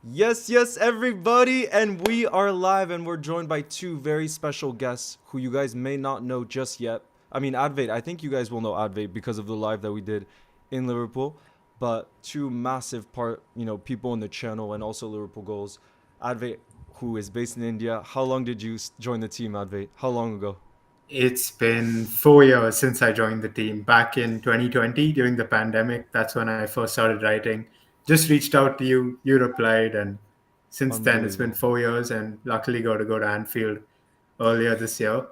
Yes, everybody, and we are live, and we're joined by two very special guests who you guys may not know just yet. I mean, Advait, I think you guys will know Advait because of the live that we did in Liverpool, but two massive people in the channel and also Liverpool goals. Advait, who is based in India. How long did you join the team, Advait? How long ago? It's been 4 years since I joined the team. Back in 2020, during the pandemic, that's when I first started writing. Just reached out to you, you replied, and since then it's been Unbelievable. 4 years, and luckily got to go to Anfield earlier this year.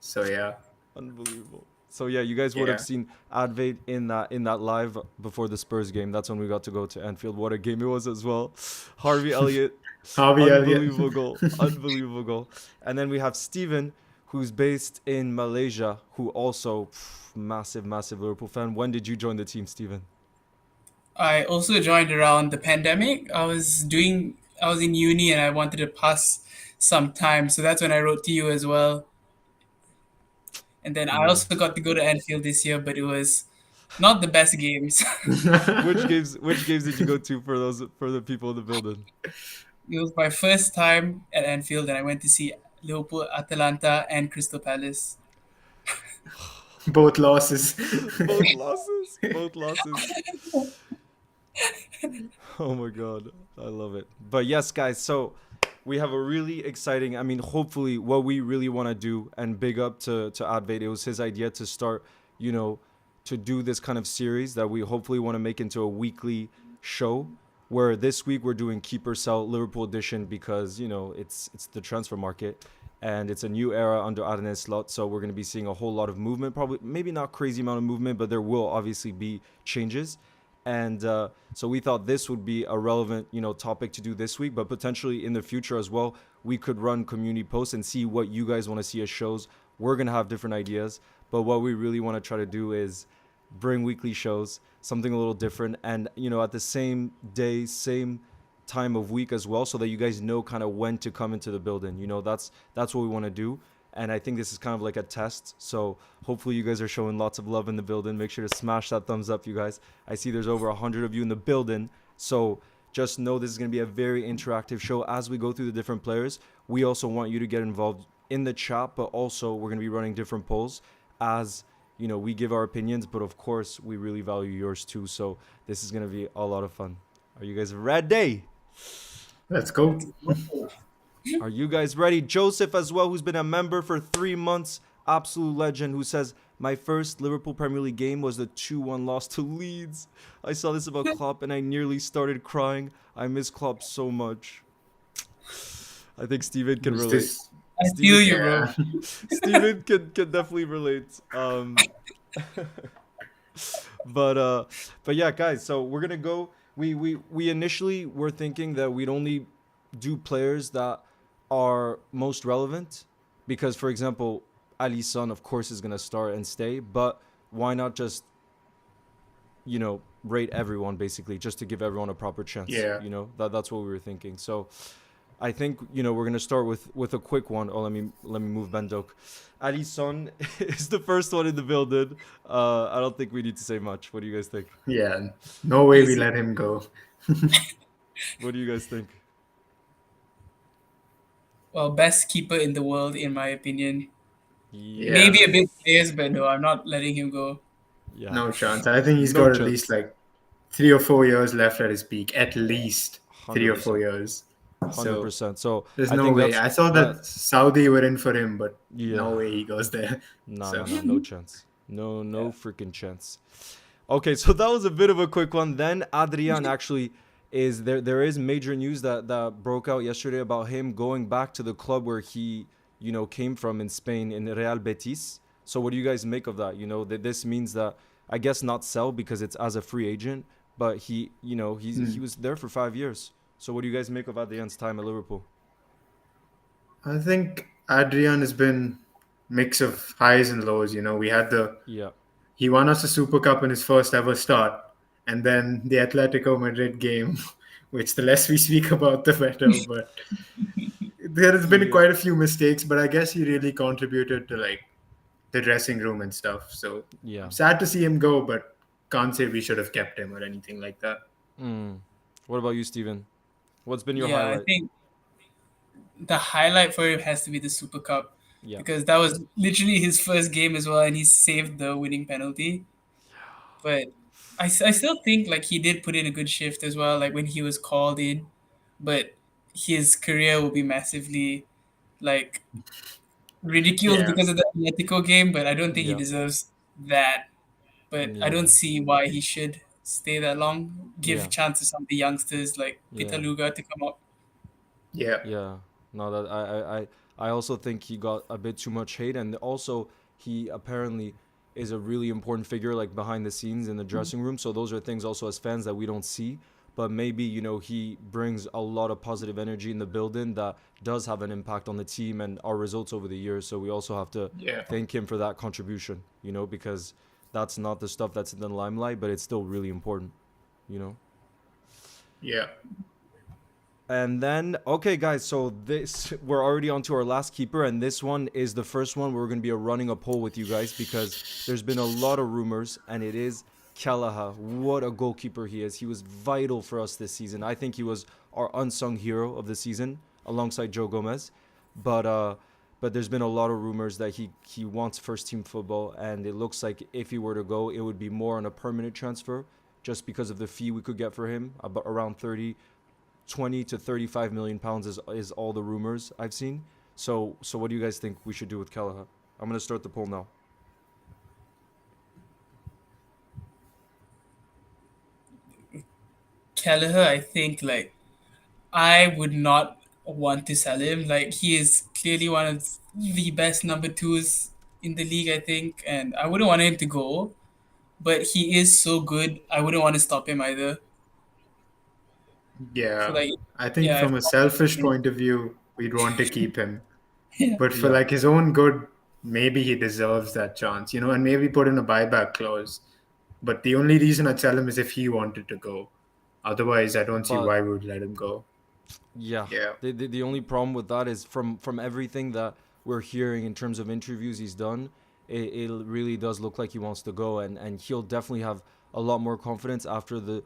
So yeah, Unbelievable. So yeah, you guys would have yeah, seen Advait in that live before the Spurs game. That's when we got to go to Anfield. What a game it was as well. Harvey Elliott, Harvey Elliott. unbelievable goal, unbelievable goal. And then we have Stephen, who's based in Malaysia, who also massive Liverpool fan. When did you join the team, Stephen? I also joined around the pandemic. I was in uni and I wanted to pass some time. So that's when I wrote to you as well. And then I Mm. also got to go to Anfield this year, but it was not the best games. Which games did you go to for the people in the building? It was my first time at Anfield and I went to see Liverpool, Atalanta, and Crystal Palace. Both losses. Both losses. Both losses. Oh my god, I love it. But yes, guys, so we have a really exciting. I mean, hopefully, what we really want to do, and big up to Advait. It was his idea to start, you know, to do this kind of series that we hopefully want to make into a weekly show. Where this week we're doing Keeper Sell Liverpool edition because it's the transfer market, and it's a new era under Arne Slot. So we're going to be seeing a whole lot of movement. Probably maybe not crazy amount of movement, but there will obviously be changes. And so we thought this would be a relevant, topic to do this week, but potentially in the future as well, we could run community posts and see what you guys want to see as shows. We're gonna have different ideas, but what we really want to try to do is bring weekly shows, something a little different, and at the same day, same time of week as well, so that you guys know kind of when to come into the building. That's what we want to do. And I think this is kind of like a test. So hopefully you guys are showing lots of love in the building. Make sure to smash that thumbs up, you guys. I see there's over 100 of you in the building. So just know this is going to be a very interactive show as we go through the different players. We also want you to get involved in the chat, but also we're going to be running different polls as we give our opinions, but of course we really value yours too. So this is going to be a lot of fun. Are you guys ready? Let's go. Are you guys ready? Joseph as well, who's been a member for 3 months, absolute legend, who says, my first Liverpool Premier League game was the 2-1 loss to Leeds. I saw this about Klopp and I nearly started crying. I miss Klopp so much. I think Steven can Was relate. this? I feel Steven you, can, bro. Yeah. Steven can definitely relate. But yeah, guys, so we're gonna go. We initially were thinking that we'd only do players that are most relevant, because for example, Alisson of course is gonna start and stay, but why not just rate everyone basically, just to give everyone a proper chance. Yeah. That's what we were thinking. So I think we're gonna start with a quick one. Oh, let me move Bendok. Alisson is the first one in the building. I don't think we need to say much. What do you guys think? Yeah. No way we Easy. let him go. What do you guys think? Well, best keeper in the world, in my opinion. Yeah. Maybe a Yes. bit biased, but no, I'm not letting him go. Yeah. No chance. I think he's No got at least chance. like 3 or 4 years left at his peak. At least three Hundred or four percent. years. Hundred So percent. So there's I no think way. that's I saw that. that Saudi were in for him, but Yeah. no way he goes there. No, no, So no, no chance. No Yeah. freaking chance. Okay, so that was a bit of a quick one. Then Adrian actually is there. There is major news that broke out yesterday about him going back to the club where he came from in Spain, in Real Betis. So what do you guys make of that? That this means that, I guess, not sell because it's as a free agent, but he was there for 5 years. So what do you guys make of Adrian's time at Liverpool? I think Adrian has been mix of highs and lows. We had the Yeah. he won us a Super Cup in his first ever start, and then the Atletico Madrid game, which the less we speak about, the better. But there has been Yeah. quite a few mistakes, but I guess he really contributed to like the dressing room and stuff. So Yeah. sad to see him go, but can't say we should have kept him or anything like that. Mm. What about you, Steven? What's been your Yeah, I highlight? think the highlight for him has to be the Super Cup Yeah. because that was literally his first game as well, and he saved the winning penalty. But I still think like he did put in a good shift as well, like when he was called in. But his career will be massively like ridiculed Yeah, because of the Atletico game. But I don't think he Yeah. deserves that. But I Yeah. don't see why he should stay that long. Yeah. Give chance to some of the youngsters like Yeah. Pitaluga to come up. yeah, Yeah, no, that I also think he got a bit too much hate, and also he apparently is a really important figure like behind the scenes in the dressing room. So those are things also as fans that we don't see, but maybe he brings a lot of positive energy in the building that does have an impact on the team and our results over the years. So we also have to yeah, thank him for that contribution, because that's not the stuff that's in the limelight, but it's still really important, you know. yeah. And then, okay, guys, so this we're already on to our last keeper, and this one is the first one we're going to be running a poll with you guys because there's been a lot of rumors, and it is Kalaha. What a goalkeeper he is! He was vital for us this season. I think he was our unsung hero of the season alongside Joe Gomez, but there's been a lot of rumors that he wants first team football, and it looks like if he were to go, it would be more on a permanent transfer, just because of the fee we could get for him, about around 20 to 35 million pounds is all the rumors I've seen. So what do you guys think we should do with Kelleher? I'm gonna start the poll now. Kelleher, I think like I would not want to sell him. Like he is clearly one of the best number twos in the league, I think, and I wouldn't want him to go. But he is so good, I wouldn't want to stop him either. So Yeah, like, I think yeah, from a selfish point of view, we'd want to keep him. yeah, But for Yeah, like his own good, maybe he deserves that chance, and maybe put in a buyback clause. But the only reason I'd sell him is if he wanted to go. Otherwise, I don't see but why we would let him go. yeah, Yeah, the only problem with that is from everything that we're hearing in terms of interviews he's done, it really does look like he wants to go, and he'll definitely have a lot more confidence after the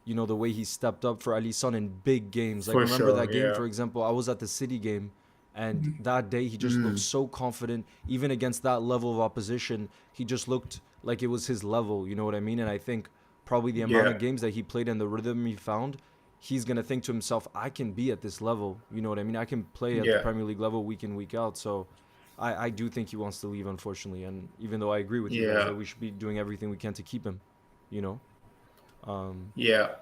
way he stepped up for Alisson in big games. Like for remember sure. that game, Yeah. for example, I was at the City game, and that day he just looked so confident, even against that level of opposition. He just looked like it was his level. You know what I mean? And I think probably the amount Yeah. of games that he played and the rhythm he found, he's gonna think to himself, I can be at this level. You know what I mean? I can play at the Yeah. Premier League level week in, week out. So I do think he wants to leave, unfortunately. And even though I agree with you guys Yeah. that we should be doing everything we can to keep him, you know. Um, Yeah.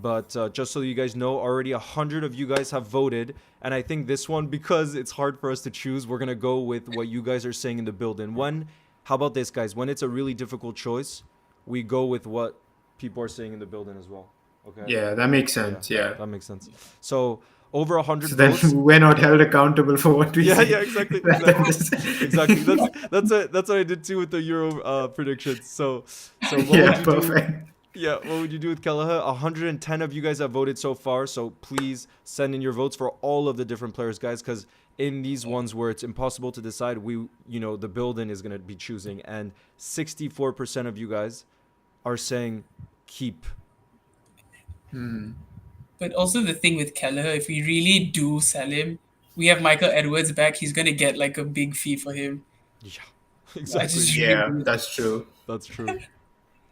but just so you guys know, already 100 of you guys have voted, and I think this one, because it's hard for us to choose, we're gonna go with what you guys are saying in the building. How about this, guys? When it's a really difficult choice, we go with what people are saying in the building as well. Okay. Yeah. That makes Yeah, sense. Yeah. that makes sense. So over 100 So then votes. we're not held accountable for what we Yeah, say. yeah, exactly, Rather exactly, than just- exactly. That's what I did too with the Euro predictions. So what would yeah. you do? Perfect. Yeah, what would you do with Kelleher? 110 of you guys have voted so far, so please send in your votes for all of the different players, guys, because in these ones where it's impossible to decide, the building is going to be choosing, and 64% of you guys are saying keep. but also the thing with Kelleher, if we really do sell him, we have Michael Edwards back. He's gonna get like a big fee for him. Yeah, I exactly. just really Yeah. want That's true. That's true. If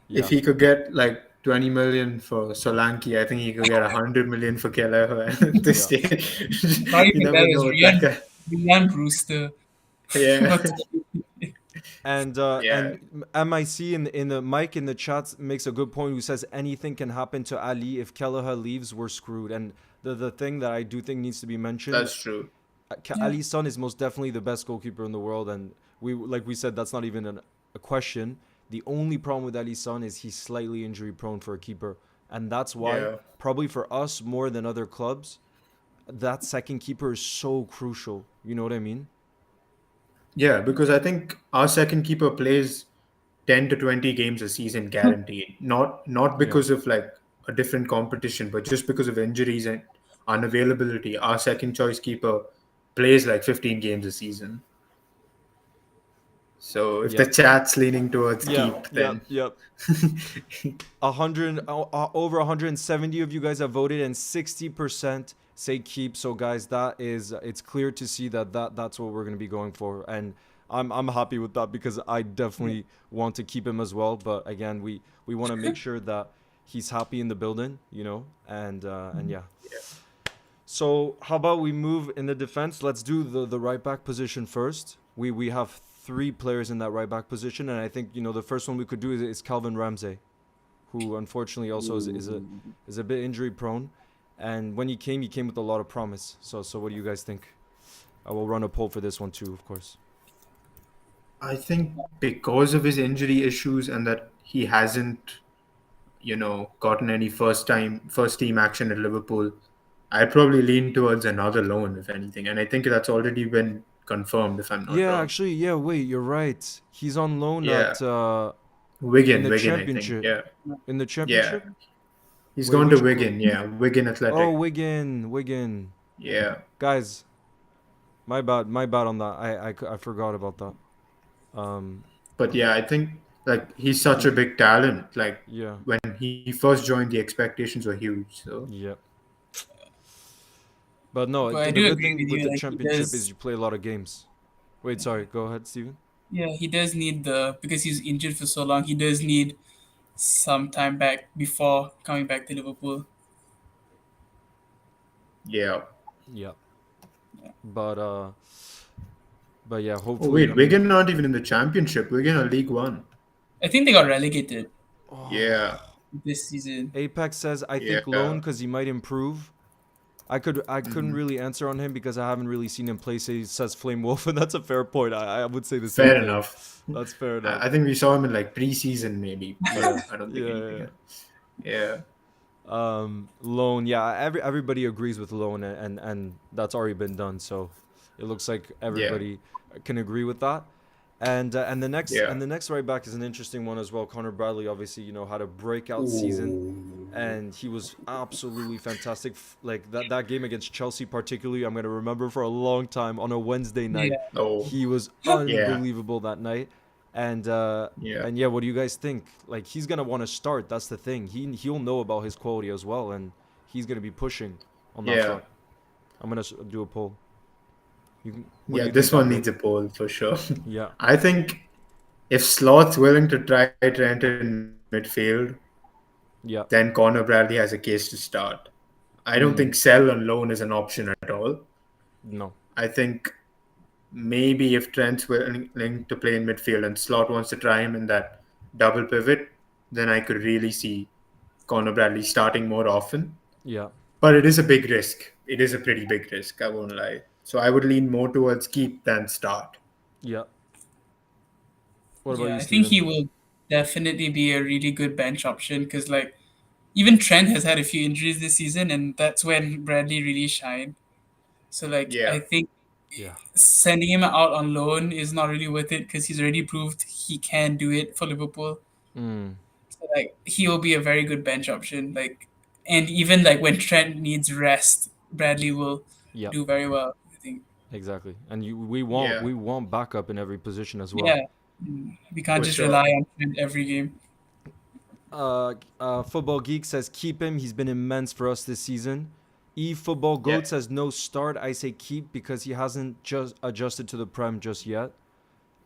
Yeah. he could get like 20 million for Solanke, I think he could get 100 million for Keller at this Yeah. stage. not You even never that know is with that guy. Ryan Brewster. Yeah. Not to- Yeah. And MIC in the Mike in the chat makes a good point, who says anything can happen to Ali if Kelleher leaves, we're screwed. And the thing that I do think needs to be mentioned, That's true. yeah. Ali's son is most definitely the best goalkeeper in the world, and like we said, that's not even a question. The only problem with Ali's son is he's slightly injury prone for a keeper, and that's why Yeah. probably for us more than other clubs, that second keeper is so crucial. You know what I mean? Yeah, because I think our second keeper plays 10 to 20 games a season guaranteed. Not Yeah. because of like a different competition, but just because of injuries and unavailability. Our second choice keeper plays like 15 games a season. So if the Yep. chat's leaning towards Yep. keep, Yep. then Yep. 100 over 170 of you guys have voted and 60% say keep. So guys, that is it's clear to see that's what we're going to be going for, and I'm happy with that because I definitely want to keep him as well, but again, we want to make sure that he's happy in the building, and yeah. So how about we move in the defense? Let's do the right back position first. We have three players in that right back position, and I think the first one we could do is Calvin Ramsey, who unfortunately also is a bit injury prone, and when he came with a lot of promise. So what do you guys think? I will run a poll for this one too, of course. I think because of his injury issues and that he hasn't, gotten any first team action at Liverpool, I'd probably lean towards another loan, if anything. And I think that's already been confirmed, if I'm not Yeah, wrong. actually, yeah. Wait, you're right. He's on loan Yeah, at in the Wigan, I think. championship. Yeah, In the yeah. championship. He's Wait, gone to which? Wigan. Yeah, Wigan Oh, Athletic. Wigan. Yeah, Guys, my bad on that. I forgot about that. but yeah, I think like he's such a big talent. Like Yeah, when he first joined, the expectations were huge. So yeah. But no, But I the do good agree thing with with you. the Like he championship is does, you play a lot of games. Wait, sorry. Go ahead, Steven. yeah, he does need because he's injured for so long. He does need some time back before coming back to Liverpool. yeah. Yeah. But but yeah, Oh hopefully, I wait, mean, Wigan not even in the championship. Wigan are League One. I think they got relegated Yeah, this season. Apex says I think yeah. loan because he might improve. I couldn't really answer on him because I haven't really seen him play. Say he says Flame Wolf, and that's a fair point. I would say the same Fair thing. enough. That's fair enough. I think we saw him in like preseason maybe, but Yeah, I don't think yeah, anything yeah. else. Yeah, Loan, yeah. Everybody agrees with loan, and that's already been done. So it looks like yeah, everybody can agree with that. And yeah. the next right back is an interesting one as well. Connor Bradley, obviously, had a breakout season, Ooh. and he was absolutely fantastic. Like that game against Chelsea, particularly, I'm gonna remember for a long time on a Wednesday night. Yeah, Oh, He was yeah, unbelievable that night. And yeah, and yeah, what do you guys think? Like he's gonna want to start. That's the thing. He'll know about his quality as well, and he's gonna be pushing on that yeah, front. I'm gonna do a poll. What do yeah. you This think, one Advait? needs a poll for sure. Yeah. I think if Slot's willing to try Trent in midfield, Yeah. then Connor Bradley has a case to start. I don't Mm, think sell on loan is an option at all. no. I think maybe if Trent's willing to play in midfield and Slot wants to try him in that double pivot, then I could really see Connor Bradley starting more often. Yeah. But it is a big risk. It is a pretty big risk, I won't lie. So I would lean more towards keep than start. Yeah. What about yeah. you, I think Steven? he will definitely be a really good bench option because like even Trent has had a few injuries this season, and that's when Bradley really shined. So like Yeah, I think Yeah. sending him out on loan is not really worth it because he's already proved he can do it for Liverpool. Mm, So like he will be a very good bench option. Like and even like when Trent needs rest, Bradley will yeah. do very well. I think. Exactly. And yeah, we want backup in every position as well. Yeah, we can't for just sure. rely on Trent every game. Football Geek says keep him. He's been immense for us this season. E Football Yeah. Goat says no start. I say keep because he hasn't just adjusted to the Prem just yet.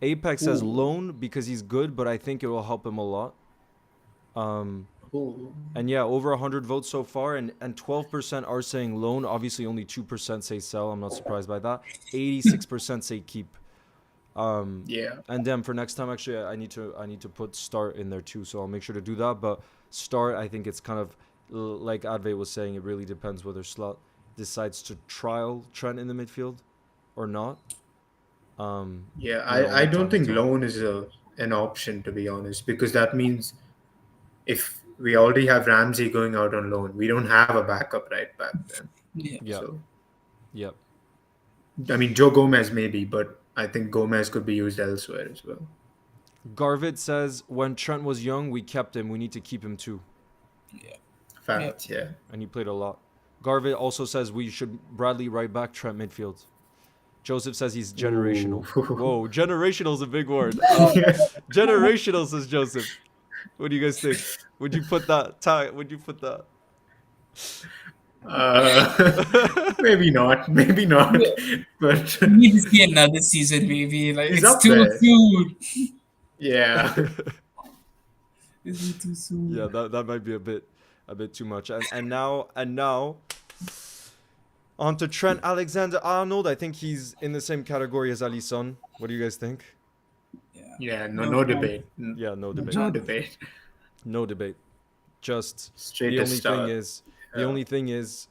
Apex says Ooh. loan because he's good, but I think it will help him a lot. Um, Ooh. and yeah, over 100 votes so far, and 12% are saying loan. Obviously, only 2% say sell. I'm not surprised by that. 86% say keep. Yeah. And then for next time, actually, I need to put start in there too, so I'll make sure to do that. But start, I think it's kind of like Advait was saying. It really depends whether Slot decides to trial Trent in the midfield or not. Yeah, I Only don't time will think tell. loan is an option, to be honest, because that means if we already have Ramsey going out on loan, we don't have a backup right back then. Yeah, Yep, So, yep. I mean, Joe Gomez maybe, but I think Gomez could be used elsewhere as well. Garvit says when Trent was young, we kept him. We need to keep him too, yeah, yeah. Fact, yeah. and he played a lot. Garvit also says we should Bradley right back, Trent midfield. Joseph says he's generational. Ooh. Whoa, generational is a big word. Generational, says Joseph. What do you guys think? Would you put that? Would you put that? Maybe not. Maybe not. But We need to see another season, maybe. Like he's it's up too there. soon. Yeah. It's too soon. Yeah, that might be a bit too much. And now on to Trent Alexander-Arnold. I think he's in the same category as Alisson. What do you guys think? Yeah. No. No No chance. debate. Yeah, no debate. No debate. No debate. Just Straight the to only start. thing is the Yeah. only thing is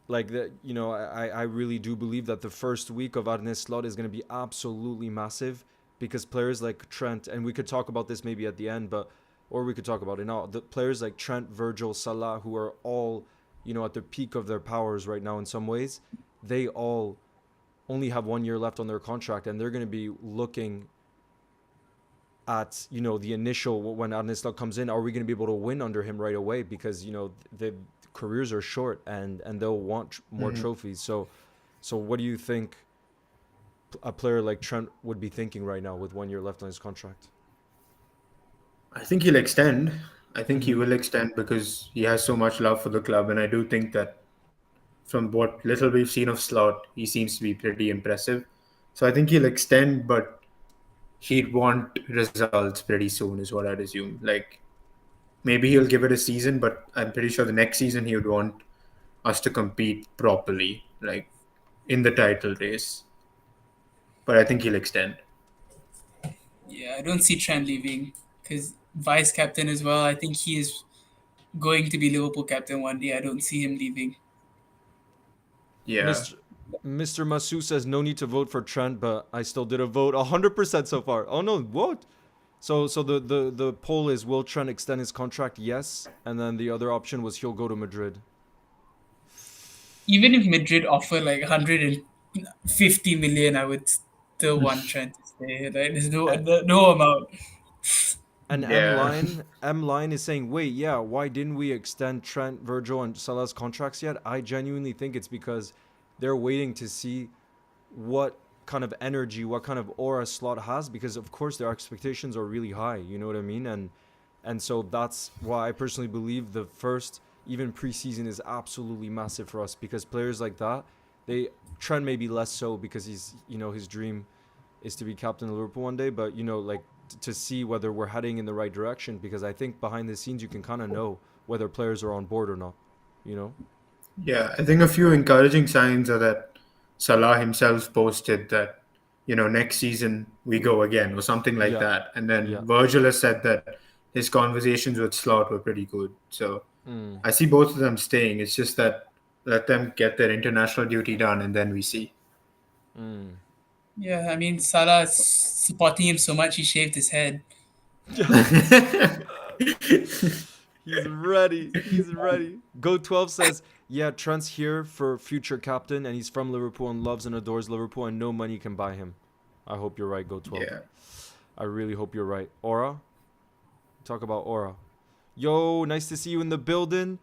like that, I really do believe that the first week of Arne Slot is going to be absolutely massive because players like Trent, and we could talk about this maybe at the end, or we could talk about it now. The players like Trent, Virgil, Salah, who are all, at the peak of their powers right now in some ways, they all only have 1 year left on their contract, and they're going to be looking at the initial, when Arne Slot comes in, are we going to be able to win under him right away? Because the careers are short, and they'll want more trophies. So what do you think a player like Trent would be thinking right now with 1 year left on his contract? I think he'll extend. I think he will extend because he has so much love for the club, and I do think that from what little we've seen of Slot, he seems to be pretty impressive. So I think he'll extend, but he'd want results pretty soon, is what I'd assume. Like maybe he'll give it a season, but I'm pretty sure the next season he would want us to compete properly, like in the title race. But I think he'll extend. Yeah, I don't see Trent leaving because vice captain as well. I think he is going to be Liverpool captain one day. I don't see him leaving. Yeah. Mr. Masu says no need to vote for Trent, but I still did a vote 100% so far. Oh no, what? So the poll is, will Trent extend his contract? Yes, and then the other option was he'll go to Madrid. Even if Madrid offer like 150 million, I would still want Trent to stay. Like, there's no amount. And Yeah. M Line is saying, wait, yeah, why didn't we extend Trent, Virgil, and Salah's contracts yet? I genuinely think it's because they're waiting to see what kind of energy, what kind of aura Slot has, because of course their expectations are really high. You know what I mean? And so that's why I personally believe the first even preseason is absolutely massive for us, because players like that, Trent maybe less so because he's his dream is to be captain of Liverpool one day, but like to see whether we're heading in the right direction, because I think behind the scenes you can kind of know whether players are on board or not, you know? Yeah, I think a few encouraging signs are that Salah himself posted that, next season we go again or something like Yeah. that. And then Yeah. Virgil has said that his conversations with Slot were pretty good. So Mm. I see both of them staying. It's just that let them get their international duty done and then we see. Mm. Yeah, I mean, Salah is supporting him so much, he shaved his head. He's ready. He's ready. Go12 says, yeah, Trent's here for future captain, and he's from Liverpool and loves and adores Liverpool, and no money can buy him. I hope you're right, Go12. Yeah. I really hope you're right. Aura? Talk about Aura. Yo, nice to see you in the building.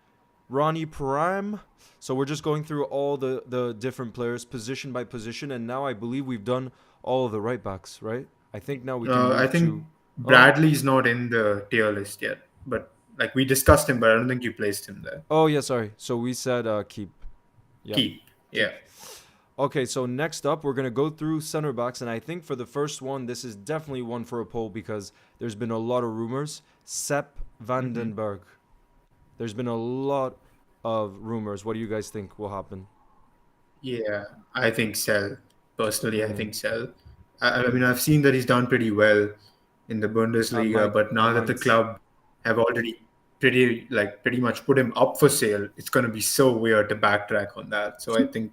Ronnie Prime. So we're just going through all the different players position by position, and now I believe we've done all of the right backs, right? I think now we can move I think to... Bradley's not in the tier list yet, but like we discussed him, but I don't think you placed him there. Oh, yeah, sorry. So we said keep. Yeah. Keep. Yeah. Okay, so next up, we're going to go through center backs, and I think for the first one, this is definitely one for a poll because there's been a lot of rumors. Sepp Vandenberg. There's been a lot of rumors. What do you guys think will happen? Yeah, I think Sell. Personally, I think Sell. I mean, I've seen that he's done pretty well in the Bundesliga, but now that the Mainz. club have already pretty much put him up for sale, it's going to be so weird to backtrack on that. So I think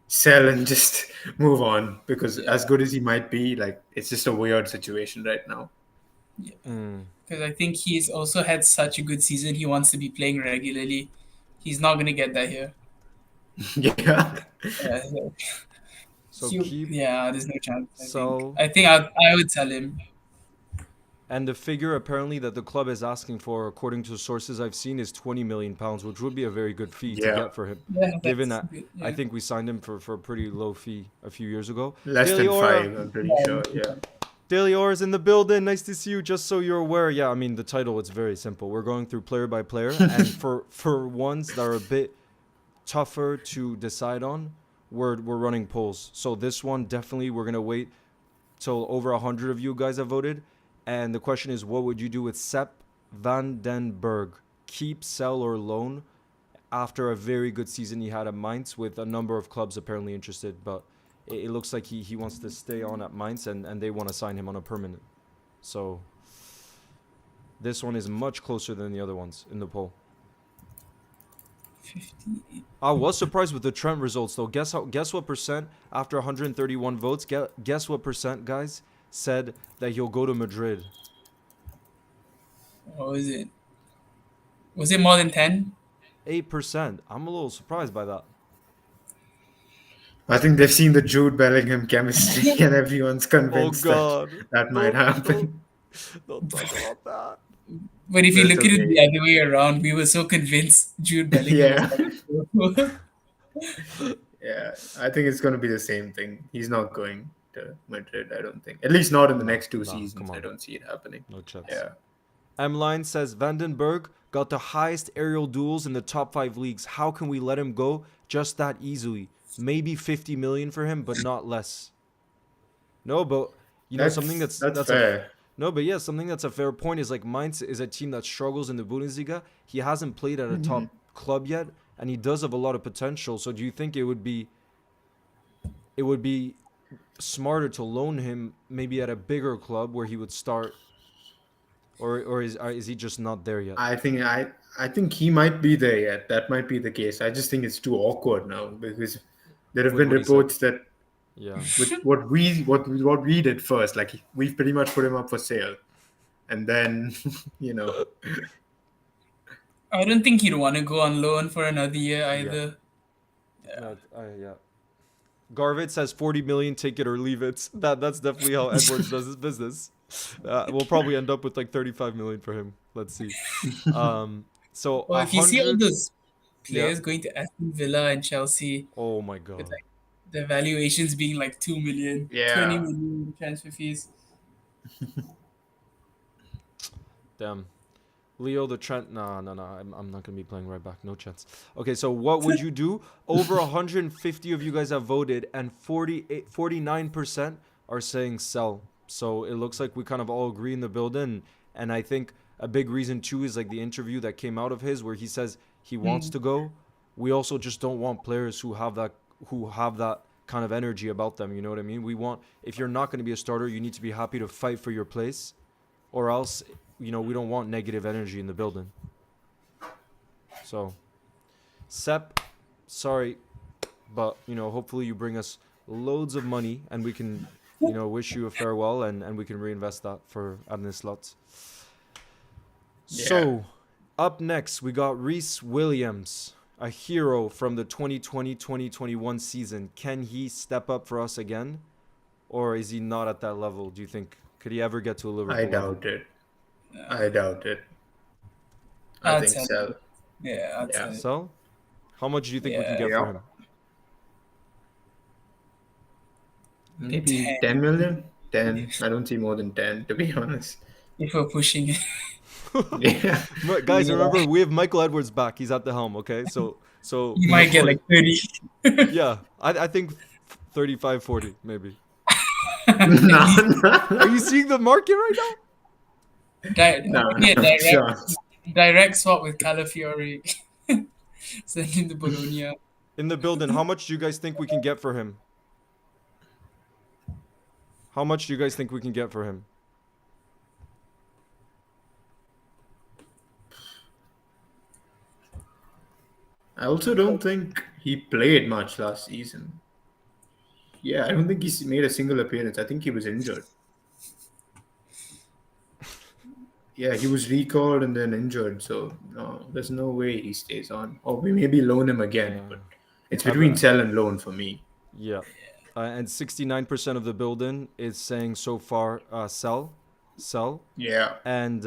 sell and just move on because as good as he might be, like it's just a weird situation right now. Because I think he's also had such a good season. He wants to be playing regularly. He's not going to get that here. Yeah. So He- keep. yeah, there's no chance. So- I think I would sell him. And the figure apparently that the club is asking for, according to sources I've seen, is 20 million pounds, which would be a very good fee to Yeah, get for him. Yeah, Given that's that good. I Yeah. think we signed him for a pretty low fee a few years ago. less Daily than Aura, 5, I'm pretty sure. Yeah. Daily Aura's in the building. Nice to see you. Just so you're aware, yeah, I mean the title. It's very simple. We're going through player by player, and for ones that are a bit tougher to decide on, we're running polls. So this one definitely we're gonna wait till over 100 of you guys have voted, and the question is, what would you do with Sepp van den Berg? Keep, sell, or loan? After a very good season he had at Mainz, with a number of clubs apparently interested, but it looks like he wants to stay on at Mainz, and they want to sign him on a permanent. So this one is much closer than the other ones in the poll. 50. I was surprised with the Trent results though. Guess what percent after 131 votes? Guess what percent, guys, said that he'll go to Madrid? What was it? Was it more than 10? 8%. I'm a little surprised by that. I think they've seen the Jude Bellingham chemistry, and everyone's Oh convinced God! that might happen. Don't talk about that. But if you That's look at it okay. the other way around, we were so convinced Jude Bellingham Yeah. was going to go. Yeah, I think it's going to be the same thing. He's not going to Madrid, I don't think. At least not in the next 2 come seasons. I on. don't see it happening. No chance. Yeah. M-Line says Vandenberg got the highest aerial duels in the top 5 leagues. How can we let him go just that easily? Maybe 50 million for him, but not less. No, but you know something that's fair. no, but yeah, something that's a fair point is like Mainz is a team that struggles in the Bundesliga. He hasn't played at a top club yet, and he does have a lot of potential. So do you think it would be smarter to loan him maybe at a bigger club where he would start, or is he just not there yet? I think he might be there yet. That might be the case. I just think it's too awkward now because there have With been what he said. reports that Yeah. with what we did first, like we pretty much put him up for sale, and then I don't think he'd want to go on loan for another year either. No, yeah. Garvit says 40 million, take it or leave it. That's definitely how Edwards does his business. We'll probably end up with like 35 million for him. Let's see. So Well, if you see all 100. those Yeah. players going to Aston Villa and Chelsea, Oh my with God. like the valuations being like 2 million, Yeah. 20 million transfer fees. Damn. Leo the Trent. No. I'm not gonna be playing right back. No chance. Okay, so what would you do? Over 150 of you guys have voted, and 49% are saying sell. So it looks like we kind of all agree in the building. And I think a big reason too is like the interview that came out of his, where he says he wants to go. We also just don't want players who have that kind of energy about them. You know what I mean? We want, if you're not going to be a starter, you need to be happy to fight for your place, or else, we don't want negative energy in the building. So, Sep, sorry, but hopefully you bring us loads of money and we can, wish you a farewell, and we can reinvest that for Arne Slot. So, up next we got Reece Williams, a hero from the 2020-2021 season. Can he step up for us again, or is he not at that level? Do you think? Could he ever get to a Liverpool I level? doubt it. I doubt it. I I'd think sell so. it. Yeah, I'd Yeah. sell it. So, how much do you think we can Yeah. get for him? Maybe 10 million? 10. I don't see more than 10, to be honest. If we're pushing it. Yeah. Guys, Yeah. remember we have Michael Edwards back. He's at the helm. Okay, so You might get like 30. yeah. I think 35, 40 maybe. No, Are you seeing the market right now? Direct swap with Calafiori. Send him to Bologna. In the building, how much do you guys think we can get for him? How much do you guys think we can get for him? I also don't think he played much last season. Yeah, I don't think he's made a single appearance. I think he was injured. Yeah, he was recalled and then injured. So, no, there's no way he stays on. Or we maybe loan him again. But it's between sell and loan for me. Yeah. And 69% of the building is saying so far sell. sell. Yeah. And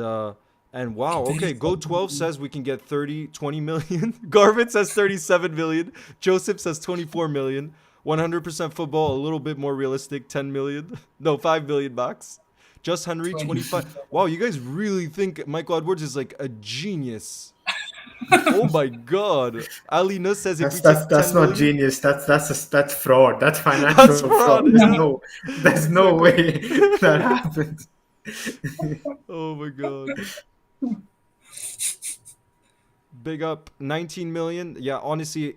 wow, okay, Go 12 37. says we can get 30, 20 million. Garvin says 37 million. Joseph says 24 million. 100% football, a little bit more realistic, 10 million. No, 5 million max. Just Henry, 25. 24. Wow, you guys really think Michael Edwards is like a genius. Oh my god. Ali Nuss says if we take That's 10 not million, genius. That's fraud. That's that's financial fraud. fraud. Yeah, There's no exactly. way that happens. Oh my god. Big up 19 million. Yeah, honestly,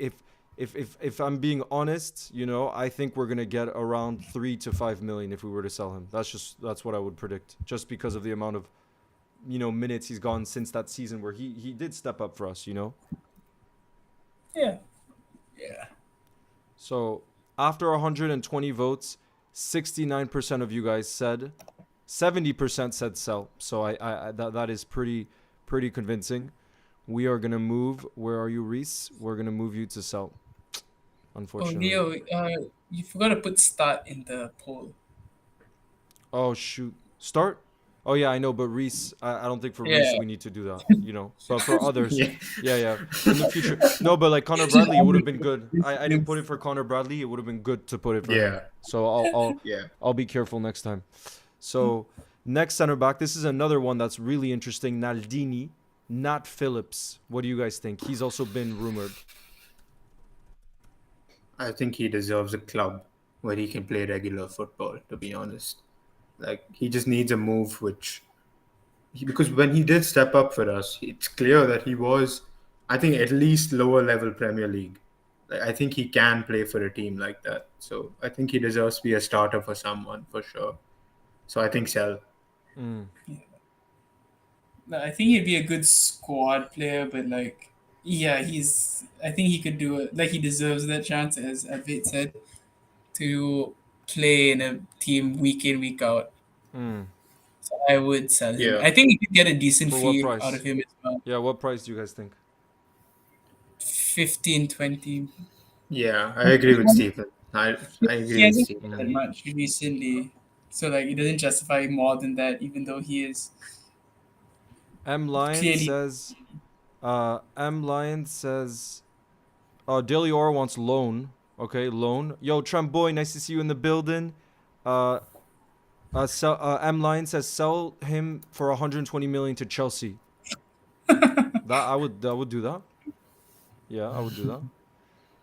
if I'm being honest, I think we're gonna get around 3 to 5 million if we were to sell him. That's what I would predict, just because of the amount of minutes he's gone since that season where he did step up for us. Yeah. Yeah. So after 120 votes, 69% of you guys said, 70% said sell. So that is pretty convincing. We are gonna move. Where are you, Reese? We're gonna move you to sell. Oh, Unfortunately. Leo, you forgot to put start in the poll. Oh shoot. Start. Oh yeah, I know, but Reese, I don't think for Reese Yeah. we need to do that. But for others, Yeah. yeah. In the future, no, but like Connor Bradley, it would have been good. I didn't put it for Connor Bradley. It would have been good to put it for him. Yeah. So I'll Yeah. I'll be careful next time. So next center back, this is another one that's really interesting. Naldini, not Phillips. What do you guys think? He's also been rumored. I think he deserves a club where he can play regular football, to be honest. Like, he just needs a move because when he did step up for us, it's clear that he was, I think, at least lower level Premier League. Like, I think he can play for a team like that. So I think he deserves to be a starter for someone for sure. So I think sell. Mm. No, I think he'd be a good squad player, but like, yeah, I think he could do it. Like, he deserves that chance, as Advait said, to play in a team week in, week out. Mm. So I would sell him. Yeah. I think you could get a decent For what fee out price? of him as well. Yeah, what price do you guys think? 15, 20. Yeah, I agree with Stephen. I agree He with hasn't Stephen. played that much recently. So, like, it doesn't justify more than that, even though he is M Lion clearly. says. M Lion says. Daily Aura wants loan. Okay, loan. Yo, Trump boy, nice to see you in the building. Uh, M Lion says sell him for 120 million to Chelsea. I would do that. Yeah, I would do that.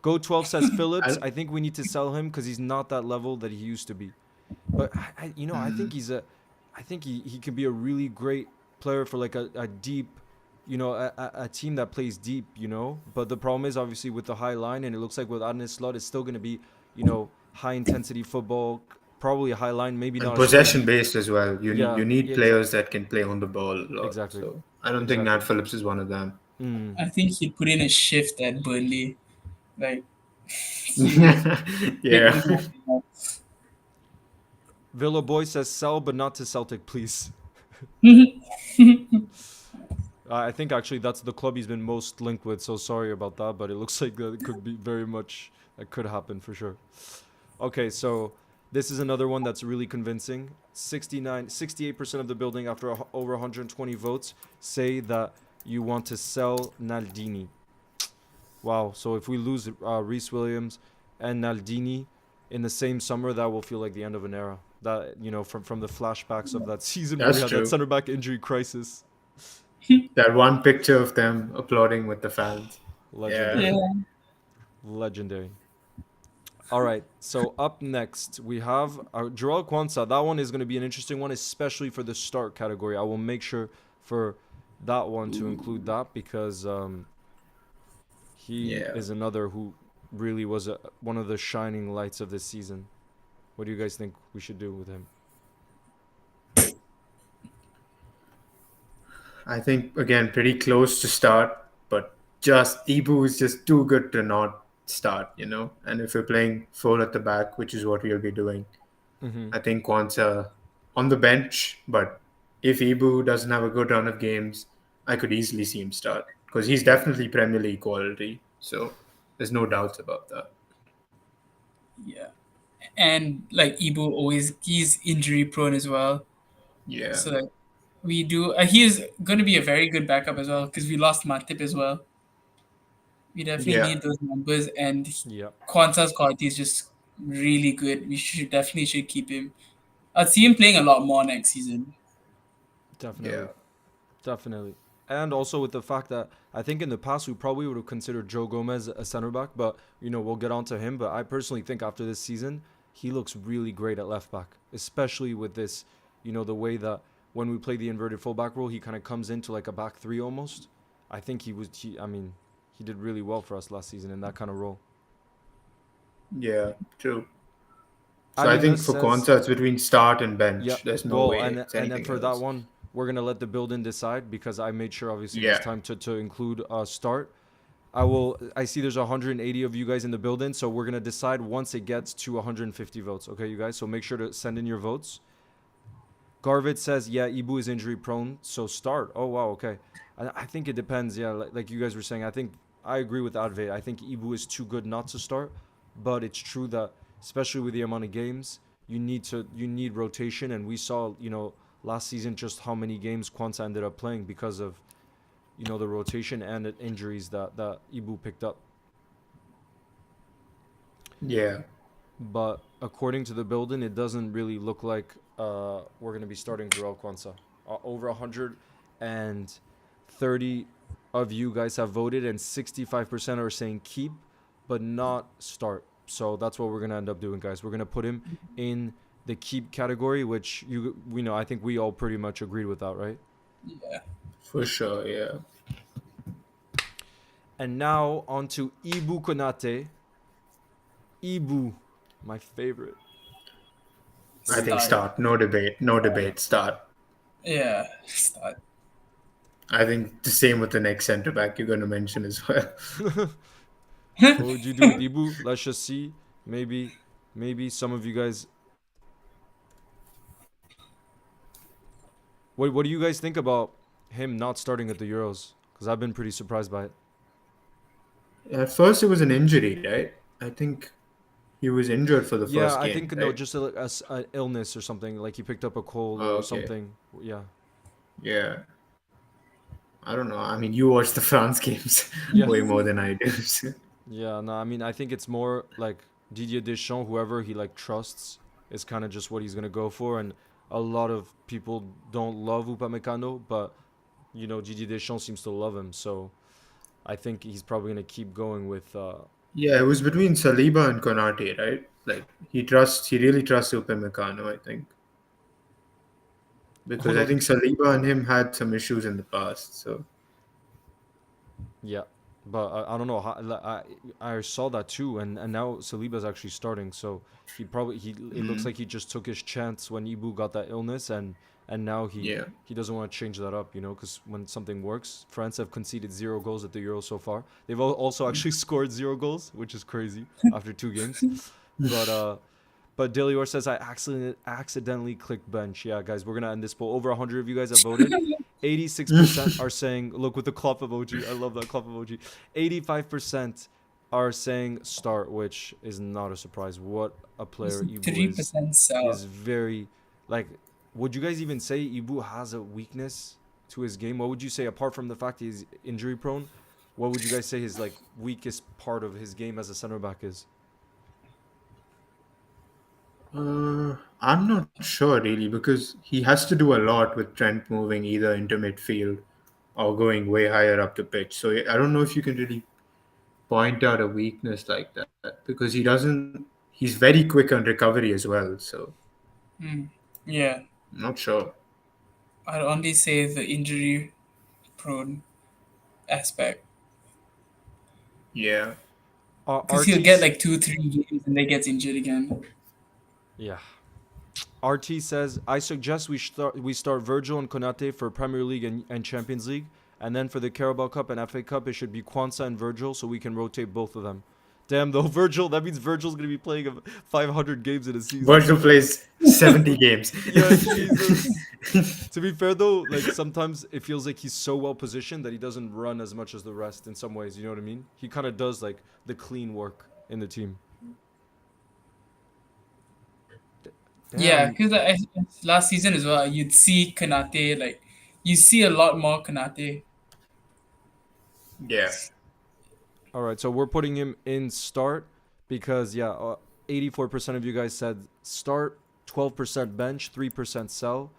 Go 12 says Phillips. I, I think we need to sell him because he's not that level that he used to be. But I think I think he can be a really great player for like a deep, a team that plays deep. But the problem is obviously with the high line, and it looks like with Arne Slot, it's still going to be, high intensity football, probably a high line, maybe and not a straight. possession based as well. Yeah, You need yeah, players that can play on the ball a lot. exactly, So I don't think Nat exactly. Phillips is one of them. Mm. I think he'd put in a shift at Burnley. Like, he would make Yeah. them happy. Villa Boy says sell, but not to Celtic, please. I think actually that's the club he's been most linked with. So sorry about that, but it looks like that could be very much that could happen for sure. Okay, so this is another one that's really convincing. 68% of the building after over 120 votes say that you want to sell Naldini. Wow, so if we lose Reese Williams and Naldini in the same summer, that will feel like the end of an era. That, from the flashbacks of that season where we That's had that true. center back injury crisis. That one picture of them applauding with the fans. Yeah. Legendary. Yeah. Legendary. All right. So up next we have Joel Kwanzaa. That one is going to be an interesting one, especially for the start category. I will make sure for that one to include that because he Yeah. is another who really was one of the shining lights of this season. What do you guys think we should do with him? I think again pretty close to start, but just Ibu is just too good to not start. And if you're playing full at the back, which is what we'll be doing, Mm-hmm. I think Kwanzaa on the bench, but if Ibu doesn't have a good run of games, I could easily see him start because he's definitely Premier League quality. So there's no doubts about that. Yeah. And like Ibu always, he's injury prone as well. Yeah. So that we do. He is going to be a very good backup as well because we lost Matip as well. We definitely Yeah. need those numbers, and Yeah, Kwanzaa's quality is just really good. We should keep him. I'd see him playing a lot more next season. Yeah. definitely. Definitely. And also with the fact that I think in the past we probably would have considered Joe Gomez a center back, but we'll get on to him. But I personally think after this season, he looks really great at left back, especially with this, the way that when we play the inverted fullback role, he kind of comes into like a back three almost. I think he did really well for us last season in that kind of role. Yeah. True. So I think Alunas for says, Kwanzaa, it's between start and yeah. bench. There's no Well, way and it's and then anything for that else. one, we're gonna let the build-in decide because I made sure obviously this Yeah. time to include start. I see there's 180 of you guys in the building, so we're gonna decide once it gets to 150 votes. Okay, you guys. So make sure to send in your votes. Garvit says, yeah, Ibu is injury prone, so start. Oh wow, okay. I think it depends. Yeah, like you guys were saying. I think I agree with Advait. I think Ibu is too good not to start, but it's true that especially with the amount of games, you need rotation, and we saw last season just how many games Kwanzaa ended up playing because of the rotation and the injuries that Ibu picked up. Yeah. But according to the building, it doesn't really look like we're going to be starting Joel Kwanzaa. Over 130 of you guys have voted, and 65% are saying keep, but not start. So that's what we're going to end up doing, guys. We're going to put him in the keep category, which we know. I think we all pretty much agreed with that, right? Yeah. For sure. Yeah. And now on to Ibu Konate. Ibu, my favorite. I think Start. start. No debate. No debate. Start. Yeah. Start. I think the same with the next centre back you're going to mention as well. What would you do with Ibu? Let's just see. Maybe some of you guys. What do you guys think about him not starting at the Euros? Because I've been pretty surprised by it. At first, it was an injury, right? I think he was injured for the Yeah, first I game, think no, right? just an illness or something. Like he picked up a cold Oh, or okay. something. Yeah, Yeah. I don't know. I mean, you watch the France games yeah, way more than I do. yeah. No, I mean I think it's more like Didier Deschamps, whoever he like trusts, is kind of just what he's gonna go for. And a lot of people don't love Upamecano, but Didier Deschamps seems to love him. So I think he's probably gonna keep going with. Yeah, it was between Saliba and Konate, right? Like he really trusts Upamecano, I think, because I Although, think Saliba and him had some issues in the past. So yeah, but I don't know. I saw that too, and now Saliba's actually starting, so it looks like he just took his chance when Ibu got that illness, and now yeah, he doesn't want to change that up, because when something works, France have conceded 0 goals at the Euro so far. They've also actually scored 0 goals, which is crazy after 2 games, but Dilior says I accidentally clicked bench. Yeah, guys, we're gonna end this poll. Over 100 of you guys have voted. 86% are saying look with the clap emoji. I love that clap emoji. 85% are saying start, which is not a surprise. What a player Ibu is. 3% He sell. is very like. Would you guys even say Ibu has a weakness to his game? What would you say apart from the fact he's injury prone? What would you guys say his like weakest part of his game as a center back is? I'm not sure really because he has to do a lot with Trent moving either into midfield or going way higher up the pitch. So I don't know if you can really point out a weakness like that because he doesn't. He's very quick on recovery as well. So Mm. Yeah. I'm not sure. I'd only say the injury prone aspect. Yeah. Because he'll get RT's like 2, 3 games and then gets injured again. yeah. RT says, I suggest we start Virgil and Konate for Premier League and Champions League, and then for the Carabao Cup and FA Cup, it should be Kwanzaa and Virgil, so we can rotate both of them. Damn, though, Virgil, that means Virgil's going to be playing 500 games in a season. Virgil plays 70 games. Yeah, Jesus. To be fair, though, like, sometimes it feels like he's so well positioned that he doesn't run as much as the rest in some ways, you know what I mean? He kind of does, like, the clean work in the team. Yeah, Damn. because last season as well, you'd see Kanate, like, you see a lot more Kanate. Yeah. All right, so we're putting him in start because 84% of you guys said start, 12% bench, 3% sell.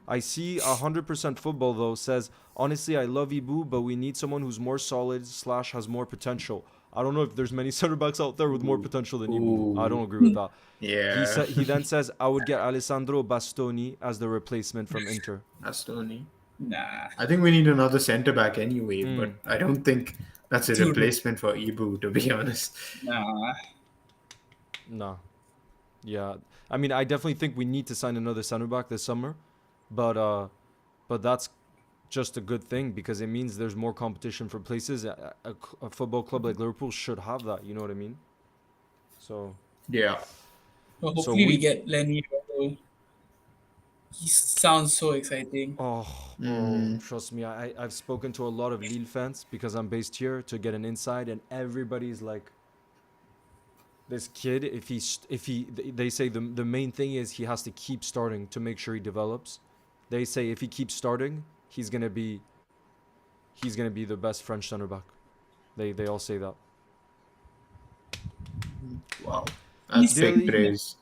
I see 100% football though says honestly I love Ibu, but we need someone who's more solid slash has more potential. I don't know if there's many center backs out there with more Ooh. potential than Ibu. I don't Ooh. agree with that. Yeah. He then says I would get Alessandro Bastoni as the replacement from Inter. That's Tony. Nah, I think we need another centre back anyway, but Mm, I don't think that's a too, replacement for Ibu, to be honest. nah. nah. Yeah. I mean, I definitely think we need to sign another center back this summer, but that's just a good thing because it means there's more competition for places. A football club like Liverpool should have that. You know what I mean? So, Yeah. Well, so hopefully we we. get Lenny. He sounds so exciting. Oh, bro, Mm, trust me. I've spoken to a lot of Lille fans because I'm based here to get an insight, and everybody's like, this kid. They say the main thing is he has to keep starting to make sure he develops. They say if he keeps starting, he's gonna be the best French center back. They all say that. wow. That's He's big Daily, praise.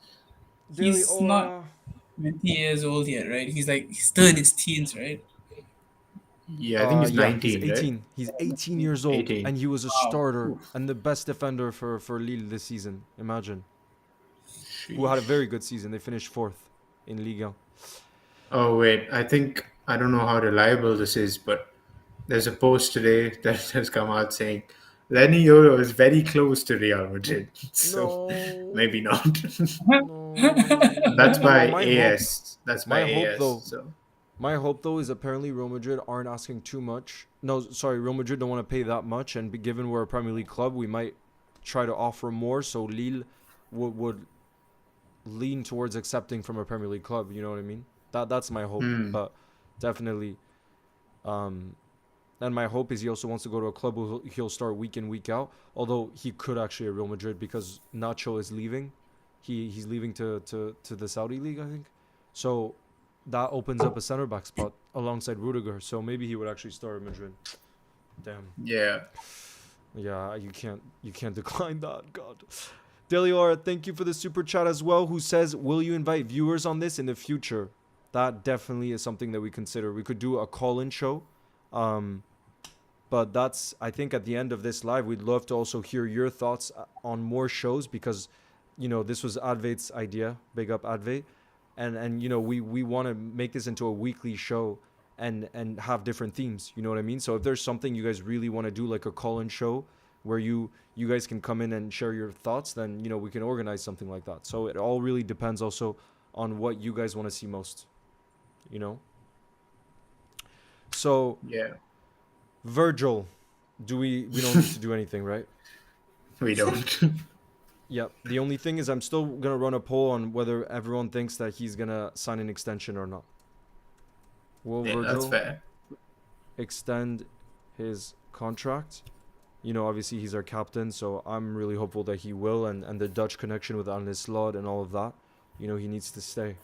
daily. he's Oh, not 20 years old yet, right? He's still in his teens, right? Yeah, I think he's yeah, he's 19, right? 18. He's 18 years old, 18. and he was a Wow. starter Oof. and the best defender for Lille this season. Imagine, who had a Sheesh. very good season. They finished fourth in Liga. Oh, wait. I don't know how reliable this is, but there's a post today that has come out saying Lenny Yoro is very close to Real Madrid. So maybe No, not. That's no. by My hope, AS. That's by my hope AS. though, So, my hope though is apparently Real Madrid aren't asking too much. No, sorry, Real Madrid don't want to pay that much, and given we're a Premier League club, we might try to offer more. So Lille would lean towards accepting from a Premier League club. You know what I mean? That's my hope. hmm. But definitely, um, and my hope is he also wants to go to a club where he'll start week in week out. Although he could actually at Real Madrid because Nacho is leaving. He's leaving to the Saudi league, I think. So that opens up a center back spot alongside Rudiger. So maybe he would actually start at Madrid. Damn. Yeah. Yeah, you can't decline that. God. Deliora, thank you for the super chat as well. Who says, will you invite viewers on this in the future? That definitely is something that we consider. We could do a call-in show. Um, but that's, I think at the end of this live, we'd love to also hear your thoughts on more shows because, this was Advait's idea. Big up Advait. And we want to make this into a weekly show and have different themes. You know what I mean? So if there's something you guys really want to do, like a call-in show where you guys can come in and share your thoughts, then we can organize something like that. So it all really depends also on what you guys want to see most. So Yeah. Virgil, we don't need to do anything, right? We don't. Yep. The only thing is I'm still gonna run a poll on whether everyone thinks that he's gonna sign an extension or not. Will Yeah, that's Virgil fair. extend his contract? Obviously he's our captain, so I'm really hopeful that he will, and the Dutch connection with Arne Slot and all of that, he needs to stay.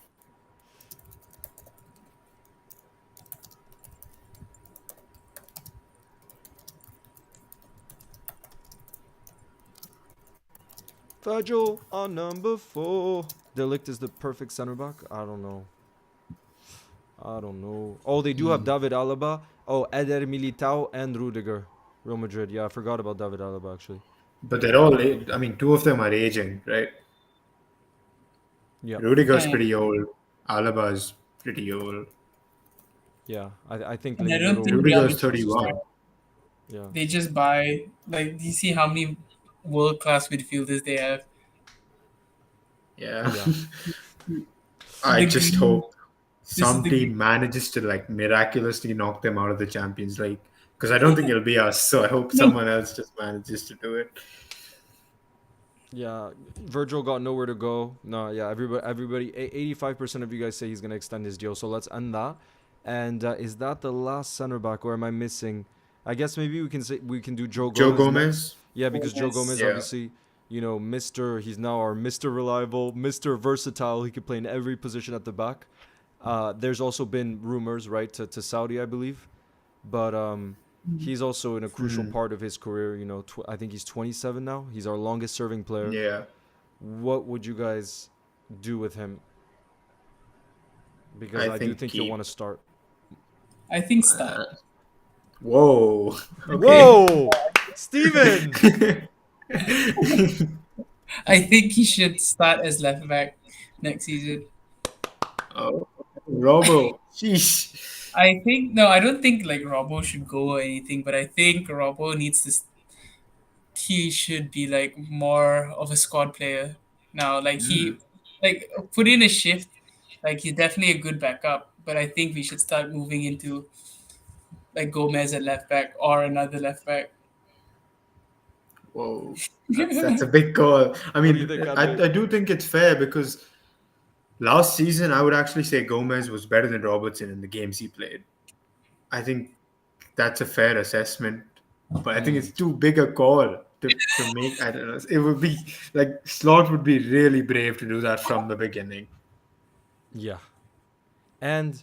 Virgil on number 4. Delict is the perfect center back? I don't know. Oh, they do have David Alaba. Oh, Eder Militao and Rudiger. Real Madrid. Yeah, I forgot about David Alaba actually. But they're all, I mean, two of them are aging, right? Yeah. Rudiger's And, pretty old. Alaba's pretty old. Yeah. I think and I don't Lindero think would be Real the Rudiger's best choice Madrid, to 31. start. Yeah. they just buy, like, do you see how many world-class midfielders they have? Yeah. Yeah. I The just green, hope this is some the team green. manages to miraculously knock them out of the Champions League. Because I don't think it'll be us, so I hope someone else just manages to do it. Yeah, Virgil got nowhere to go. No, yeah, everybody, 85% of you guys say he's gonna extend his deal. So let's end that. And is that the last center back, or am I missing? I guess maybe we can do Joe Joe Gomez next. Gomez? Yeah, because Joe Gomez. Gomez Yeah. obviously He's now our Mr. Reliable, Mr. Versatile. He could play in every position at the back. There's also been rumors, right, to Saudi, I believe. But he's also in a crucial Hmm. part of his career. I think he's 27 now. He's our longest serving player. Yeah, What would you guys do with him? Because I I do think think he'll keep. want to start. I think Uh, start. Whoa. Okay. Whoa! Steven! I think he should start as left back next season. Oh, Robo. Sheesh. I think no, I don't think like Robbo should go or anything, but I think Robbo needs to. He should be like more of a squad player now. Like Hmm. like put in a shift. Like he's definitely a good backup, but I think we should start moving into like Gomez at left back or another left back. Whoa. That's a big call. I What do you mean, think, I, Advait? I do think it's fair because last season I would actually say Gomez was better than Robertson in the games he played. I think that's a fair assessment, but I think it's too big a call to make. I don't know. It would be like Slot would be really brave to do that from the beginning. Yeah. And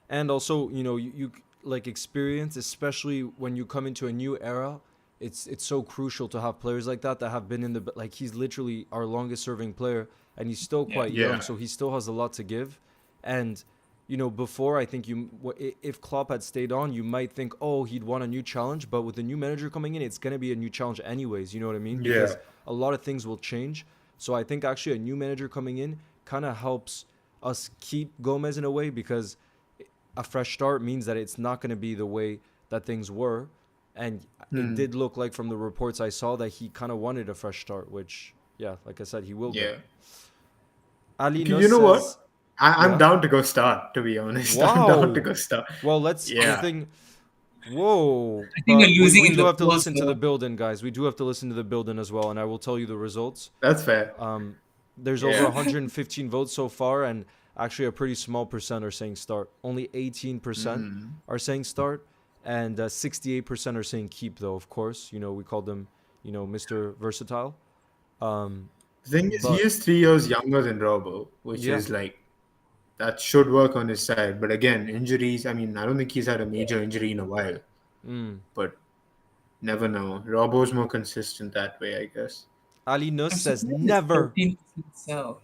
and also you like experience, especially when you come into a new era. It's so crucial to have players like that have been in the, like, he's literally our longest serving player, and he's still Yeah. quite young, Yeah, so he still has a lot to give. And before, I think if Klopp had stayed on, you might think, oh, he'd want a new challenge, but with the new manager coming in, it's going to be a new challenge anyways, you know what I mean? yeah, Because a lot of things will change. So I think actually a new manager coming in kind of helps us keep Gomez in a way, because a fresh start means that it's not going to be the way that things were. And it hmm, did look like from the reports I saw that he kind of wanted a fresh start, which, yeah, like I said, he will get. yeah. Ali Okay, Nus you know says, what? I'm yeah. down to go start. To be honest, I'm down to Wow. go start. Well, the Yeah, thing, whoa. I think But we're losing we in do the have to polls listen to the though. build-in, guys. We do have to listen to the build-in as well, and I will tell you the results. that's fair. Um, there's over Yeah. 115 votes so far, and actually a pretty small percent are saying start. Only 18% Hmm. are saying start, and 68% are saying keep. Though, of course, we call them, Mr. Versatile. Um, The thing is, he but is 3 years younger than Robo, which yeah, is like that should work on his side. But again, injuries. I mean, I don't think he's had a major injury in a while. mm. But never know. Robo's more consistent that way, I guess. Ali Nus I'm says surprised it's never. 13% sell.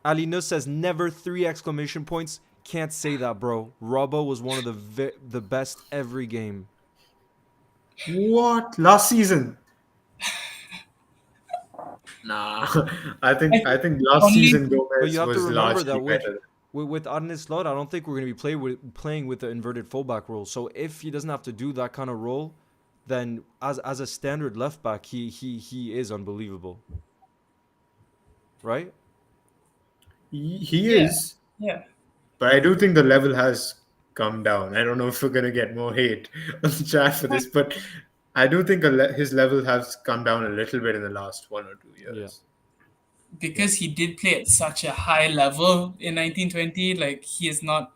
Ali Nus says never. Three exclamation points. Can't say that, bro. Robbo was one of the best every game. What? Last season? Nah. I I think think last only season But you Gomez have to was remember largely that better. with Arne Slot, I don't think we're going to be playing with the inverted fullback role. So if he doesn't have to do that kind of role, then as a standard left back, he is unbelievable, right? He yeah, is, yeah. but I do think the level has come down. I don't know if we're gonna get more hate on the chat for this, but I do think his level has come down a little bit in the last 1 or 2 years. Yeah, Because he did play at such a high level in 1920, like he is not.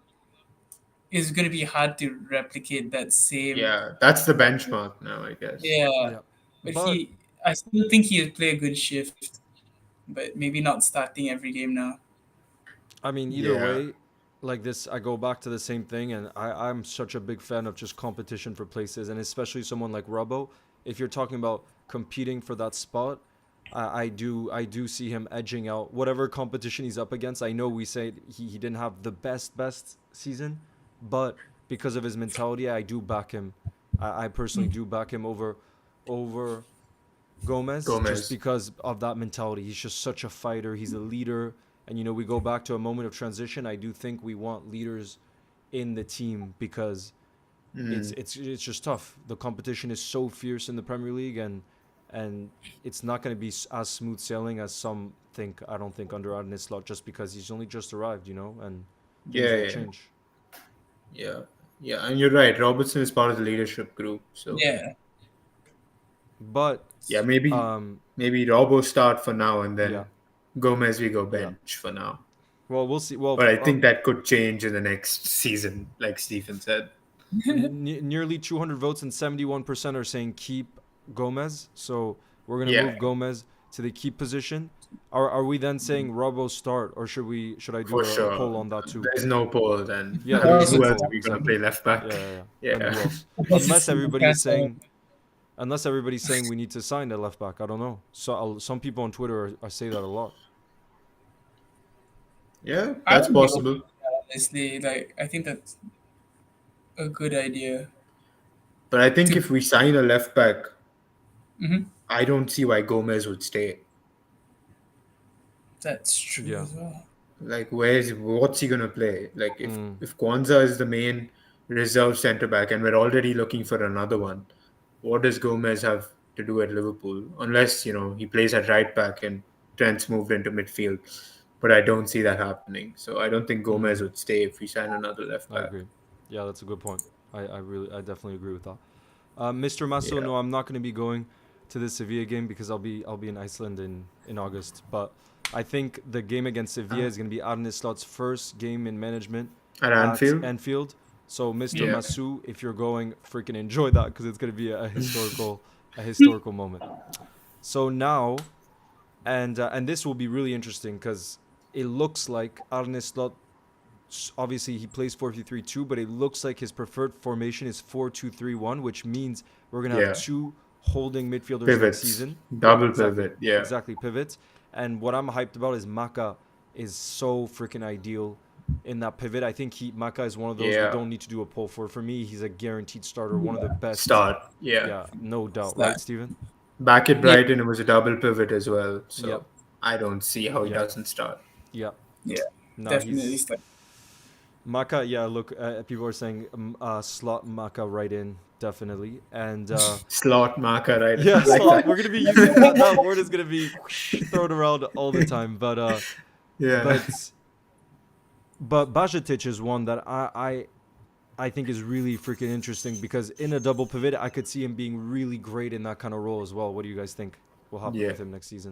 It's going to be hard to replicate that same. Yeah, that's the benchmark now, I guess. Yeah, yeah. but But I still think he'll play a good shift, but maybe not starting every game now. I mean, either Yeah. way, like this, I go back to the same thing, and I'm such a big fan of just competition for places, and especially someone like Robbo. If you're talking about competing for that spot, I do see him edging out whatever competition he's up against. I know we say he didn't have the best season, but because of his mentality, I do back him. I personally do back him over Gomez, just Gomez. because of that mentality. He's just such a fighter. He's a leader. And we go back to a moment of transition. I do think we want leaders in the team, because Mm. it's just tough. The competition is so fierce in the Premier League, and it's not going to be as smooth sailing as some think. I don't think under Arne Slot, just because he's only just arrived, and things Yeah, will yeah, change. yeah, yeah. And you're right. Robertson is part of the leadership group, so Yeah, But yeah, maybe um, maybe Robo start for now, and yeah, then Gomez we go yeah. bench for now. Well, we'll see. Well, But I think that could change in the next season, like Stephen said. nearly 200 votes and 71% are saying keep Gomez. So We're gonna Yeah, move Gomez to the keep position. Are we then saying Robbo start, or should I do for a sure. poll on that too? There's no poll then. Yeah, I there mean, is no who else Also, are poll we gonna exactly. play left Yeah, back? yeah, yeah. Then Yeah. who else? unless it's Unless everybody's Newcastle. saying unless everybody's saying we need to sign a left back. I don't know. So some people on Twitter are say that a lot. Yeah, I that's would be open possible. to that, honestly. Like, I think that's a good idea. But I think To, if we sign a left back, Mhm. I don't see why Gomez would stay. That's true Yeah. as well. Like, what's he gonna play? Like, Mm. if Kwanzaa is the main reserve centre back, and we're already looking for another one, what does Gomez have to do at Liverpool? Unless he plays at right back and Trent's moved into midfield, but I don't see that happening. So I don't think Gomez Mm. would stay if we sign another left I back. agree. Yeah, that's a good point. I definitely agree with that. Mr. Masso, Yeah, no, I'm not going to be going to the Sevilla game because I'll be in Iceland in August. But I think the game against Sevilla is going to be Arne Slot's first game in management at at Anfield. Anfield. So, Mr. Yeah, Masu, if you're going, freaking enjoy that because it's going to be a historical moment. So now, and this will be really interesting because it looks like Arne Slot. Obviously, he plays 4-3-3-2, but it looks like his preferred formation is 4-2-3-1, which means we're gonna have yeah. two holding midfielders next Pivots, season. Yeah, double exactly, pivot. Yeah, exactly pivots. And what I'm hyped about is Maka is so freaking ideal in that pivot. I think Maka is one of those we yeah. don't need to do a poll for. For me, he's a guaranteed starter, one of the best. Start. Yeah. Yeah, no It's doubt, right, that. Steven? Back at Yeah, Brighton, it was a double pivot as well. Yep, So I don't see how he yep, doesn't start. yep. yeah, Nah, definitely. he's Maka. Yeah, look, people are saying slot Maka right in definitely, and Slot marker, right? yeah, I like slot. that. We're gonna be using that word is gonna be thrown around all the time, Yeah. but Bajetic is one that I think is really freaking interesting because in a double pivot, I could see him being really great in that kind of role as well. What do you guys think will happen Yeah. with him next season?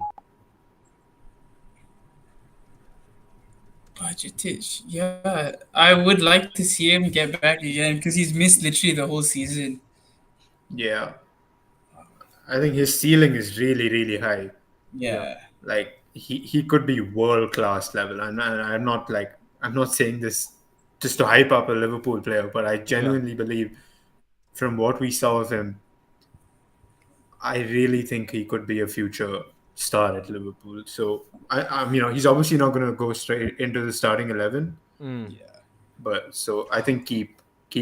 Budgetich. Yeah, I would like to see him get back again because he's missed literally the whole season. Yeah. I think his ceiling is really, really high. Yeah. Yeah, Like he could be world class level. And I'm not saying this just to hype up a Liverpool player, but I Yeah. genuinely believe from what we saw of him, I really think he could be a future star at Liverpool. So I'm he's obviously not going to go straight into the starting 11, Mm. yeah. but so I think keep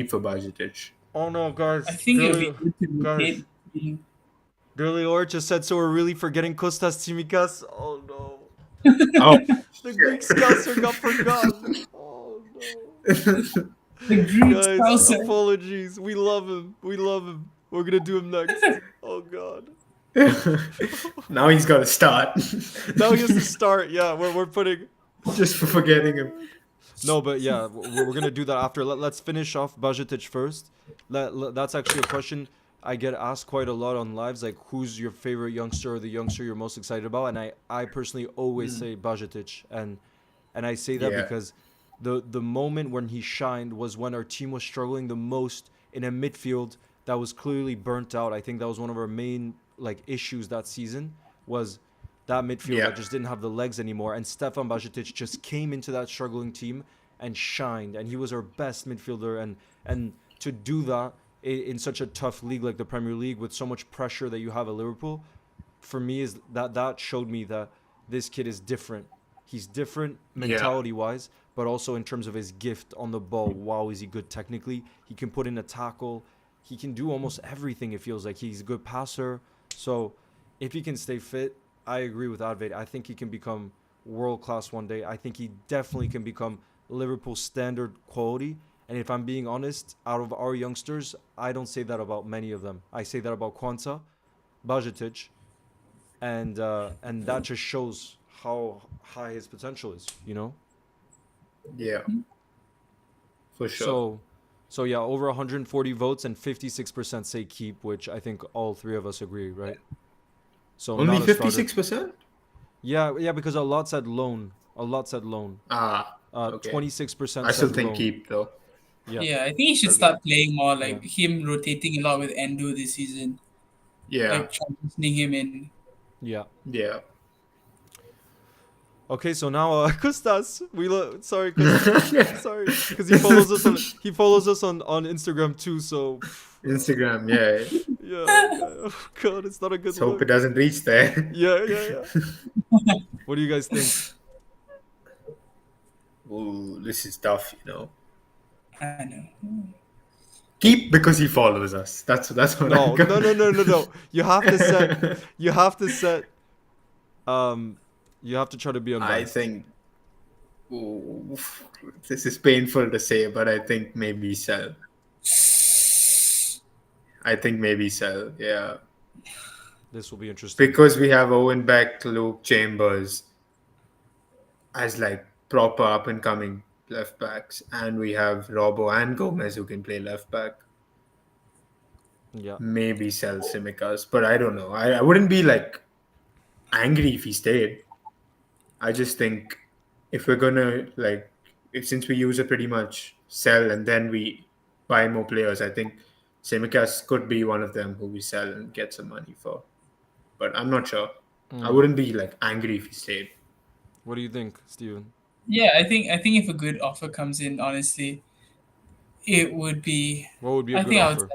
for Bajcetic. Oh no, guys! I think it would be good to rotate. Dirty Lord just said so. We're really forgetting Kostas Tsimikas. Oh no! Oh, The Greek Scouser got forgotten. Oh no! The Greek Guys, Scouser. apologies. We love him. We love him. We're gonna do him next. Oh god. now he's got to start Now he has to start. Yeah, we're putting. just for forgetting him. No, but yeah, we're gonna do that after. Let's finish off Bajcetic first. That's actually a question I get asked quite a lot on lives, like who's your favorite youngster or the youngster you're most excited about, and I personally always say Bajcetic, and I say that Yeah. because the moment when he shined was when our team was struggling the most in a midfield that was clearly burnt out. I think that was one of our main issues that season was that midfield Yeah. that just didn't have the legs anymore, and Stefan Bajcetic just came into that struggling team and shined, and he was our best midfielder, and to do that in such a tough league like the Premier League with so much pressure that you have at Liverpool, for me is that showed me that this kid is different. He's different mentality wise, but also in terms of his gift on the ball. Wow, is he good technically? He can put in a tackle. He can do almost everything. It feels like he's a good passer. So if he can stay fit, I agree with Advait. I think he can become world class one day. I think he definitely can become Liverpool standard quality. And if I'm being honest, out of our youngsters, I don't say that about many of them. I say that about Kwanzaa, Bajcetic, and that just shows how high his potential is, you know? Yeah. For sure. So yeah, over 140 votes and 56% say keep, which I think all three of us agree, right? So Only not a starter. 56%? Yeah, because a lot said loan. Ah, okay. 26% I still said think loan. keep though. Yeah. Yeah, I think he should Okay. start playing more, Yeah. like him rotating a lot with Endo this season, Yeah. like transitioning him in. Yeah. Yeah. Okay, so now Kustas, sorry Kustas, sorry, because he follows us on Instagram too. So Instagram, yeah. yeah, oh God, it's not a good Let's hope look. it doesn't reach there. Yeah, yeah, yeah. What do you guys think? Ooh, this is tough, I know. Keep because he follows us. That's what I No, got. no, no, no, no, no. You have to set. You have to set. Um, you have to try to be I unbiased. think ooh, this is painful to say, but I think maybe sell. I think maybe sell. Yeah, This will be interesting. because we have Owen Beck, Luke Chambers as like proper up and coming left backs, and we have Robbo and Gomez who can play left back. Yeah. Maybe sell Simicas, but I don't know. I wouldn't be like angry if he stayed. I just think if we're gonna like, since we use it pretty much sell and then we buy more players, I think Simicas could be one of them who we sell and get some money for. But I'm not sure. I wouldn't be like angry if he stayed. What do you think, Steven? Yeah, I think if a good offer comes in, honestly, it would be. What would be a I good think I would offer?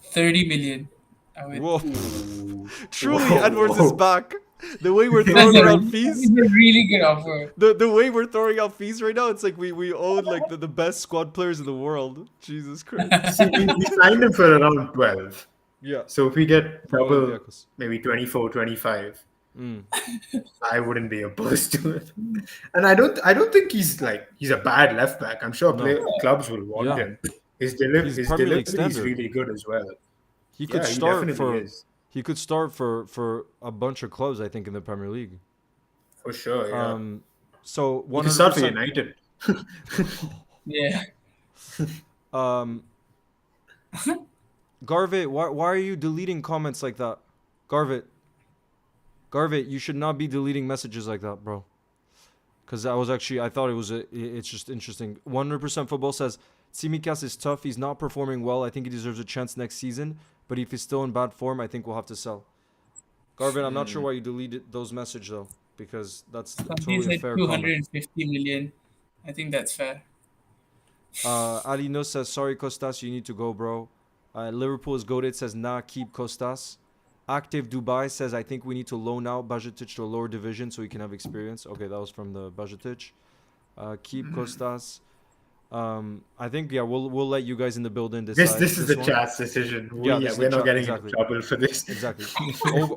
say 30 million. I would. Whoa! Ooh. Truly, Whoa, Edwards is whoa. back. The way we're That's throwing a, around that's fees, a really good offer. the way we're throwing out fees right now, it's like we own like the best squad players in the world. Jesus Christ. See, we signed him for around 12. Yeah. So if we get For double, Olympiacos. maybe 24, 25, Mm. I wouldn't be opposed to it. And I don't think he's a bad left back. I'm sure No. clubs will want Yeah. him. His He's his Premier League delivery is standard. really good as well. He could Yeah, he start definitely for is. he could start for a bunch of clubs, I think, in the Premier League. For sure, yeah. So He could start for 100%. United. Yeah. Um, Garvit, why are you deleting comments like that? Garvit, you should not be deleting messages like that, bro. Because I thought it's just interesting. 100% Football says, Tsimikas is tough. He's not performing well. I think he deserves a chance next season. But if he's still in bad form, I think we'll have to sell. Garvin, I'm not sure why you deleted those messages, though. Because that's Somebody totally a said fair comment. 250 million. I think that's fair. Alino says, sorry, Kostas, you need to go, bro. Liverpool is goated, says, nah, keep Kostas. Active Dubai says, I think we need to loan out Bajetic to a lower division so he can have experience. Okay, that was from the Bajetic. Keep Kostas. I think, yeah, we'll let you guys in the building decide. This is the one. chat's decision. Yeah, this is We're the not chat, getting exactly. in trouble for this. Exactly.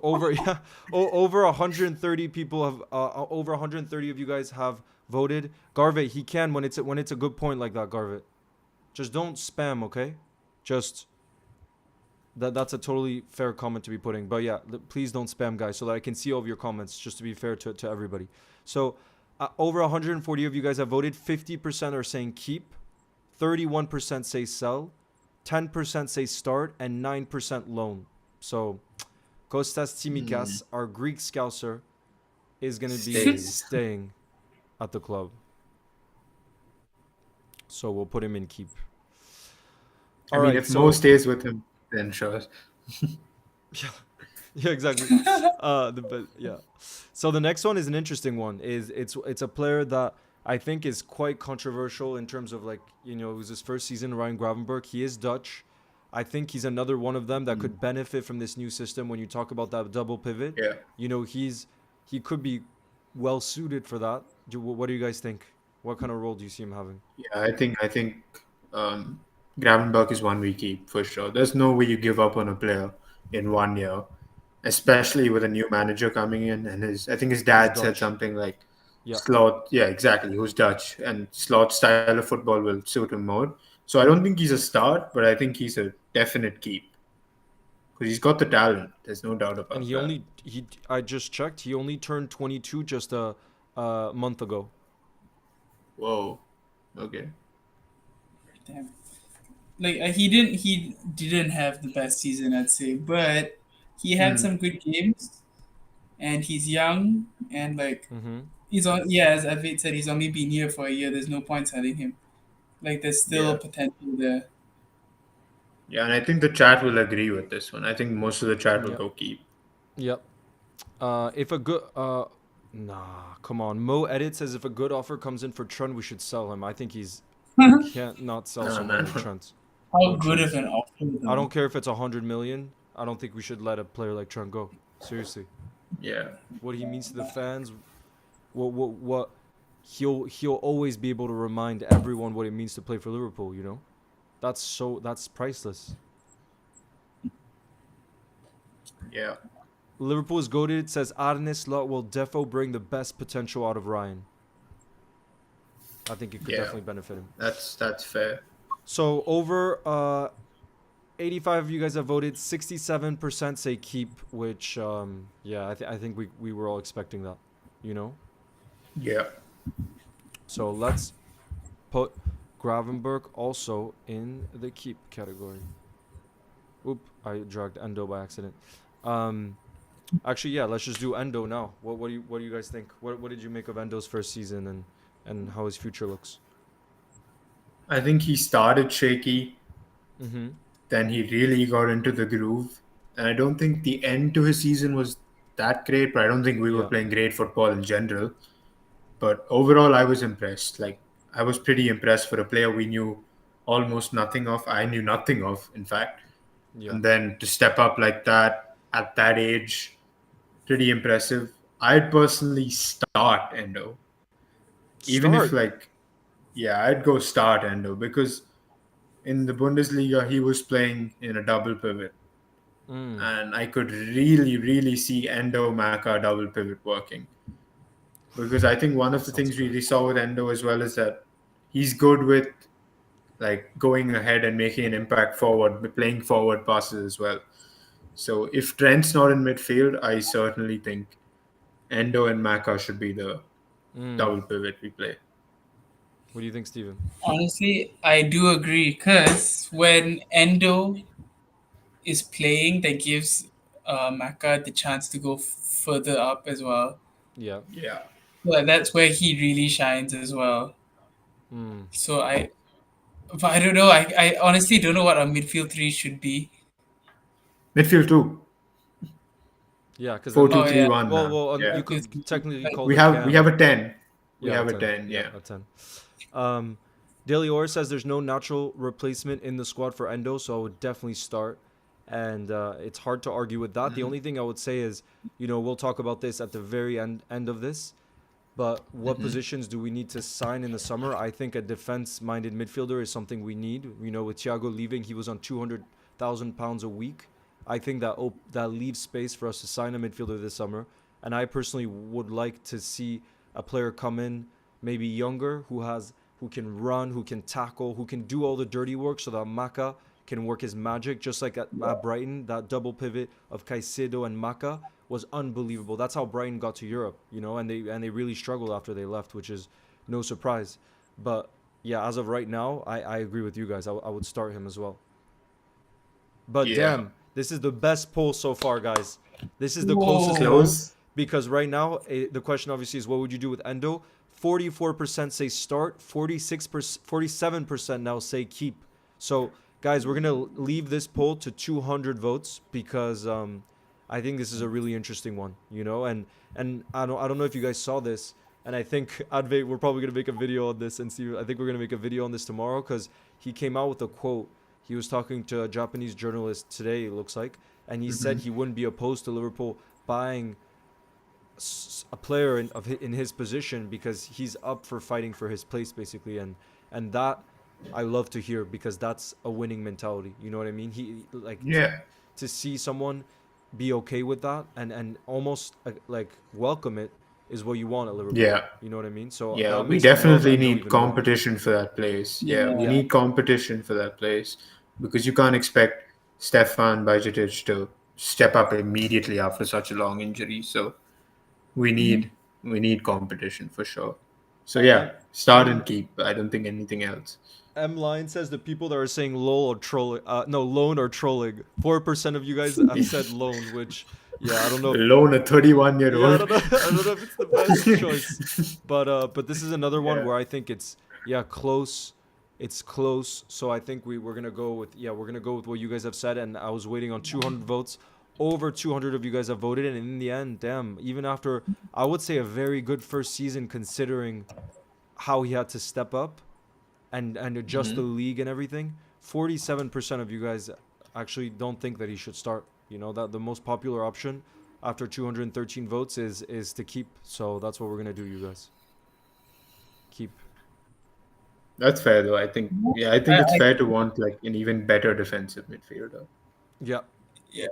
Over 130 people have over 130 of you guys have voted. Garvit, he can when it's a good point like that, Garvit. Just don't spam, okay? Just that's a totally fair comment to be putting. But yeah, please don't spam, guys, so that I can see all of your comments, just to be fair to everybody. So over 140 of you guys have voted. 50% are saying keep, 31% say sell, 10% say start, and 9% loan. So Kostas Tsimikas, our Greek scouser, is going to be staying at the club. So we'll put him in keep. I mean, if Mo stays with him, then sure. Yeah, exactly. Yeah. So the next one is an interesting one. It's a player that I think is quite controversial in terms of, like, it was his first season, Ryan Gravenberch. He is Dutch. I think he's another one of them that could benefit from this new system when you talk about that double pivot. Yeah. He could be well suited for that. What do you guys think? What kind of role do you see him having? Yeah, I think Gravenberch is one we keep for sure. There's no way you give up on a player in 1 year, especially with a new manager coming in. And I think his dad said something like, Slot, yeah, exactly, who's Dutch, and Slot's style of football will suit him more. So I don't think he's a start, but I think he's a definite keep. Because he's got the talent. There's no doubt about that. And I just checked, he only turned 22 just a month ago. Whoa. Okay. Damn. Like he didn't have the best season, I'd say, but he had some good games, and he's young, and like he's on. Yeah, as Advait said, he's only been here for a year. There's no point selling him. Like there's still potential there. Yeah, and I think the chat will agree with this one. I think most of the chat will Yep. go keep. Yep. If a good nah, come on. Mo Edit says if a good offer comes in for Trent, we should sell him. I think we can't not sell Nah, someone man. like Trent. How Or good Trent. of an offer, I though? don't care if it's 100 million. I don't think we should let a player like Trent go. Seriously. Yeah. What he means to the fans, what he'll always be able to remind everyone what it means to play for Liverpool, you know? That's priceless. Yeah. Liverpool is goated. It says Arne Slot will defo bring the best potential out of Ryan. I think it could Yeah. definitely benefit him. That's fair. So over 85 of you guys have voted. 67% say keep, which yeah, I think we were all expecting that, you know. Yeah. So let's put Gravenberg also in the keep category. Oop, I dragged Endo by accident. Actually, yeah, let's just do Endo now. What do you guys think? What did you make of Endo's first season and how his future looks? I think he started shaky, Mm-hmm. then he really got into the groove. And I don't think the end to his season was that great, but I don't think we were Yeah. playing great football in general. But overall, I was impressed. Like, I was pretty impressed for a player we knew almost nothing of. I knew nothing of, in fact. Yeah. And then to step up like that at that age, pretty impressive. I'd personally start Endo. Even if, Start. like, yeah, I'd go start Endo because in the Bundesliga, he was playing in a double pivot. Mm. And I could really, really see Endo Maka double pivot working. Because I think one That of the sounds things we good. really saw with Endo as well is that he's good with like going ahead and making an impact forward, playing forward passes as well. So if Trent's not in midfield, I certainly think Endo and Maka should be the Mm. double pivot we play. What do you think, Steven? Honestly, I do agree because when Endo is playing, that gives Maka the chance to go further up as well. Yeah. Yeah. But that's where he really shines as well. Mm. So but I don't know. I honestly don't know what our midfield three should be. Midfield two. Yeah, because Four then two Oh three yeah, one well, now. well, Yeah. you midfield could three. technically Like, call We it have we Cam. have a 10. We Yeah, a have a 10. 10, Yeah, yeah. a 10. Daily Or says there's no natural replacement in the squad for Endo, so I would definitely start. And it's hard to argue with that. The only thing I would say is, we'll talk about this at the very end of this. But what positions do we need to sign in the summer? I think a defense-minded midfielder is something we need. With Thiago leaving, he was on £200,000 a week. I think that leaves space for us to sign a midfielder this summer. And I personally would like to see a player come in, maybe younger, who can run, who can tackle, who can do all the dirty work, so that Maka can work his magic, just like at Brighton. That double pivot of Caicedo and Maka was unbelievable. That's how Brighton got to Europe, and they really struggled after they left, which is no surprise. But yeah, as of right now, I agree with you guys. I would start him as well. But Yeah. damn, this is the best poll so far, guys. This is the Whoa. closest poll Close. because right now the question obviously is what would you do with Endo? 44% say start, 47% now say keep. So guys, we're gonna leave this poll to 200 votes because I think this is a really interesting one, and I don't know if you guys saw this, and I think Advait, we're probably gonna make a video on this and see. I think we're gonna make a video on this tomorrow because he came out with a quote. He was talking to a Japanese journalist today, it looks like, and he said he wouldn't be opposed to Liverpool buying a player in his position because he's up for fighting for his place basically, and that I love to hear because that's a winning mentality. You know what I mean? He like Yeah. to see someone be okay with that and almost like welcome it is what you want at Liverpool. Yeah. You know what I mean? So Yeah, that we makes me love definitely Endo need even more. competition for that place. Yeah, we Yeah. need competition for that place because you can't expect Stefan Bajcetic to step up immediately after such a long injury. So we need we need competition for sure. So M yeah, start and M keep. I don't think anything else. M Line says the people that are saying lol or trolling, no loan or trolling. 4% of you guys have said loan, which yeah, I don't know if Alone a 31-year yeah, I old. don't know. I don't know if it's the best choice, but this is another one Yeah. where I think it's close. It's close, so I think we're gonna go with we're gonna go with what you guys have said. And I was waiting on 200 votes. Over 200 of you guys have voted, and in the end, damn, even after I would say a very good first season considering how he had to step up and adjust the Mhm. league and everything, 47% of you guys actually don't think that he should start. That the most popular option after 213 votes is to keep. So that's what we're gonna do, you guys. Keep. That's fair though. I think it's I fair to want like an even better defensive midfielder. Yeah. yeah.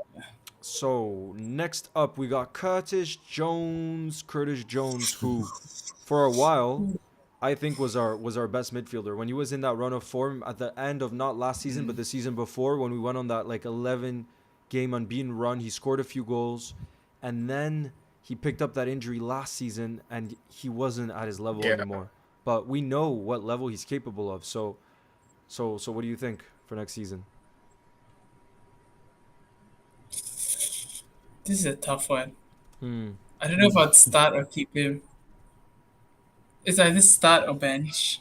So next up, we got Curtis Jones. Curtis Jones, who, for a while, I think was our best midfielder when he was in that run of form at the end of not last season but the season before when we went on that like 11 game unbeaten run. He scored a few goals, and then he picked up that injury last season and he wasn't at his level Yeah. anymore. But we know what level he's capable of. So what do you think for next season? This is a tough one. Hmm. I don't know if I'd start or keep him. It's either start or bench.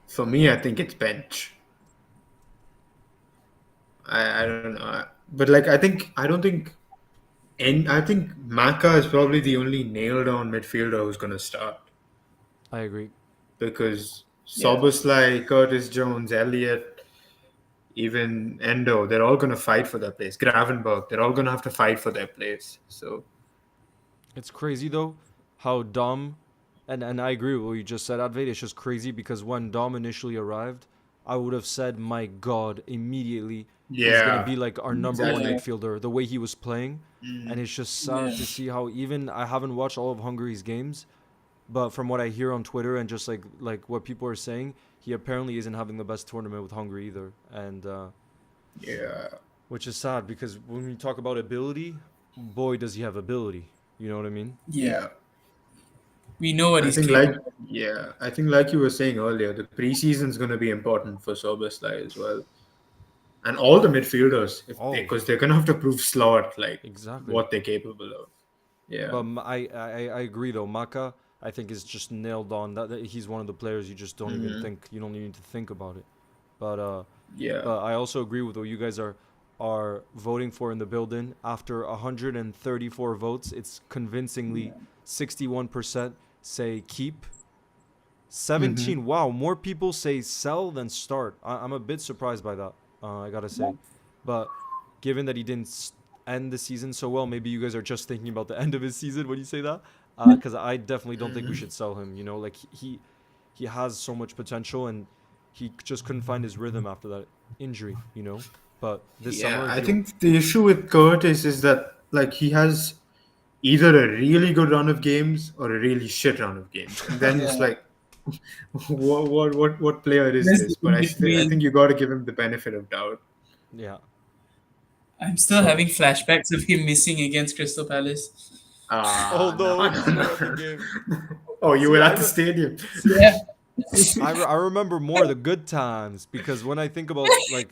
For me, I think it's bench. I don't know, but like I don't think, and I think Maka is probably the only nailed down midfielder who's gonna start I agree. because Yeah. Soboslai, Curtis Jones, Elliott, even Endo, they're all gonna fight for their place. Gravenberg, they're all gonna have to fight for their place. So It's crazy though how Dom, and I agree with what you just said, Advait. It's just crazy because when Dom initially arrived, I would have said, my God, immediately he's gonna yeah, be like our number one exactly. Yeah. midfielder. The way he was playing, and Mm. it's just sad Yeah. to see how even I haven't watched all of Hungary's games, but from what I hear on Twitter and just like what people are saying, he apparently isn't having the best tournament with Hungary either, and Yeah, which is sad because when we talk about ability, boy, does he have ability. You know what I mean? Yeah. yeah. We know what I he's think like capable of. yeah, I think like you were saying earlier, the preseason's going to be important for Soboslai as well, and all the midfielders, if they Oh, because they're going to have to prove Slot like exactly. what they're capable of. But Yeah. I agree though. Maka, I think is just nailed on. That he's one of the players you just don't even Hmm. think. You don't even need to think about it. But uh, Yeah. but I also agree with what you guys are voting for in the building. After 134 votes, it's convincingly 61% say keep. Hmm. 17. Wow, more people say sell than start. I'm a bit surprised by that. I gotta say, but given that he didn't end the season so well, maybe you guys are just thinking about the end of his season when you say that. Because I definitely don't think we should sell him. Like he has so much potential, and he just couldn't find his rhythm after that injury. But this Yeah, summer I he'll. think the issue with Curtis is that like he has either a really good run of games or a really shit run of games, and then it's Yeah. like, what player is There's this? the But in I think between. you got to give him the benefit of doubt. Yeah. I'm still So. having flashbacks of him missing against Crystal Palace. Oh Ah, no! no, Did you no, go at the no. game? Oh, you See, were I at the stadium. see. Yeah. I remember more the good times because when I think about like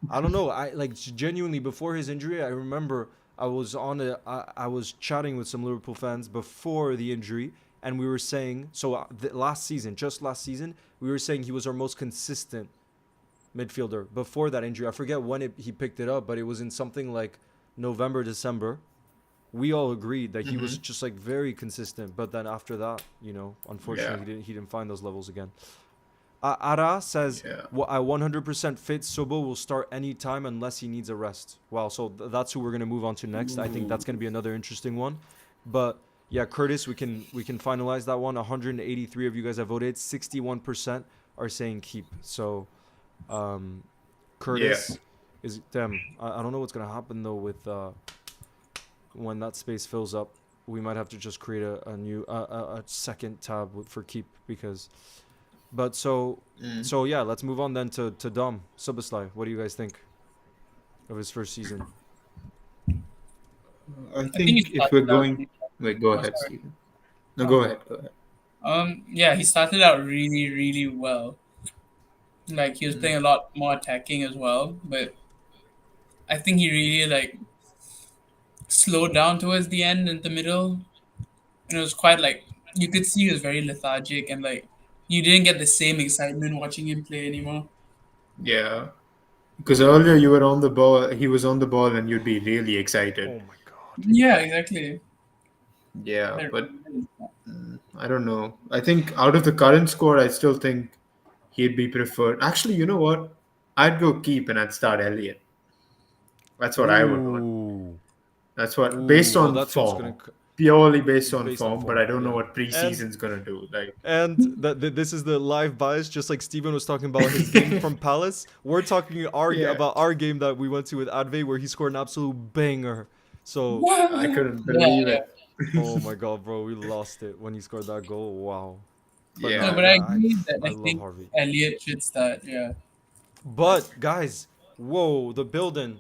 I don't know I like genuinely before his injury I remember I was chatting with some Liverpool fans before the injury, and we were saying last season, just last season, we were saying he was our most consistent midfielder before that injury. I forget when he picked it up, but it was in something like November, December. We all agreed that he was Hmm. just like very consistent, but then after that, Yeah, unfortunately he didn't find those levels again. Ara says, yeah, I 100% fit. Sobo will start anytime unless he needs a rest. Wow, so that's who we're gonna move on to next. I think that's gonna be another interesting one. But yeah, Curtis, we can finalize that one. 183 of you guys have voted. 61% are saying keep. So um, yeah. Curtis is damn. I don't know what's gonna happen though with when that space fills up. We might have to just create a new a second tab for keep because but Mm. so yeah, let's move on then to Dom Suboslai. What do you guys think of his first season? I I think he think if we're started out going, really wait, go well. Oh, ahead, sorry. Stephen. No, Oh. go ahead, go ahead. Yeah, he started out really, really well. Like he was Mm. playing a lot more attacking as well, but I think he really like slowed down towards the end and the middle. And it was quite like you could see he was very lethargic and like You didn't get the same excitement watching him play anymore. Yeah. Because earlier you were on the ball, he was on the ball, and you'd be really excited. Oh my god. Yeah, exactly. Yeah, That- but I don't know. I think out of the current squad, I still think he'd be preferred. Actually, you know what? I'd go keep and I'd start Elliot. That's what I would want. Ooh. That's what, Ooh. based Well, on that's what's gonna form, purely based on based on form. But form. I don't know Yeah. what And preseason's gonna do. Like, this is the live bias, just like Steven was talking about his game from Palace. We're talking yeah, about our game that we went to with Advait, where he scored an absolute banger. So, I couldn't yeah, believe yeah. it. oh my god, bro, we lost it when he scored that goal. Wow. But No, no, Yeah, but I yeah, agree that I I love think Harvey. Elliot should start. Yeah. But guys, whoa, the building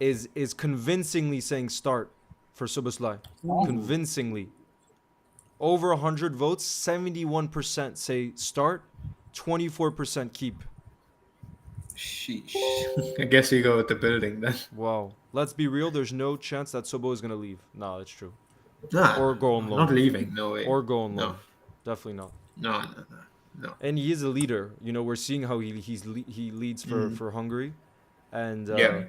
is convincingly saying start for Suboslai. Ooh. Convincingly. Over 100 votes, 71% say start, 24% keep. Sheesh. I guess we go with the building then. Wow. Let's be real, there's no chance that Sobo is going to leave. No, that's true. Nah, Or go on not loan. leaving. No way. Or go on No, loan. Definitely not. no, no, no, no. And he is a leader. You know, we're seeing how he leads Mm. for Hungary, and Yeah,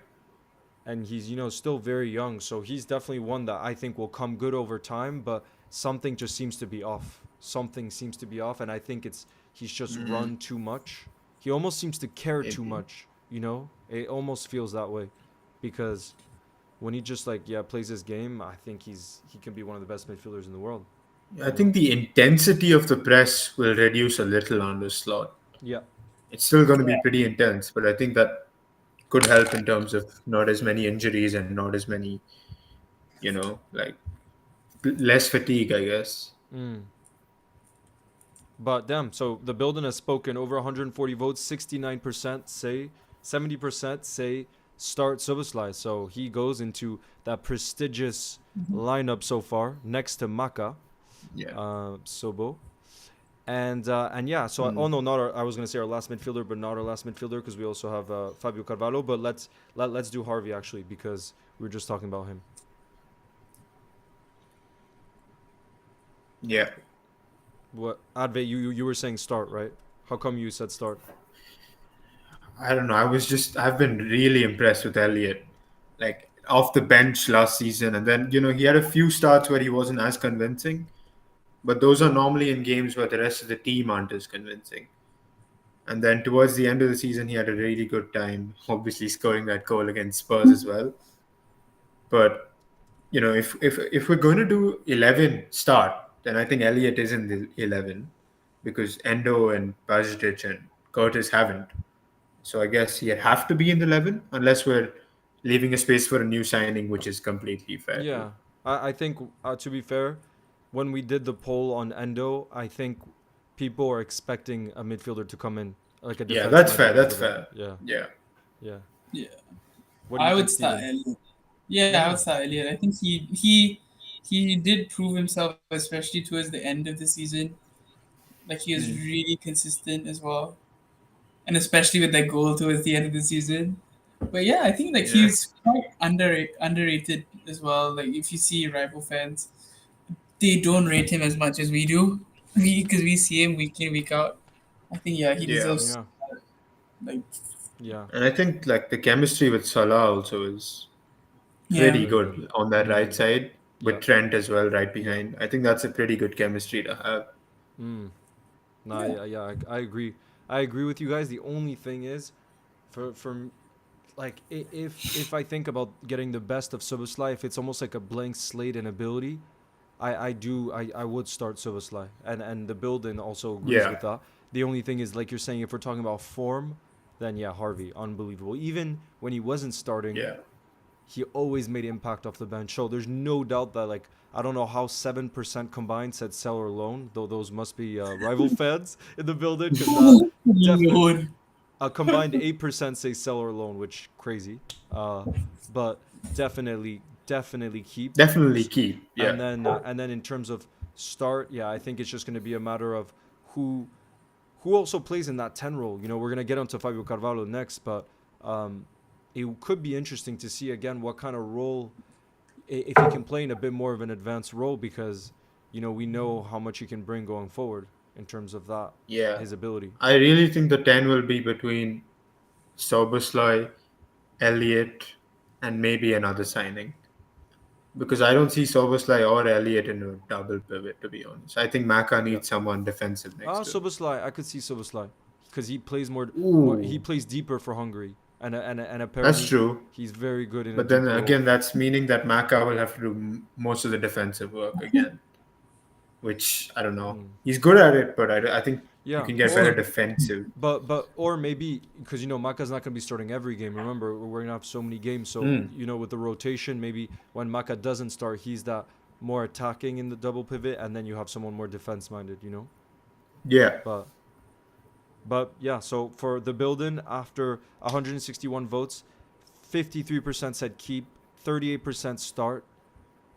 he's, you know, still very young, so he's definitely one that I think will come good over time, but something just seems to be off. Something seems to be off, and I think it's he's just run too much. He almost seems to care too maybe. much, you know? It almost feels that way, because when he just like, yeah, plays his game, I think he can be one of the best midfielders in the world, I you know? think the intensity of the press will reduce a little on this slot. Yeah. It's still going to be Yeah. pretty intense, but I think that could help in terms of not as many injuries and not as many, like less fatigue, I guess. Mm. But damn, so the building has spoken. Over 140 votes, 69% say, 70% say start Soboslai. So he goes into that prestigious lineup so far, next to Maka, Yeah. Sobo. And yeah, so oh no, not our, I was gonna say our last midfielder, but not our last midfielder, because we also have Fabio Carvalho. But let's do Harvey actually, because we were just talking about him. Yeah. What Advait, you were saying start, right? How come you said start? I don't know. I've been really impressed with Elliot. Like off the bench last season, and then, he had a few starts where he wasn't as convincing, but those are normally in games where the rest of the team aren't as convincing. And then towards the end of the season, he had a really good time, obviously scoring that goal against Spurs as well. But if we're going to do 11 start, then I think Elliot is in the 11 because Endo and Bajic and Curtis haven't. So I guess he'd have to be in the 11 unless we're leaving a space for a new signing, which is completely fair too. Yeah, I think to be fair, when we did the poll on Endo, I think people are expecting a midfielder to come in, like a Yeah, defenseman that's at fair. the end That's of that. fair. Yeah, Yeah. yeah. Yeah. What do you I think, would start Steven? Elliot. Yeah, I Yeah. would start Elliot. I think he did prove himself, especially towards the end of the season. Like he was really consistent as well, and especially with that goal towards the end of the season. But yeah, I think like Yeah. he's quite underrated as well. Like if you see rival fans, they don't rate him as much as we do. Because we see him week in week out. I think yeah, he Yeah. deserves Yeah, like yeah, And I think like the chemistry with Salah also is yeah. pretty very good. good on that right Mm, side yeah, with Trent as well right yeah. behind. I think that's a pretty good chemistry to have. Mm. No, Yeah. yeah, I agree. I agree with you guys. The only thing is, for like if I think about getting the best of Soboslai, if it's almost like a blank slate and ability, I would start Soboslai, and the building also agrees Yeah. with that. The only thing is, like you're saying, if we're talking about form, then yeah, Harvey, unbelievable. Even when he wasn't starting, Yeah. he always made impact off the bench. So there's no doubt that, like, I don't know how 7% combined said sell or loan, though those must be rival fans in the building, because definitely Lord. a combined 8% say sell or loan, which crazy. But definitely keep. Definitely keep. Yeah. And then in terms of start, yeah, I think it's just going to be a matter of who who also plays in that 10 role. You know, we're going to get onto Fabio Carvalho next, but um, it could be interesting to see again what kind of role, if he can play in a bit more of an advanced role, because we know how much he can bring going forward in terms of that, Yeah. his ability. I really think the 10 will be between Soboslai, Elliott, and maybe another signing. Because I don't see Soboslai or Elliott in a double pivot, to be honest. I think Maka Yeah. needs someone defensive next to him. Soboslai, I could see Soboslai because he plays more. He Ooh, plays deeper for Hungary, and that's apparently true. he's very good in a But then deeper role. again, that's meaning that Maka will have to do most of the defensive work again, which I don't know. Mm. He's good at it, but I think you Yeah, can get better or defensive. or maybe because Maka's not going to be starting every game. Remember, we're going to have so many games. So Mm, with the rotation, maybe when Maka doesn't start, he's that more attacking in the double pivot, and then you have someone more defense minded. yeah. But yeah. So for the building, after 161 votes, 53% said keep, 38% start,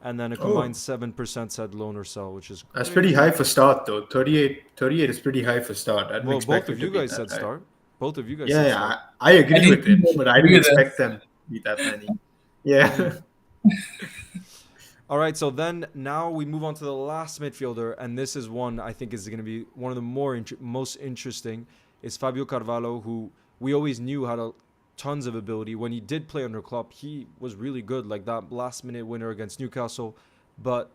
and then a combined Oh, 7% said loan or sell, which is that's pretty high crazy. for start, though. 38 is pretty high for start. I didn't Well, both expect of it to you be guys that said high. start. Both of you guys Yeah, said yeah, start. I I agree didn't with think it, that but would I didn't agree with us. expect them to be that many. Yeah. Mm. All right, so then now we move on to the last midfielder, and this is one I think is going to be one of the most interesting. Is Fabio Carvalho, who we always knew had tons of ability. When he did play under Klopp, he was really good, like that last-minute winner against Newcastle. But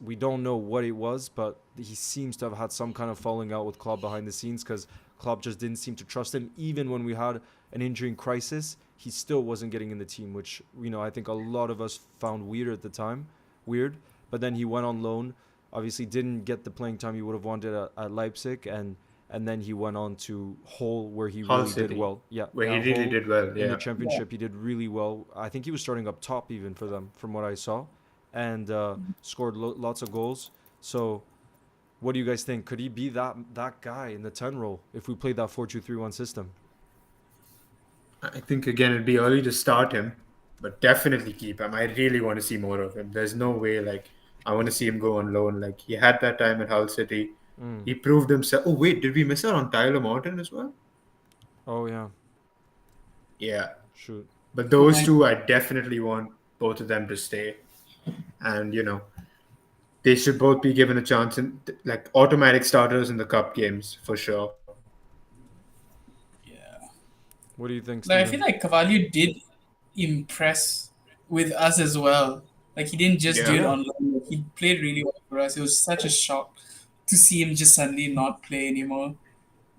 we don't know what it was, but he seems to have had some kind of falling out with Klopp behind the scenes because Klopp just didn't seem to trust him. Even when we had an injury crisis, he still wasn't getting in the team, which I think a lot of us found weird at the time. Weird. But then he went on loan. Obviously, didn't get the playing time he would have wanted at Leipzig, and then he went on to Hull, where he Hull really did City, well. Yeah, where he at really Hull did well. in the Yeah. Yeah. championship, he did really well. I think he was starting up top even for them, from what I saw, and scored lots of goals. So, what do you guys think? Could he be that guy in the 10 role if we played that 4-2-3-1 system? I think again it'd be early to start him, but definitely keep him. I really want to see more of him. There's no way like I want to see him go on loan. Like he had that time at Hull City. Mm. He proved himself. Oh wait, did we miss out on Tyler Morton as well? Oh yeah, Yeah. shoot. But Oh those my. two, I definitely want both of them to stay. And they should both be given a chance in like automatic starters in the cup games for sure. Yeah. What do you think, Like I feel Stephen? like Cavalli did impress with us as well. Like he didn't just do Yeah. it Yeah, on loan. Like, he played really well for us. It was such a shock to see him just suddenly not play anymore.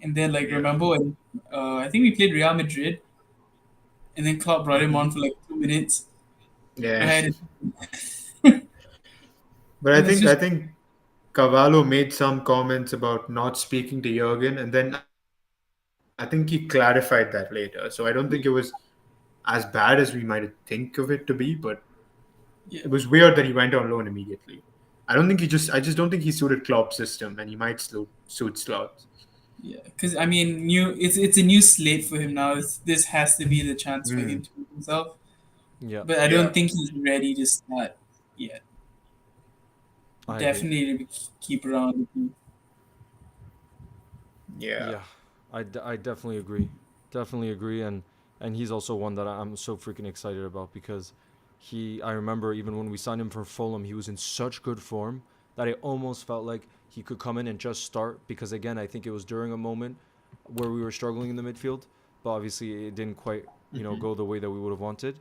And then like Yeah. remember when I think we played Real Madrid and then Klopp brought him Hmm. on for like 2 minutes. Yeah. Right. But I It was think I just think Cavallo made some comments about not speaking to Jurgen, and then I think he clarified that later. So I don't think it was as bad as we might think of it to be, but it was yeah. weird that he went on loan immediately. I just don't think he suited Klopp's system, and he might suit Slots. Yeah, because I mean, it's a new slate for him now. This has to be the chance for him Mm, to prove himself. yeah, But I yeah, don't think he's ready to start yet. I agree. Definitely to keep around. yeah. Yeah, I definitely agree. Definitely agree, and he's also one that I'm so freaking excited about because I remember even when we signed him for Fulham, he was in such good form that it almost felt like he could come in and just start because again, I think it was during a moment where we were struggling in the midfield, but obviously it didn't quite, go the way that we would have wanted.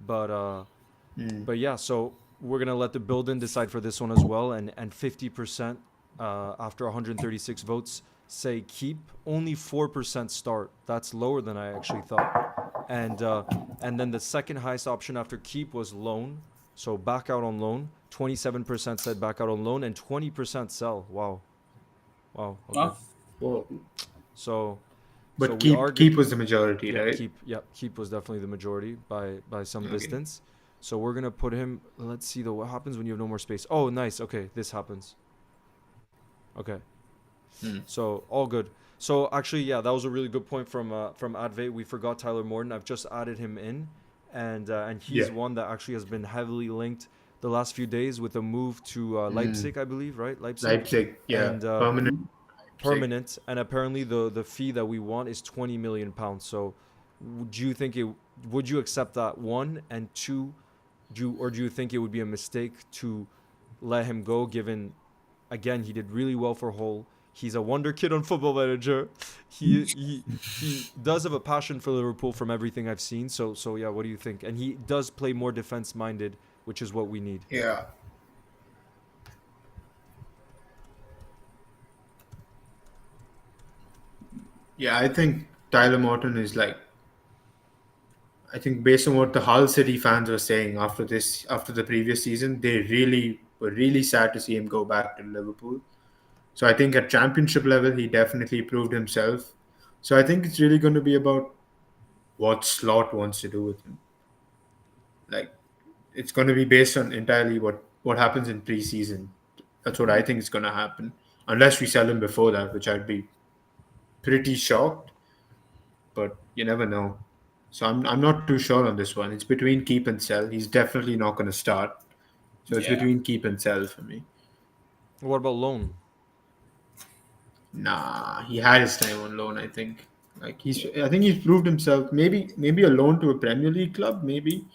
But Mm. yeah, so we're gonna let the building decide for this one as well, and 50% after 136 votes say keep. Only 4% start. That's lower than I actually thought. And then the second highest option after keep was loan. So back out on loan. 27% said back out on loan, and 20% sell. Wow, wow. Okay. Oh, Well, So but we are keep was the majority, yeah, right? keep was definitely the majority by some Okay. distance. So we're gonna put him. Let's see though. What happens when you have no more space? Oh, nice. Okay, this happens. Okay, Mm. so all good. So actually, yeah, that was a really good point from Advait. We forgot Tyler Morton. I've just added him in, and Yeah. he's one that actually has been heavily linked the last few days with a move to Mm. Leipzig, I believe, right? Leipzig, Leipzig, yeah, and permanent Leipzig. permanent, and apparently the fee that we want is 20 million pounds. So, do you think it? Would you accept that, one, and two? Do you think it would be a mistake to let him go given again, he did really well for Hull. He's a wonder kid on Football Manager. He does have a passion for Liverpool from everything I've seen. So yeah, what do you think? And he does play more defense minded, which is what we need. Yeah. Yeah, I think Tyler Morton is like, I think based on what the Hull City fans were saying after the previous season, they really were really sad to see him go back to Liverpool. So I think at championship level, he definitely proved himself. So I think it's really going to be about what Slot wants to do with him. Like, it's going to be based on entirely what happens in preseason. That's what I think is going to happen, unless we sell him before that, which I'd be pretty shocked. But you never know. So I'm not too sure on this one. It's between keep and sell. He's definitely not going to start. So it's Yeah. between keep and sell for me. What about loan? Nah, he had his time on loan. I think. I think he's proved himself. Maybe a loan to a Premier League club, maybe,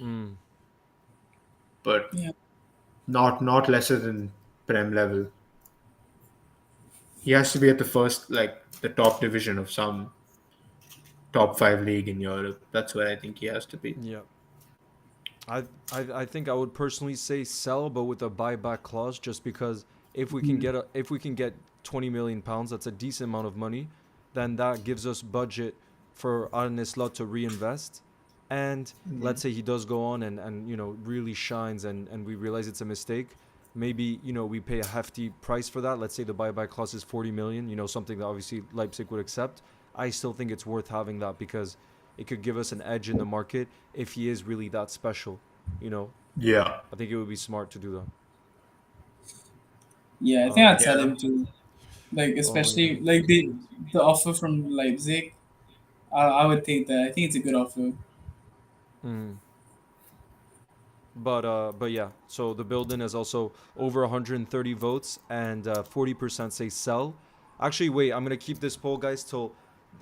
Mm. but Yeah. not lesser than Prem level. He has to be at the first, like the top division of some top five league in Europe. That's where I think he has to be. Yeah. I think I would personally say sell, but with a buyback clause, just because if we can get 20 million pounds, that's a decent amount of money, then that gives us budget for Arne Slot to reinvest. And let's say he does go on and really shines and we realize it's a mistake, maybe we pay a hefty price for that. Let's say the buyback clause is 40 million, something that obviously Leipzig would accept. I still think it's worth having that because it could give us an edge in the market if he is really that special. Yeah. I think it would be smart to do that. Yeah, I think I'd sell Yeah. him too. Like Oh yeah. especially like the offer from Leipzig. I would take that. I think it's a good offer. Mm. But yeah. So the building is also over 130 votes and 40% say sell. Actually, wait. I'm gonna keep this poll, guys, till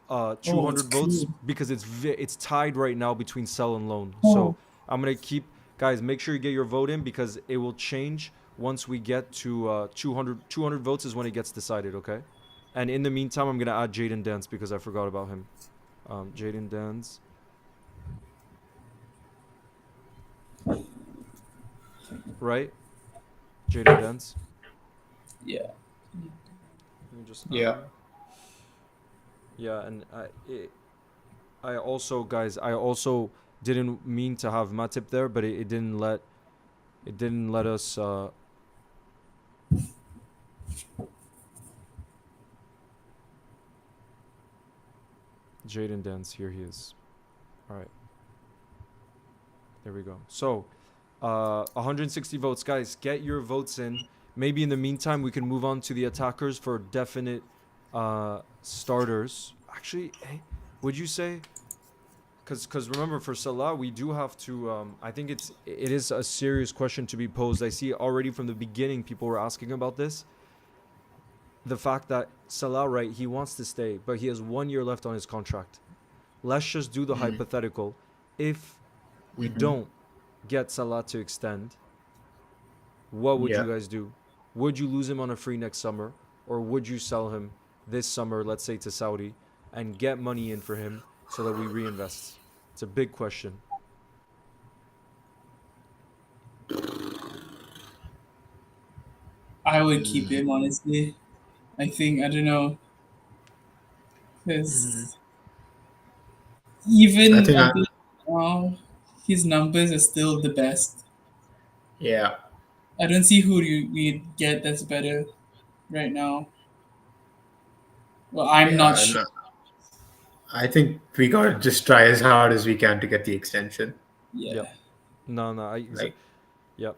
Oh, it's 200 votes clean. because it's tied right now between sell and loan. So Oh, I'm gonna keep, guys. Make sure you get your vote in because it will change once we get to 200 votes is when it gets decided. Okay. And in the meantime, I'm gonna add Jaden Dance because I forgot about him. Jaden Dance. Right? Jaden Dance. yeah. Let me just add Yeah. him. Yeah, and I also, guys, I also didn't mean to have Matip there, but it didn't let us. Jaden Dance, here he is. All right, there we go. So, 160 votes, guys. Get your votes in. Maybe in the meantime, we can move on to the attackers for definite starters. Actually, hey, would you say? Because remember, for Salah, we do have to. I think it is a serious question to be posed. I see already from the beginning people were asking about this. The fact that Salah, right, he wants to stay, but he has 1 year left on his contract. Let's just do the hypothetical. If we don't get Salah to extend, what would you Yeah. guys do? Would you lose him on a free next summer, or would you sell him this summer, let's say to Saudi, and get money in for him so that we reinvest? It's a big question. I would keep him honestly. I don't know, because I even think I until now, his numbers are still the best. yeah. I don't see who we'd get that's better right now. Well, I'm not Yeah, sure. I think we gotta just try as hard as we can to get the extension. Yep. Yeah. No, no. Like, Yep.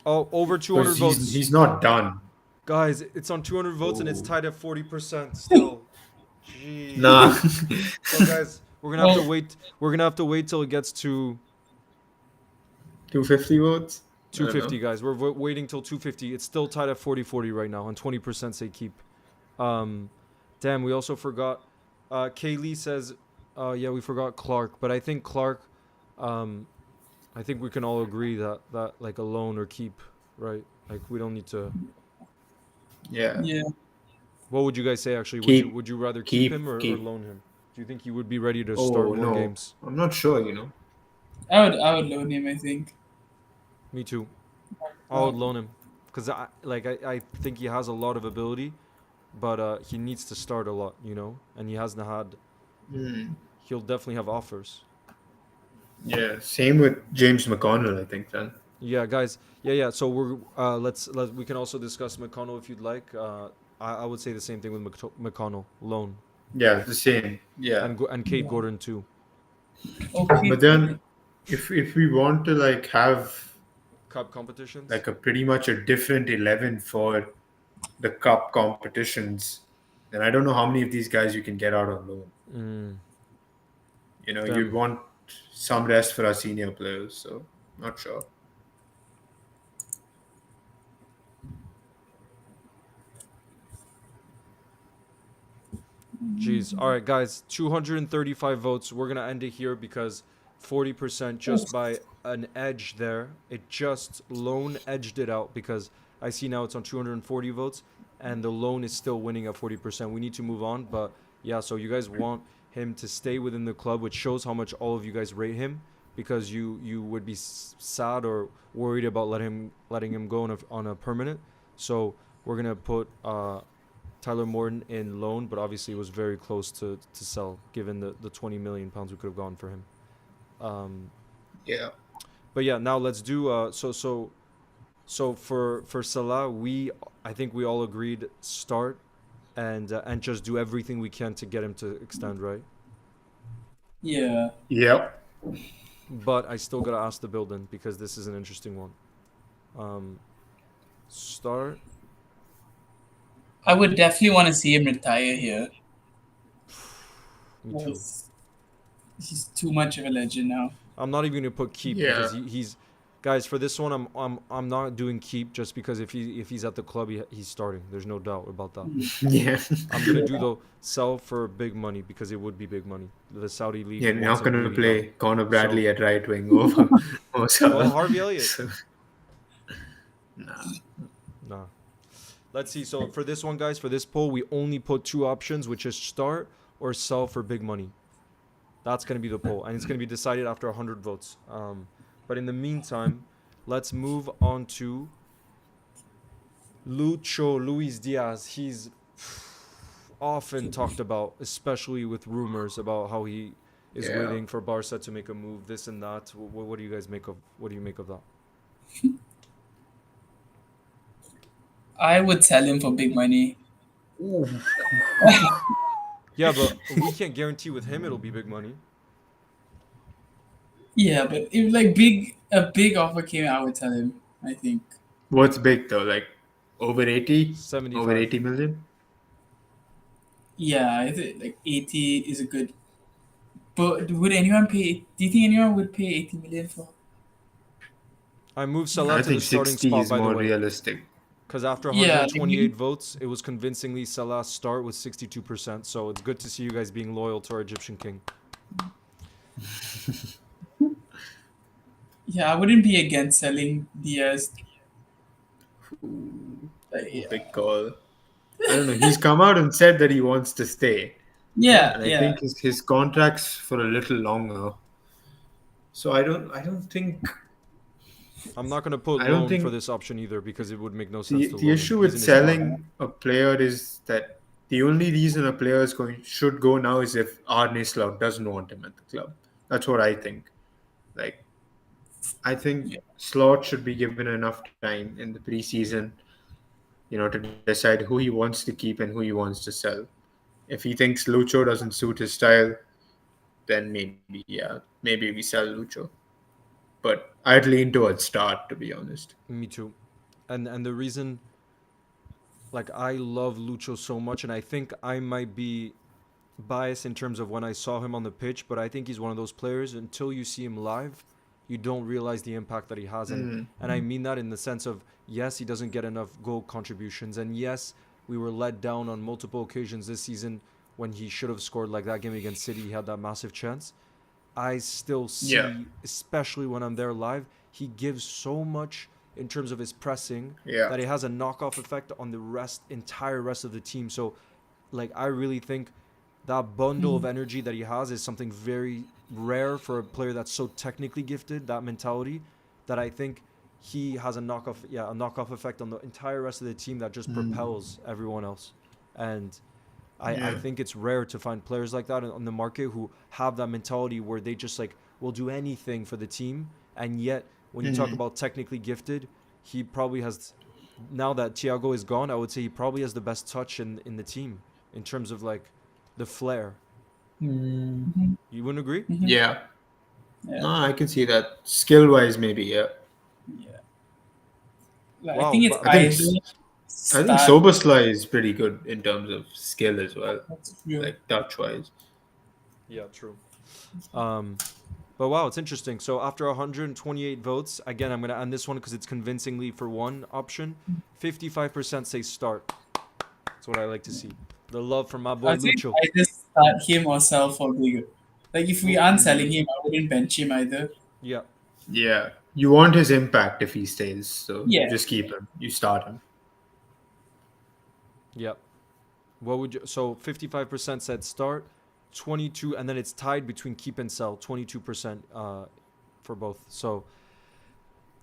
Oh, over 200 because votes. he's not done. Guys, it's on 200 votes and it's Oh. tied at 40% still. Nah. Jeez. So guys, we're gonna have to Well, wait. We're gonna have to wait till it gets to 250 votes? I don't 250, know. guys. We're waiting till 250. It's still tied at 40-40 right now, and 20% say keep. Um, damn, we also forgot. Kaylee says, yeah, we forgot Clark, but I think Clark, I think we can all agree that like a loan or keep, right? Like we don't need to. Yeah. Yeah. What would you guys say actually? Keep, Would you rather keep him or keep. loan him? Do you think he would be ready to start Oh more no, games? I'm not sure. I would loan him, I think. Me too. I would Um, loan him because I think he has a lot of ability, but he needs to start a lot, and he hasn't had. Hmm. He'll definitely have offers. Yeah. Same with James McConnell, I think. Then. Yeah, guys. Yeah. So we can also discuss McConnell if you'd like. I would say the same thing with McConnell, loan, Yeah, the same. Yeah. and Kate yeah. Gordon too. Okay. But then, if we want to like have Cup competitions. like a pretty much a different 11 for the cup competitions, then I don't know how many of these guys you can get out on loan. Mm, You'd them. want some rest for our senior players, so not sure. Jeez. All right, guys. 235 votes. We're gonna end it here because 40% just by an edge there. It just lone edged it out because I see now it's on 240 votes and the lone is still winning at 40%. We need to move on, but yeah. So you guys want him to stay within the club, which shows how much all of you guys rate him because you would be sad or worried about letting him go on a permanent. So we're gonna put Tyler Morton in loan, but obviously it was very close to sell given the 20 million pounds we could have gone for him. Um, Yeah. but yeah, now let's do so for Salah, I think we all agreed start and just do everything we can to get him to extend, right? Yeah. Yep. But I still gotta ask the build-in because this is an interesting one. Start. I would definitely want to see him retire here. Me too. He's too much of a legend now. I'm not even gonna put keep Yeah. because he's guys for this one. I'm not doing keep just because if he's at the club he's starting. There's no doubt about that. Yeah. I'm gonna do the sell for big money because it would be big money. The Saudi league. Yeah, you're wants not him going to really play bad. Conor Bradley at right wing over Well, Salah. Harvey Elliott. So, nah. Nah. Let's see. So for this one, guys, for this poll, we only put two options, which is start or sell for big money. That's gonna be the poll, and it's gonna be decided after 100 votes. But in the meantime, let's move on to Luis Diaz. He's often talked about, especially with rumors about how he is Yeah. waiting for Barca to make a move, this and that. What do you guys make of? What do you make of that? I would sell him for big money. Yeah, but we can't guarantee with him it'll be big money. Yeah, but if a big offer came, I would sell him. I think. What's big though? Like over 80? 75. Over 80 million? Yeah, I think like 80 is a good. But would anyone pay? Do you think anyone would pay 80 million for? I moved Salah I to the think starting 60 spot, is by the more way. realistic. Because after Yeah, 128 votes, it was convincingly Salah's start with 62%. So it's good to see you guys being loyal to our Egyptian king. Yeah, I wouldn't be against selling Diaz. Yeah, Big call. I don't know. He's come out and said that he wants to stay. yeah, And I yeah. think his contract's for a little longer. So I don't think I'm not going to put I don't loan for think this option either because it would make no sense the, to the loan issue him. with He's in his prime. selling a player is that the only reason a player should go now is if Arne Slot doesn't want him at the club. That's what I think. Like I think Slot should be given enough time in the preseason, to decide who he wants to keep and who he wants to sell. If he thinks Lucho doesn't suit his style, then maybe we sell Lucho. But I'd lean towards start, to be honest. Me too. And the reason, like, I love Lucho so much, and I think I might be biased in terms of when I saw him on the pitch, but I think he's one of those players, until you see him live, you don't realize the impact that he has. And I mean that in the sense of, yes, he doesn't get enough goal contributions. And yes, we were let down on multiple occasions this season when he should have scored, like that game against City. He had that massive chance. I still see, Yeah. especially when I'm there live, he gives so much in terms of his pressing, Yeah. that it has a knockoff effect on the entire rest of the team. So, like, I really think that bundle of energy that he has is something very rare for a player that's so technically gifted. That mentality, that I think he has a knockoff effect on the entire rest of the team that just propels everyone else. And I Yeah. think it's rare to find players like that on the market who have that mentality where they just like will do anything for the team. And yet, when you talk about technically gifted, he probably has. Now that Thiago is gone, I would say he probably has the best touch in the team in terms of like the flair. Mm. You wouldn't agree? Yeah. Yeah. No, I can see that. Skill wise, maybe. Yeah. Yeah. Like, I Wow, think it's but I think ideal I think start. Soberslai is pretty good in terms of skill as well, That's true. like touch wise. yeah, true. Um, but wow, it's interesting. So after 128 votes, again, I'm gonna end this one because it's convincingly for one option. 55% say start. That's what I like to see. The love from my boy I think Lucho. I just start him or sell for bigger. Like if we aren't selling him, I wouldn't bench him either. Yeah, Yeah. You want his impact if he stays, so you Yeah. just keep him. You start him. yeah. What would you? So 55% said start, 22, and then it's tied between keep and sell. 22% for both. So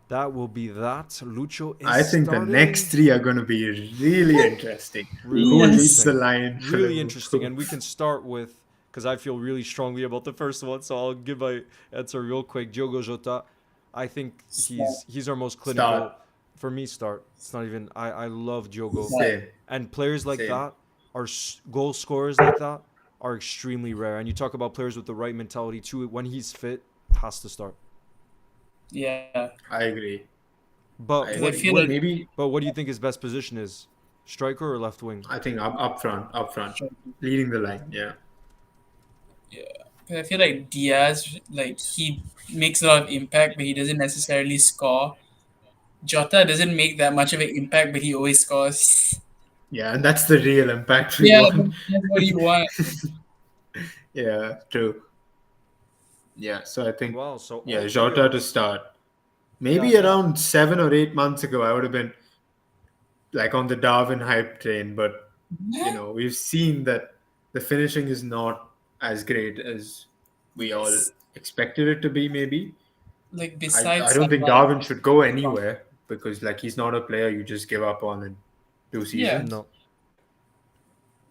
that will be that. Lucho is I think starting. the next three are going to be really interesting. Really Who leads Yes. the interesting. line? for Really Liverpool? interesting. And we can start with, because I feel really strongly about the first one, so I'll give my answer real quick. Diogo Jota, I think he's our most clinical. Start. For me, start. It's not even. I love Diogo, Same. and players like Same. that goal scorers like that are extremely rare. And you talk about players with the right mentality too. When he's fit, has to start. Yeah. I agree. But I what, feel where, like- maybe but what do you think his best position is? Striker or left wing? I think up front, leading the line. Yeah. I feel like Diaz, like he makes a lot of impact, but he doesn't necessarily score. Jota doesn't make that much of an impact, but he always scores. Yeah, and that's the real impact we Yeah, want. that's what you want. Yeah, true. Yeah, so I think Wow. So yeah, all Jota three to of start. Maybe Yeah. around 7 or 8 months ago, I would have been like on the Darwin hype train, but we've seen that the finishing is not as great as we all expected it to be. Maybe Like I besides don't think someone, Darwin should go anywhere because like he's not a player you just give up on in 2 seasons. no.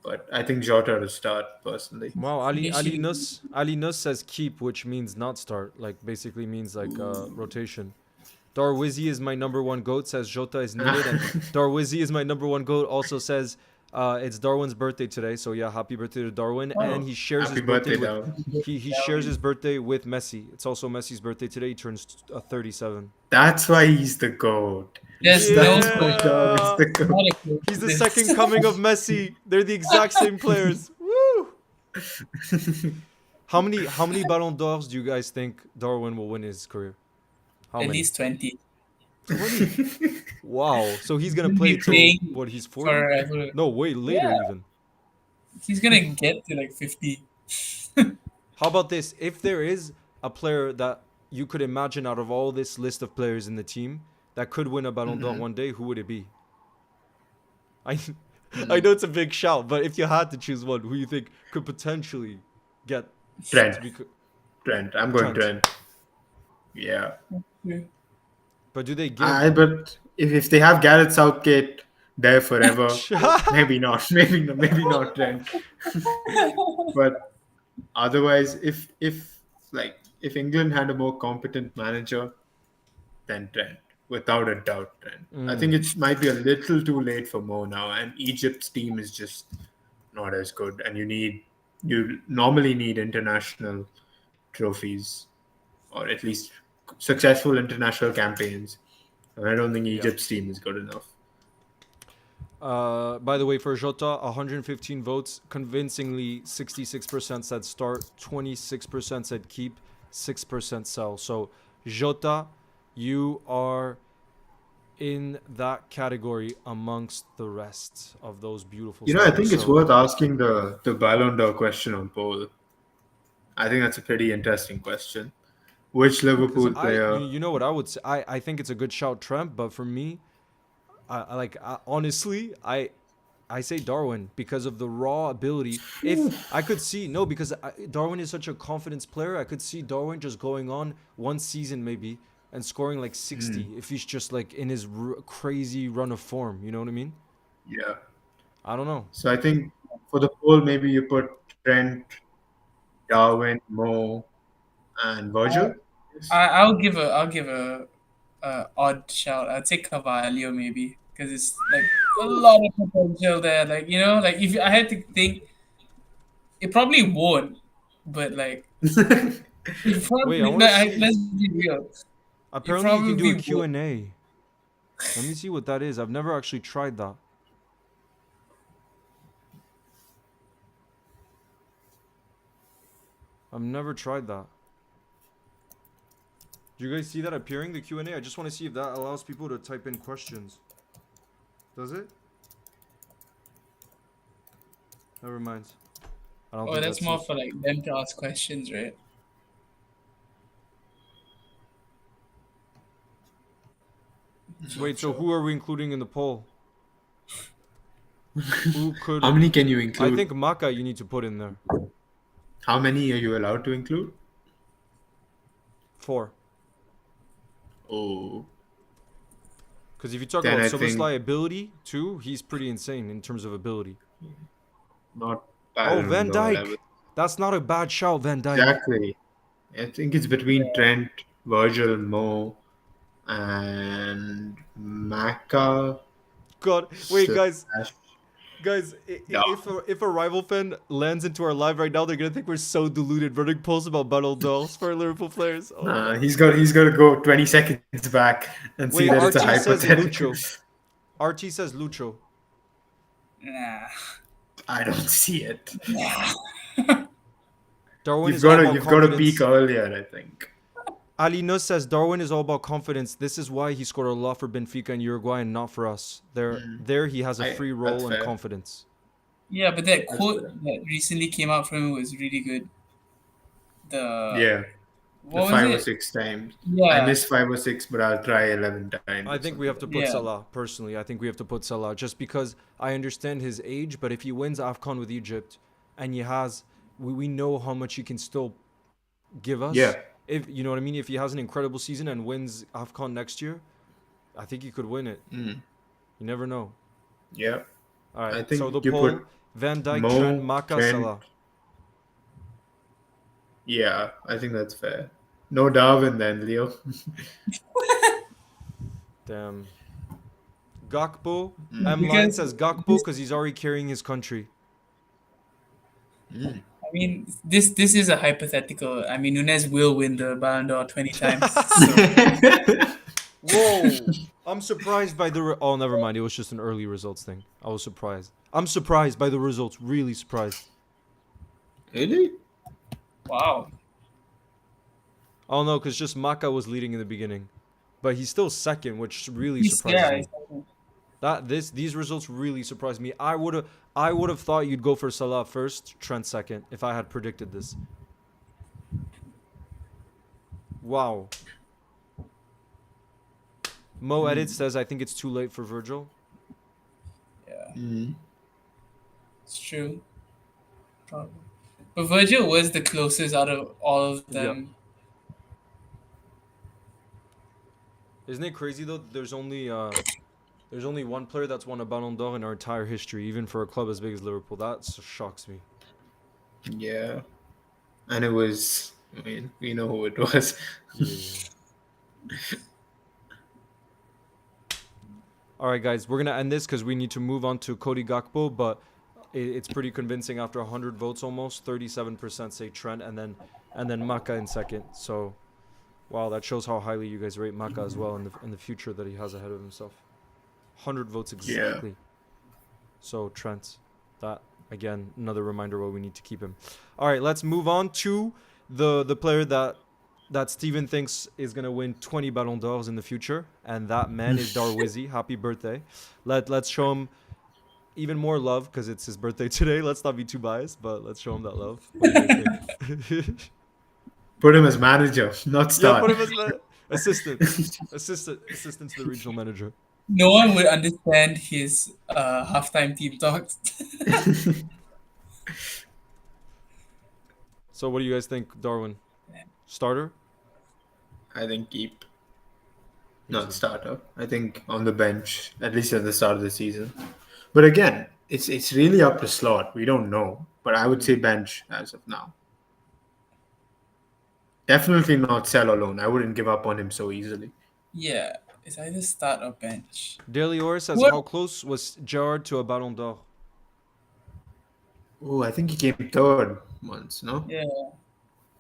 But I think Jota to start personally. Wow, Ali Literally. Nus says keep, which means not start. Like basically means like rotation. Darwizzy is my number one goat, says Jota is needed, and Darwizzy is my number one goat. Also says it's Darwin's birthday today, so yeah, happy birthday to Darwin. And he shares Happy his birthday birthday, with Darwin. he shares his birthday with Messi. It's also Messi's birthday today. He turns 37. That's why he's the GOAT. There's That's no why Darwin's the not GOAT. a He's the second coming of Messi. They're the exact same players. Woo! How many Ballon d'Ors do you guys think Darwin will win in his career? How at many? least 20 Wow. So he's gonna He'll play be till playing what? He's 40? forever. No, way later Yeah. even. He's gonna get to like 50. How about this? If there is a player that you could imagine out of all this list of players in the team that could win a Ballon d'Or one day, who would it be? I know it's a big shout, but if you had to choose one, who you think could potentially get Trent. to be? Trent. I'm going Trent. Trent. Yeah. But do they give? But if they have Gareth Southgate there forever, maybe not. Maybe not Trent. But otherwise, if England had a more competent manager, then Trent, without a doubt, Trent. I think it might be a little too late for Mo now, and Egypt's team is just not as good, and you normally need international trophies, or at least successful international campaigns. And I don't think Egypt's team is good enough. By the way, for Jota, 115 votes, convincingly 66% said start, 26% said keep, 6% sell. So Jota, you are in that category amongst the rest of those beautiful. I think it's So- worth asking the Ballon d'Or question on poll. I think that's a pretty interesting question. Which Because Liverpool player? you know what I would say. I think it's a good shout, Trent. But for me, honestly, I say Darwin because of the raw ability. If I could see no, because Darwin is such a confidence player, I could see Darwin just going on one season maybe and scoring like 60 if he's just like in his crazy run of form. You know what I mean? Yeah. I don't know. So I think for the poll, maybe you put Trent, Darwin, Mo, and Virgil. Yes. I'll give a odd shout. I'd say Carvalho maybe because it's like a lot of potential there. Like like if I had to think, it probably won't, but like it Wait, I probably want to let's see. be real. It Apparently, you can do a probably Q won't. and A. Let me see what that is. I've never actually tried that. I've never tried that. Do you guys see that appearing, the Q&A? I just want to see if that allows people to type in questions. Does it? Never mind. I don't Oh, think that's that's more it. for like them to ask questions, right? Wait, so who are we including in the poll? Who could... How many can you I include? think Maka you need to put in there. How many are you allowed to include? 4. Oh, Because if you talk then about I think Soboslai ability, too, he's pretty insane in terms of ability. not Oh, Ballon Van d'Or level. Dijk! That's not a bad shout, Van Dijk. Exactly. I think it's between Trent, Virgil, Mo, and Maka God, wait, guys. slash Guys, Darwin. if a rival fan lands into our live right now, they're gonna think we're so deluded, running posts about Ballon d'Ors for Liverpool players. Oh my god. He's got to go 20 seconds back and see Wait, that it's a RT says hypothetical. Lucho. RT says Lucho. Nah. I don't see it. Darwin is all about You've got to peak confidence. earlier, I think. Ali Nus says Darwin is all about confidence. This is why he scored a lot for Benfica and Uruguay and not for us. There he has a free That's role and fair. confidence. Yeah, but that That's quote fair. that recently came out from him was really good. The Yeah, the what was 5 or it? 6 times. I Yeah, missed 5 or 6, but I'll try 11 times I or think we have something. to put yeah, Salah, personally. I think we have to put Salah just because I understand his age, but if he wins AFCON with Egypt and he has, we know how much he can still give Yeah. us. If you know what I mean, if he has an incredible season and wins AFCON next year, I think he could win it. Mm. You never know. Yeah. All right, I so the think you poll: put Van Dijk, Trent, Mo, Maka, Trent. Salah. Yeah, I think that's fair. No Darwin then, Leo. Damn. Gakpo. M Line because says Gakpo because he's already carrying his country. I mean this is a hypothetical. I mean Nunez will win the Ballon d'Or 20 times. So Whoa! I'm surprised by the. Oh, never mind. It was just an early results thing. I was surprised. I'm surprised by the results. Really surprised. Really? wow. Oh no, because just Maka was leading in the beginning, but he's still second, which really He's, surprises yeah, me. These results really surprised me. I would have thought you'd go for Salah first, Trent second, if I had predicted this. Wow. Mo Edit says I think it's too late for Virgil. yeah, Mm. it's true. Probably. But Virgil was the closest out of all of Yep. them. Isn't it crazy though? That there's only one player that's won a Ballon d'Or in our entire history, even for a club as big as Liverpool. That shocks me. Yeah. And it was, I mean, we know who it was. Yeah. All right, guys, we're gonna end this because we need to move on to Cody Gakpo, but it's pretty convincing after 100 votes almost. 37% say Trent, and then Maka in second. So, wow, that shows how highly you guys rate Maka as well in the future that he has ahead of himself. 100 votes exactly. So Trent, that again another reminder why we need to keep him. All right, let's move on to the player that Stephen thinks is gonna win 20 Ballon d'Ors in the future, and that man is Darwizi. Happy birthday! Let's show him even more love because it's his birthday today. Let's not be too biased, but let's show him that love. What do you guys think? Put him as manager, not Yeah, start. put him as assistant, assistant to the regional manager. No one would understand his halftime team talks. So what do you guys think, Darwin? Starter? I think keep, Me not too. starter. I think on the bench, at least at the start of the season. But again, it's really up to Slot. We don't know, but I would say bench as of now. Definitely not sell alone. I wouldn't give up on him so easily. Yeah, it's either start or bench. Daily Ore says, What? how close was Gerard to a Ballon d'Or? Oh, I think he came third once. No, Yeah.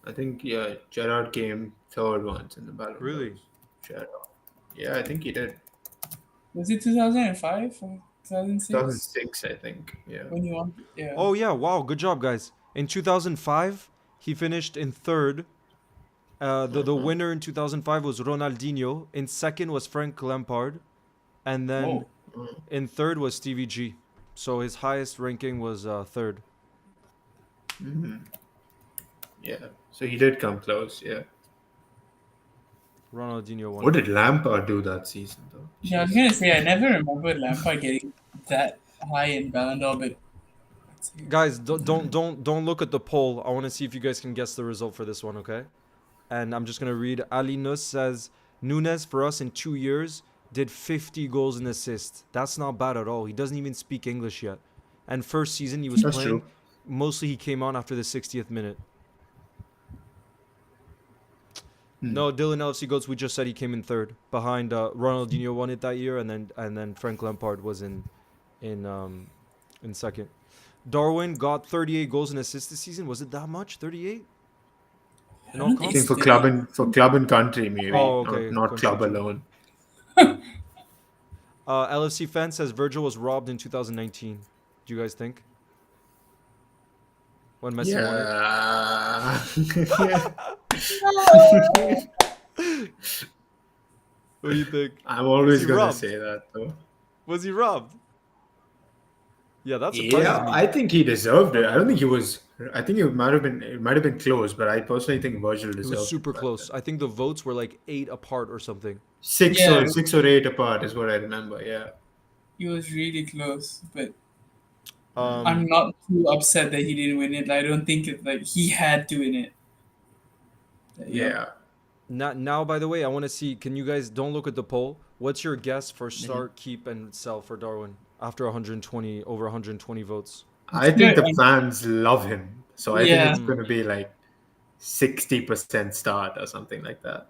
I think Gerard came third once in the Ballon Really? d'Ors. Gerard. Yeah, I think he did. Was it 2005 or 2006 2006, I think. Yeah. when you won? Yeah. Oh yeah, wow, good job, guys. In 2005, he finished in third. The winner in 2005 was Ronaldinho. In second was Frank Lampard, and then Whoa. in third was Stevie G. So his highest ranking was third. Yeah. So he did come close. Yeah. Ronaldinho won. What did Lampard do that season, though? Yeah, I was gonna say I never remember Lampard getting that high in Ballon d'Or, but let's see. Guys, don't look at the poll. I want to see if you guys can guess the result for this one, okay? And I'm just gonna read. Ali Nus says Nunes for us in 2 years did 50 goals and assists. That's not bad at all. He doesn't even speak English yet. And first season he was That's playing. true. Mostly he came on after the 60th minute. No, Dylan LFC Goats. We just said he came in third, behind Ronaldinho won it that year, and then Frank Lampard was in second. Darwin got 38 goals and assists this season. Was it that much? 38? In all don't I think think comps? for club and country, maybe. Oh, okay. Not club Country too. alone. LFC fan says Virgil was robbed in 2019. Do you guys think? When Messi won it? Yeah. What do you think? I'm always he going to robbed? say that, though. Was he robbed? Yeah, that surprises Yeah, me. I think he deserved it. I don't think he was. I think it might have been close, but I personally think Virgil It deserved was super it back close. then. I think the votes were like 8 apart or something. Yeah. 6 or 8 apart is what I remember. Yeah. He was really close, but Um, I'm not too upset that he didn't win it. I don't think it like he had to win it. But, Yeah. now, by the way, I want to see. Can you guys don't look at the poll? What's your guess for start, keep, and sell for Darwin after over 120 votes? I think the good. fans love him. So I Yeah. think it's going to be like 60% start or something like that.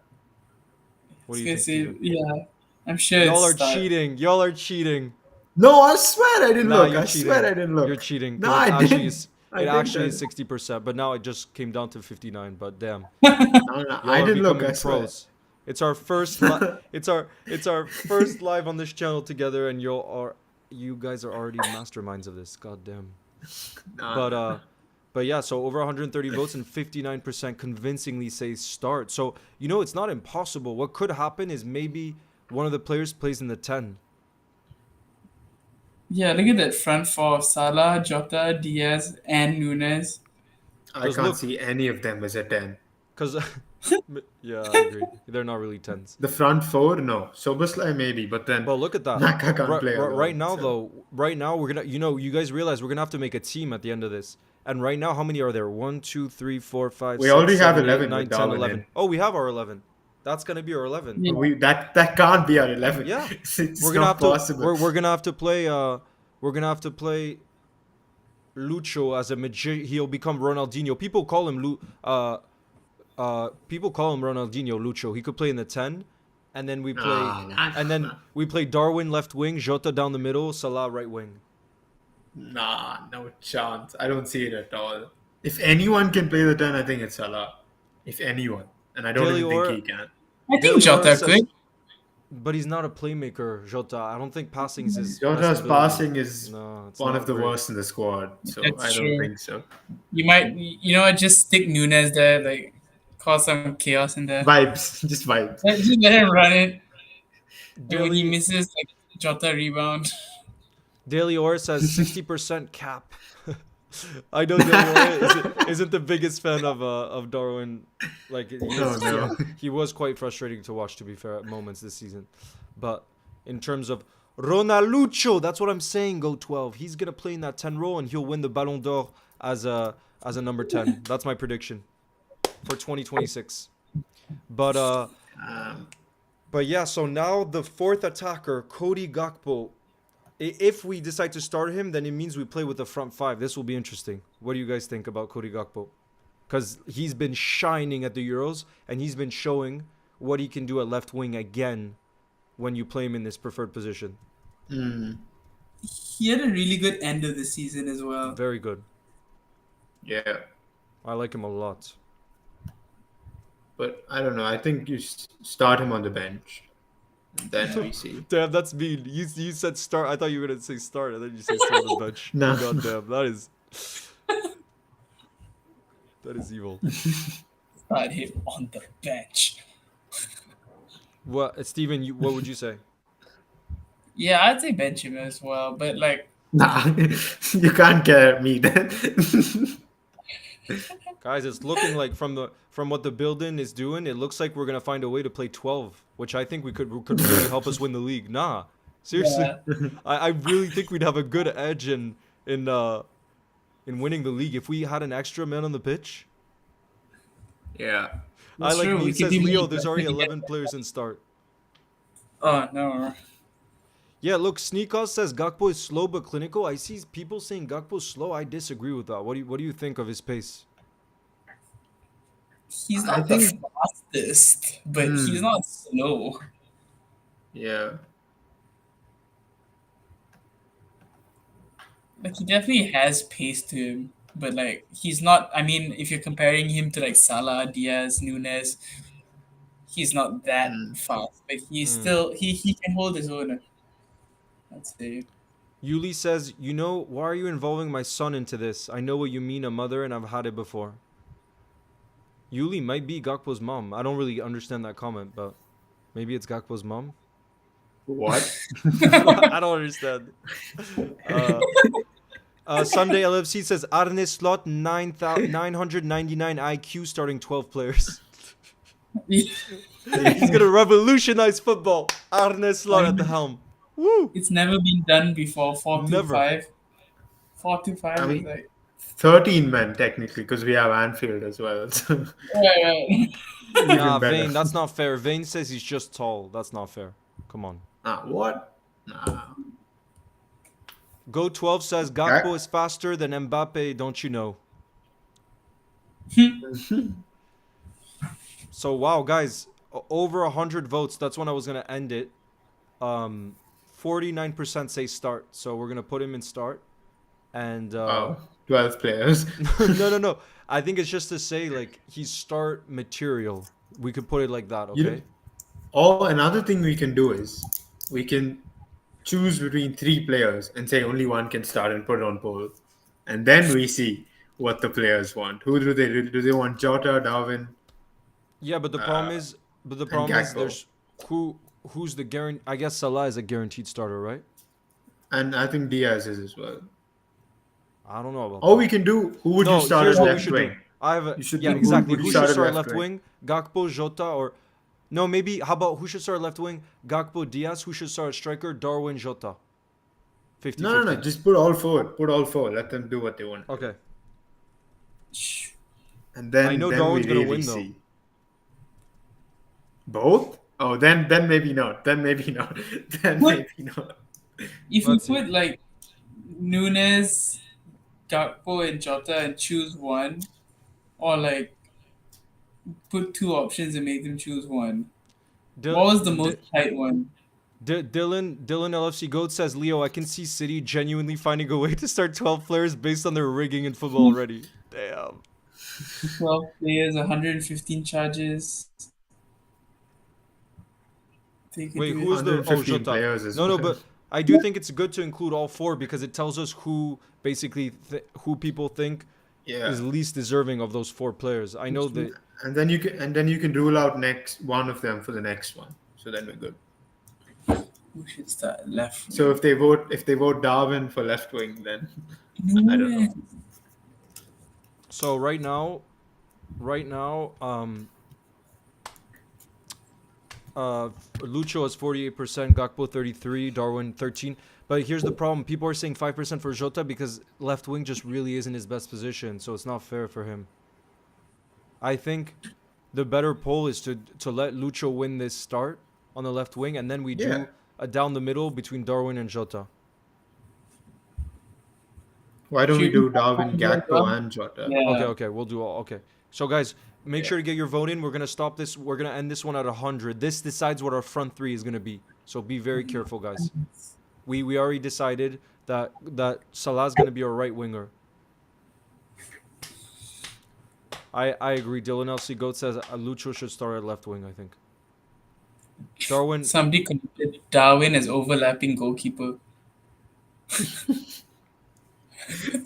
What do I you was think? gonna say, Steven? yeah, I'm sure Y'all are it's start. cheating. Y'all are cheating. No, I swear I didn't Nah, look. you're I cheating. swear I didn't look. You're cheating. No, 'cause I it actually didn't. is. I It didn't. actually is 60%, but now it just came down to 59. But damn, No, y'all I are didn't look. becoming I swear. pros. It's our first. It's our first live on this channel together, and you guys are already masterminds of this. God damn. No, But yeah, so over 130 votes and 59% convincingly say start. So it's not impossible. What could happen is maybe one of the players plays in the 10. Yeah, look at that front four: Salah, Jota, Diaz, and Nunes. I Just can't look. see any of them as a 10. Cause yeah, I agree. They're not really 10s. The front four, no. Soboslai maybe, but then But look at that. Naka can't play alone, Right now, so- though, right now we're gonna, you guys realize we're gonna have to make a team at the end of this. And right now, how many are there? 1, 2, 3, 4, 5, We 6, already have 7, 8, 11 9, with 10, Darwin 11. in. Oh, we have our 11. That's gonna be our 11. Yeah. That can't be our 11. Yeah. it's We're gonna not have possible. to. We're gonna have to play. We're gonna have to play. Lucho as a magician. He'll become Ronaldinho. People call him People call him Ronaldinho Lucho. He could play in the 10, and then we play. We play Darwin left wing, Jota down the middle, Salah right wing. Nah, no chance. I don't see it at all. If anyone can play the 10, I think it's Salah. If anyone. And I don't even Delior- think he can. I think Delior Jota says- could. But he's not a playmaker, Jota. I don't think passing is his. Jota's best ability. passing is No, it's one not of the great. worst in the squad. So That's I don't true. think so. You might, just stick Nunes there, like cause some chaos in there. Vibes. Just vibes. Just let him run it. And when he Daily, misses, like Jota rebound. Daily Or says 60% cap. I know Delroy isn't the biggest fan of Darwin. Like Oh no. he was quite frustrating to watch, to be fair, at moments this season. But in terms of Ronaldo, that's what I'm saying. Go 12. He's gonna play in that 10 role and he'll win the Ballon d'Or as a number 10. That's my prediction for 2026. But Um, but yeah. So now the fourth attacker, Cody Gakpo. If we decide to start him, then it means we play with the front five. This will be interesting. What do you guys think about Cody Gakpo? Because he's been shining at the Euros and he's been showing what he can do at left wing again when you play him in this preferred position. mm, He had a really good end of the season as well. Very good. yeah, I like him a lot. but I don't know. I think you start him on the bench, and then we see. Damn, that's mean. You said start. I thought you were gonna say start, and then you say start on the bench. No. God damn, that is evil. Start him on the bench. What, Steven? What would you say? Yeah, I'd say bench him as well. But like, Nah, you can't get me then. Guys, it's looking like from what the building is doing, it looks like we're gonna find a way to play 12, which I think we could really help us win the league. Nah, seriously, yeah, I really think we'd have a good edge in winning the league if we had an extra man on the pitch. Yeah. I That's like true, me. we It could says do Leo. more There's than already we get 11 players in start. oh no, Yeah, look, Sneakos says Gakpo is slow but clinical. I see people saying Gakpo's slow. I disagree with that. What do you think of his pace? he's I not the think- fastest, but he's Hmm. not slow. Yeah. Like he definitely has pace to him, but like he's not. I mean, if you're comparing him to like Salah, Diaz, Nunes, he's not that Mm. fast, but he's Mm. still he can hold his own. I'd say. Yuli says, why are you involving my son into this? I know what you mean, a mother, and I've had it before. Yuli might be Gakpo's mom. I don't really understand that comment, but maybe it's Gakpo's mom. What? I don't understand. Sunday LFC says Arne Slot 999 IQ starting 12 players. He's gonna revolutionize football. Arne Slot at the helm. Woo! It's never been done before. 4-2-5. Never. 4-2-5 I is mean- like 13 men technically because we have Anfield as well. So right. even Nah, better. Vane, that's not fair. Vane says he's just tall. That's not fair. Come on. What? Nah. Go 12 says Gakpo is faster than Mbappe, don't you know? So wow, guys, over 100 votes. That's when I was gonna end it. 49% say start, so we're gonna put him in start. And Oh, 12 players. no. I think it's just to say like he's start material. We could put it like that, You know- okay? Or another thing we can do is we can choose between 3 players and say only one can start and put it on poll. And then we see what the players want. Who do they want? Jota, Darwin? Yeah, but the problem is, Gakpo. there's who's the guarantee? I guess Salah is a guaranteed starter, right? And I think Diaz is as well. I don't know about Or that. we can do who would No, you start here's as what we left should wing? do. I have a You should yeah, do who exactly. would you Who start should at start left left wing? Gakpo, Jota, or no? Maybe how about who should start left wing? Gakpo, Diaz. Who should start striker? Darwin, Jota. 50. No. Just put all 4. Put all 4. Let them do what they want. Okay. And then I know then Darwin's we gonna really win, though. see. Both? Oh, then maybe not. Then maybe not. Then What? maybe not. If Let's see. you put like Nunes, Gakpo, and Jota and choose one, or like put 2 options and make them choose one. What was the most tight one? Dylan LFC Goat says, Leo, I can see City genuinely finding a way to start 12 players based on their rigging in football already. Damn. 12 players, 115 charges. They could Wait, do who it. is the 115 Jota. players as No, well. but I do think it's good to include all 4 because it tells us who basically who people think Yeah. is least deserving of those 4 players. I know that. And then you can rule out next one of them for the next one. So then we're good. Who should start left? So if they vote Darwin for left wing, then I don't know. So right now, Lucho has 48%, Gakpo 33, Darwin 13. But here's the problem: people are saying 5% for Jota because left wing just really isn't his best position, so it's not fair for him. I think the better poll is to let Lucho win this start on the left wing, and then we Yeah. do a down the middle between Darwin and Jota. Why don't we Should we do Darwin, do as Gakpo, well? and Jota? Okay, Yeah. okay, we'll do all. Okay, so guys, make Yeah. sure to get your vote in. We're gonna stop this. We're gonna end this one at 100. This decides what our front three is gonna be. So be very careful, guys. We already decided that Salah's gonna be our right winger. I agree. Dylan LC Goat says Lucho should start at left wing. I think. Darwin. Somebody connected Darwin as overlapping goalkeeper.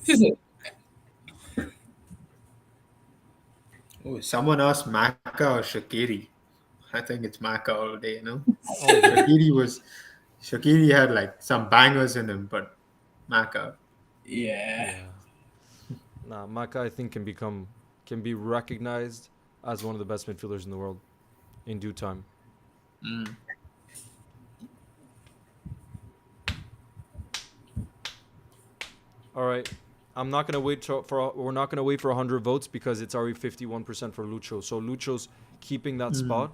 Is it? Oh, someone asked Maka or Shaqiri. I think it's Maka all day, you know? Oh, good. Shaqiri had like some bangers in him, but Maka. Yeah. Yeah. Nah, Maka I think can be recognized as one of the best midfielders in the world in due time. Mm. All right. I'm not gonna wait for we're not gonna wait for 100 votes because it's already 51% for Lucho. So Lucho's keeping that spot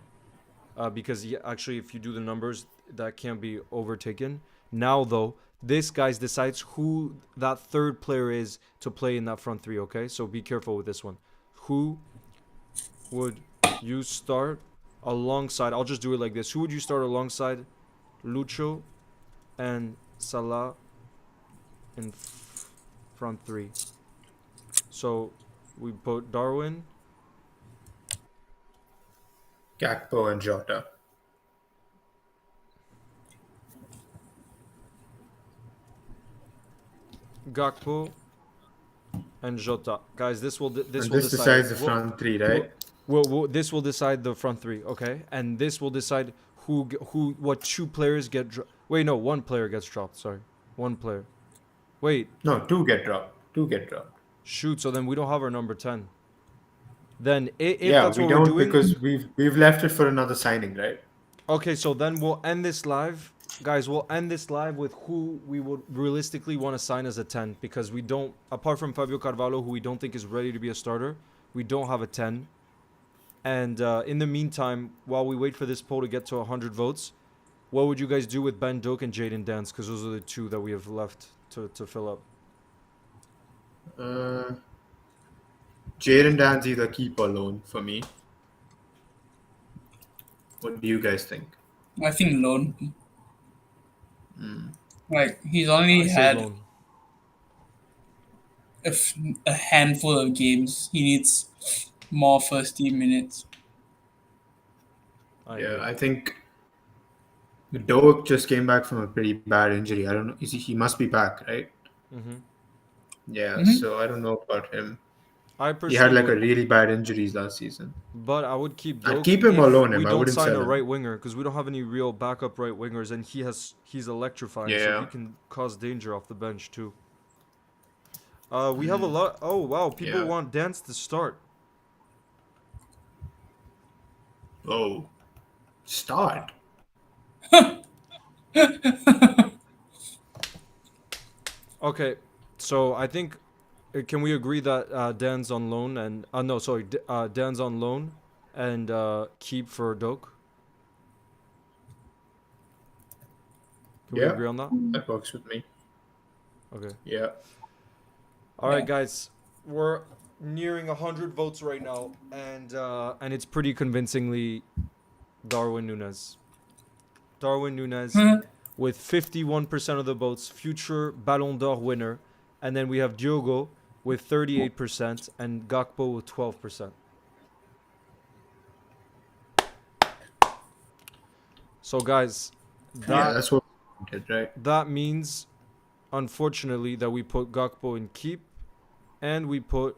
because actually, if you do the numbers, that can't be overtaken. Now though, this guys decides who that third player is to play in that front three. Okay, so be careful with this one. Who would you start alongside? I'll just do it like this. Who would you start alongside Lucho and Salah in front three? So we put Darwin, Gakpo, and Jota. Gakpo, and Jota. Guys, this will And decide. decides the front three, right? This will decide the front three, okay? And this will decide what two players get. Wait, no, one player gets dropped. Sorry, one player. Wait, No, two get dropped. shoot. So then we don't have our number 10. Then if Yeah, that's we what we're don't doing, because we've left it for another signing, right? okay. So then we'll end this live, guys. We'll end this live with who we would realistically want to sign as a 10 because we don't, apart from Fabio Carvalho, who we don't think is ready to be a starter, we don't have a 10. And in the meantime, while we wait for this poll to get to 100 votes, what would you guys do with Ben Doak and Jaden Dance? Because those are the two that we have left to fill up. Jaden Dan's either keep or loan for me. What do you guys think? I think loan. Like he's only I say had loan. a handful of games. He needs more first team minutes. I Yeah, agree. I think Doak just came back from a pretty bad injury. I don't know. He must be back, right? Mhm. Yeah, Mhm. so I don't know about him. I He had personally like a would, really bad injuries last season. but I would keep I'd Doak keep him or if loan him. we I don't wouldn't sign sell a him. right winger because we don't have any real backup right wingers, and he's electrifying, so he Yeah. can cause danger off the bench too. We have a lot. Oh wow, people Yeah. want Dance to start. Oh, start. Okay, so I think can we agree that Dan's on loan and no, sorry, Dan's on loan and keep for Doak? Can we Yeah, agree on that? that works with me. Okay. Yeah. All right, Yeah. guys, we're nearing 100 votes right now, and it's pretty convincingly Darwin Núñez. Darwin Núñez with 51% of the votes, future Ballon d'Or winner, and then we have Diogo with 38% and Gakpo with 12%. So, guys, Yeah, that's what we did, right? that means, unfortunately, that we put Gakpo in keep, and we put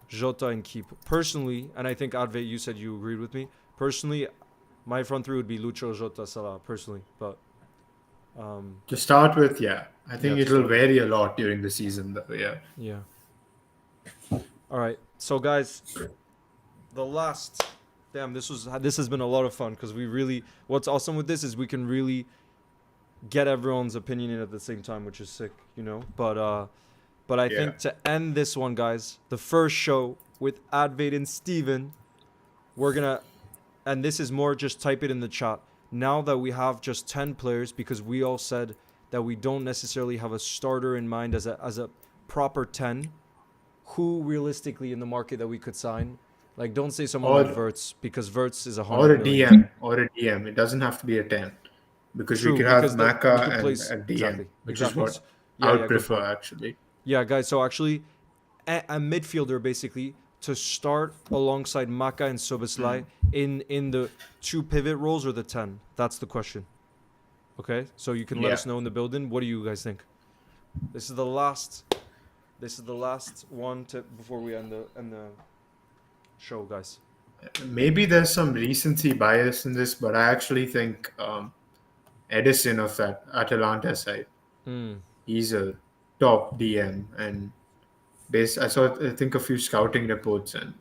Jota in keep. Personally, and I think Advait, you said you agreed with me. Personally, my front three would be Lucho, Jota, Salah. Personally, but To start with, yeah. I think to it'll start. vary a lot during the season, though. Yeah. Yeah. All right. So guys, the last damn this has been a lot of fun because we really what's awesome with this is we can really get everyone's opinion in at the same time, which is sick, you know. But I Yeah. think to end this one, guys, the first show with Advait and Stephen, we're gonna and this is more just type it in the chat. Now that we have just 10 players, because we all said that we don't necessarily have a starter in mind as a proper 10, who realistically in the market that we could sign? Like, don't say someone like Or Verts because Verts is or 100 a million. DM or a DM. It doesn't have to be a 10 because we True, could have because we Maka could and place a DM, exactly, which is exactly. what I Yeah, would yeah, good prefer point. actually. Yeah, guys. So actually, a midfielder basically to start alongside Maka and Soboslai in the two pivot roles or the 10. That's the question. Okay, so you can let Yeah. us know in the building. What do you guys think? This is the last. This is the last one to before we end the show, guys. Maybe there's some recency bias in this, but I actually think Edison of that Atalanta side, Hmm. he's a top DM, and I saw I think a few scouting reports, and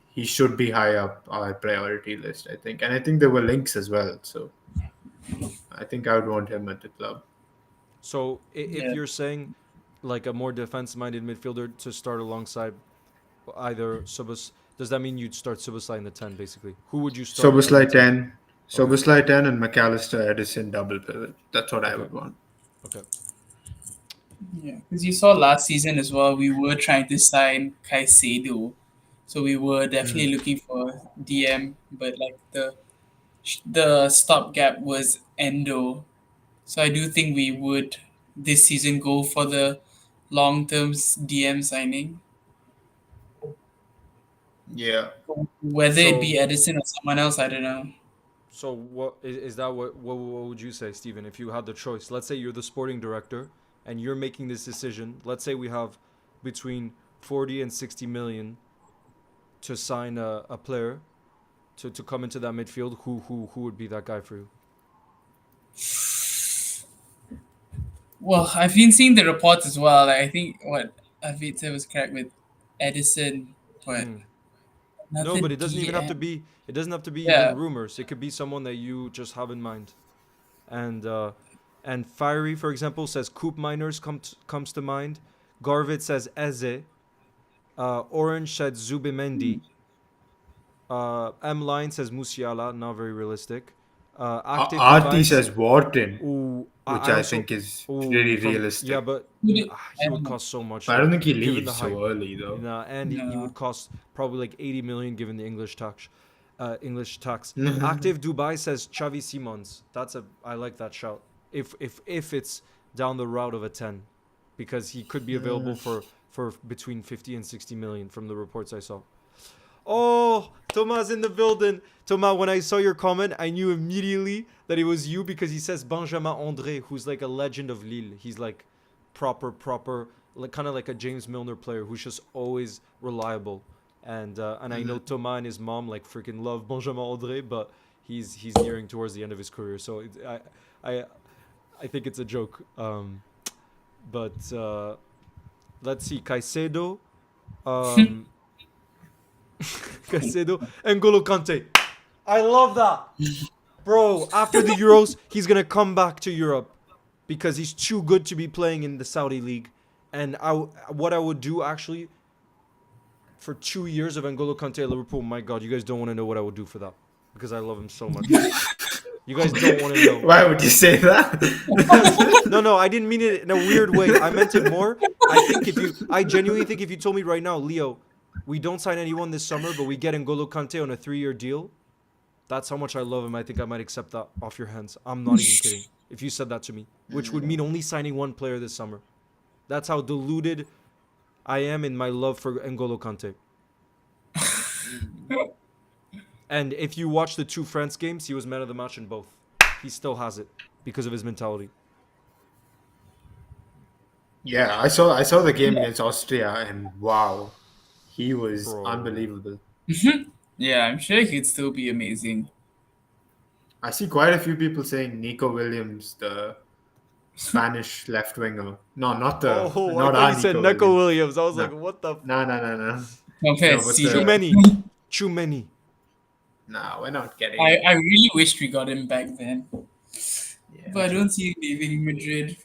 he should be high up our priority list. I think, and I think there were links as well. So I think I would want him at the club. So if Yeah. you're saying like a more defense-minded midfielder to start alongside either Subas, does that mean you'd start Subasai in the 10 basically? Who would you start in the Soboslai 10? 10, Okay. Soboslai 10, and McAllister Edison double pivot. That's what I Okay. would want. Okay. Yeah, because you saw last season as well, we were trying to sign Caicedo, so we were definitely looking for DM, but like the stopgap was Endo. So I do think we would this season go for the long term DM signing, Yeah. whether it So be Edison or someone else. I don't know. so what is that what would you say, Steven, if you had the choice? Let's say you're the sporting director and you're making this decision. Let's say we have between 40 and 60 million to sign a player to come into that midfield. Who would be that guy for you? Well, I've been seeing the reports as well. Like, I think what Avit said was correct with Edison, but Hmm. No, another but it doesn't even have to DM. be. It doesn't have to be even Yeah. rumors. It could be someone that you just have in mind. And Fiery, for example, says Coop Miners comes to mind. Garvit says Eze. Orange said Zubimendi. M Line says Musiala, not very realistic. Active Artie Dubai. says Wharton, Ooh, which I I also. think is Ooh, really from yeah, realistic. but I he would don't know. cost so much But I don't though, think he given the leaves hype. so early, though. Nah, and he No. would cost probably like 80 million given the English tax. English tax. Active Dubai says Xavi Simons. I like that shout. If it's down the route of a 10, because he could be available for between 50 and 60 million from the reports I saw. Oh, Thomas in the building. Thomas, when I saw your comment, I knew immediately that it was you because he says Benjamin André, who's like a legend of Lille. He's like proper, like kind of like a James Milner player who's just always reliable. And I know Thomas and his mom like freaking love Benjamin André, but he's nearing towards the end of his career, so I I think it's a joke. But let's see, Caicedo, um, Caicedo, N'Golo Kante. I love that, bro. After the Euros, he's gonna come back to Europe because he's too good to be playing in the Saudi league. And what I would do actually for 2 years of N'Golo Kante at Liverpool, my God, you guys don't want to know what I would do for that because I love him so much. You guys don't want to know. Why would you say that? No, I didn't mean it in a weird way. I meant it more. I genuinely think if you told me right now, Leo, we don't sign anyone this summer, but we get N'Golo Kante on a 3-year deal. That's how much I love him. I think I might accept that off your hands. I'm not even kidding. If you said that to me, which would mean only signing one player this summer. That's how deluded I am in my love for N'Golo Kante. And if you watch the two France games, he was man of the match in both. He still has it because of his mentality. Yeah, I saw the game against Austria, and wow, he was Bro. unbelievable. Yeah, I'm sure he'd still be amazing. I see quite a few people saying Nico Williams, the Spanish left winger. No, Oh, I not thought our you said Nico Neko Williams. Williams. I was No, like, what the? no. Compared No, but to Too the many. Too many. nah, we're not getting I, him. I really wished we got him back then. Yeah, But I true. don't see him leaving Madrid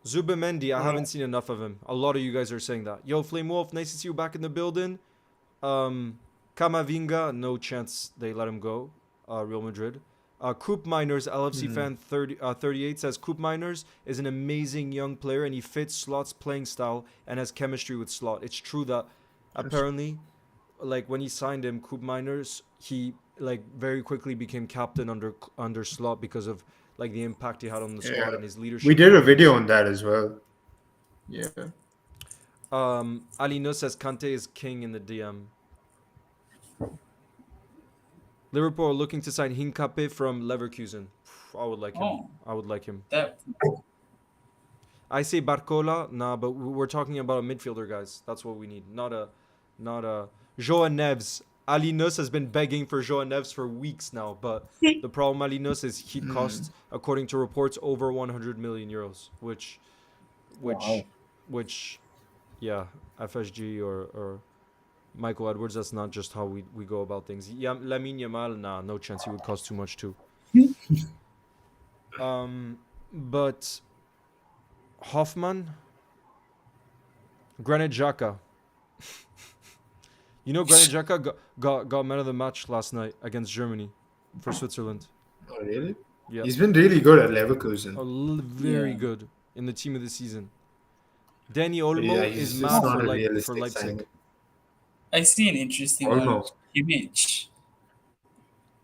Zubimendi, I for haven't seen enough of him. A lot of you guys are saying that. Yo, Flame Wolf, nice to see you back in the building. Kamavinga, no chance they let him go. Real Madrid. Coop Miners, LFC fan 38 says Coop Miners is an amazing young player and he fits Slot's playing style and has chemistry with Slot. It's true that apparently, like when he signed him, Coop Miners, he like very quickly became captain under Slot because of like the impact he had on the squad Yeah. and his leadership. We did a qualities. video on that as well. Yeah. Alino says Kante is king in the DM. Liverpool are looking to sign Hincapié from Leverkusen. I would like him. Oh, I would like him. that I say Barcola, nah, but we're talking about a midfielder, guys. That's what we need. Not a Joao Neves. Alinos has been begging for Joao Neves for weeks now, but the problem Alinos is he'd cost, according to reports, over 100 million euros, which, Wow. yeah, FSG or Michael Edwards. That's not just how we go about things. Lamine Yamal, nah, no chance. He would cost too much too. But Hoffman, Granit Xhaka. You know, Granit Xhaka got man of the match last night against Germany for Switzerland. Oh, really? Yeah, He's been really good at Leverkusen. very Yeah. good in the team of the season. Danny But Olmo yeah, is he's mad not for a for realistic Leipzig. signing. I see an interesting one. Almost. Kimmich.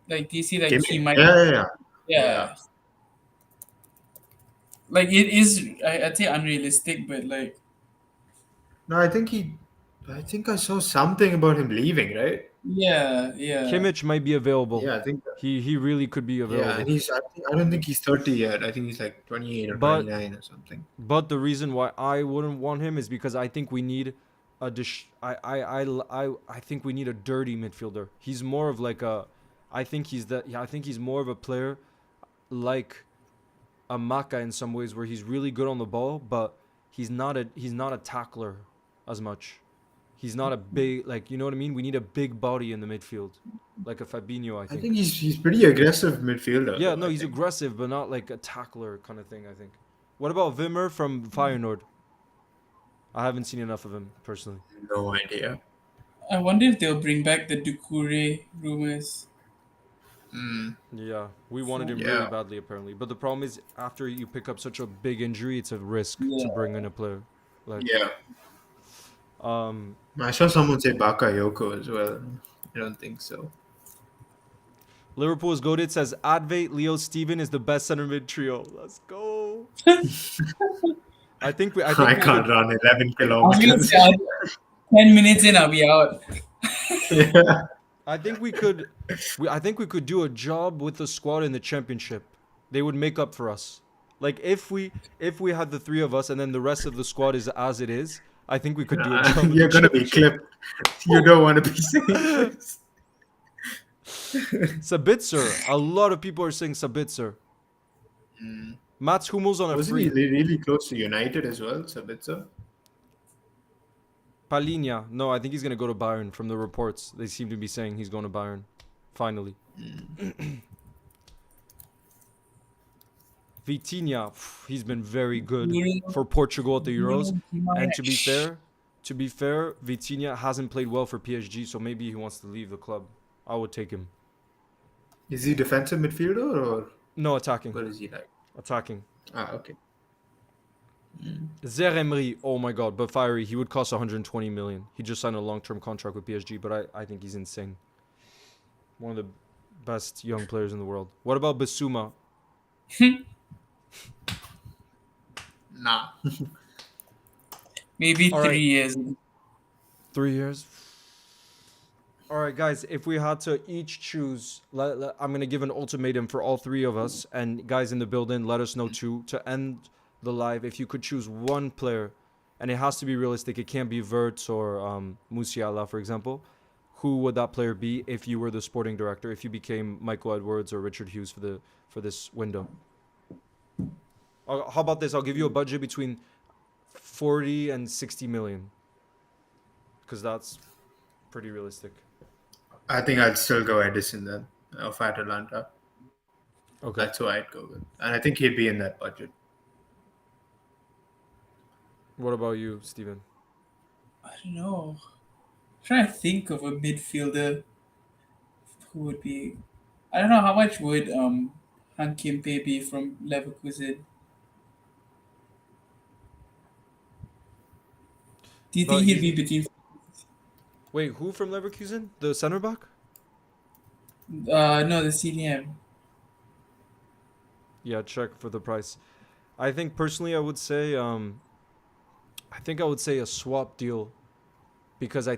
Like, do you see like Give he me. might? Yeah. Yeah. Like it is. I'd say unrealistic, but like No, I think I saw something about him leaving, right? yeah. Kimmich might be available. Yeah, I think. He really could be Yeah, available. and I don't think he's 30 yet. I think he's like 28 or But 29 or something. But the reason why I wouldn't want him is because I think we need I think we need a dirty midfielder. He's more of like a I think he's more of a player like a Maka in some ways where he's really good on the ball, but he's not a tackler as much. He's not a big like you know what I mean? We need a big body in the midfield. Like a Fabinho, I I think. think he's pretty aggressive midfielder. Yeah, though, no, I he's think. aggressive, but not like a tackler kind of thing, I think. What about Wimmer from Feyenoord? I haven't seen enough of him personally. No idea. I wonder if they'll bring back the Doucouré rumors. Yeah, we wanted him really Yeah. badly apparently, but the problem is after you pick up such a big injury, it's a risk to Yeah. bring in a player. Like, Yeah. um, I saw someone say Bakayoko as well. I don't think so. Liverpool's goated says Advait, Leo, Stephen is the best center mid trio. Let's go. I think we I could, can't run 11 I was gonna kilometers. say 10 minutes in, I'll be out. Yeah. I think we could do a job with the squad in the championship. They would make up for us. Like if we had the three of us and then the rest of the squad is as it is, I think we could do a job. with You're the gonna be clipped. You don't want to be saying this. Sabitzer. A lot of people are saying Sabitzer. Mats Hummels on a Wasn't free. he really close to United as well, Sabitzer? Palinha. No, I think he's going to go to Bayern from the reports. They seem to be saying he's going to Bayern. Finally. Vitinha. He's been very good for Portugal at the Euros. And to be fair, Vitinha hasn't played well for PSG, so maybe he wants to leave the club. I would take him. Is he defensive midfielder or No, attacking. what is he like? Attacking. Ah, okay. Zeremri, oh my god, but fiery. He would cost 120 million. He just signed a long-term contract with PSG, but I think he's insane. One of the best young players in the world. What about Basuma? Nah. Maybe All 3 right. years. 3 years. All right, guys. If we had to each choose, I'm gonna give an ultimatum for all three of us, and guys in the building, let us know too. To end the live, if you could choose one player, and it has to be realistic. It can't be Wirtz or Musiala, for example. Who would that player be if you were the sporting director? If you became Michael Edwards or Richard Hughes for this window? How about this? I'll give you a budget between 40 and 60 million. Because that's pretty realistic. I think I'd still go Edison then of Atalanta. Okay. That's who I'd go with, and I think he'd be in that budget. What about you, Steven? I don't know. I'm trying to think of a midfielder who would be. I don't know how much would Han Kim-pei be from Leverkusen. Do you But think he'd he be between? wait, who from Leverkusen? The center back? No, the CDM. Yeah, check for the price. I think personally, I would say a swap deal because I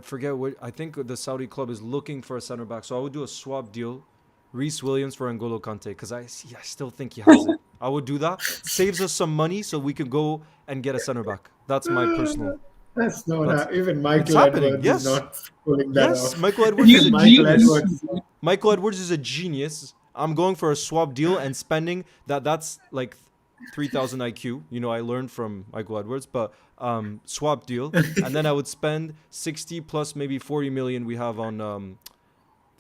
forget what I think the Saudi club is looking for a center back. So I would do a swap deal, Reece Williams for N'Golo Kante because I still think he has it. I would do that. Saves us some money so we can go and get a center back. That's my personal. That's not That's even it's Michael happening. Edwards is Yes, not pulling that yes. off. Michael Edwards is He's a a Michael genius. Edwards. Michael Edwards is a genius. I'm going for a swap deal and spending that's like 3,000 IQ. You know, I learned from Michael Edwards, but swap deal, and then I would spend 60 plus maybe 40 million we have on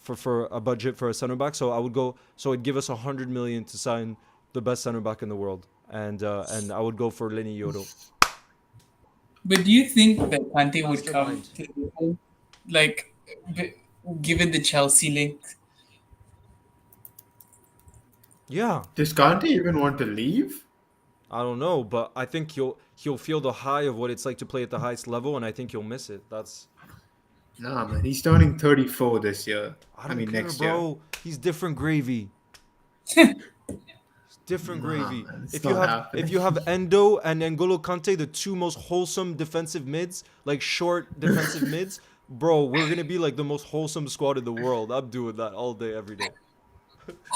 for a budget for a center back. So I would go. So it'd give us 100 million to sign the best center back in the world, and I would go for Lenny Yodo. But do you think that Kante would come Mastermind. to Liverpool? Like, b- given the Chelsea link? Yeah, Does Kante even want to leave? I don't know, but I think he'll feel the high of what it's like to play at the highest level, and I think he'll miss it. That's Nah, man. He's turning 34 this year. I don't care, Next year. bro. He's different gravy. Different Nah, gravy. man, it's If you not have happening. if you have Endo and N'Golo Kante, the two most wholesome defensive mids, like short defensive mids, bro, we're gonna be like the most wholesome squad in the world. I'm doing that all day, every day.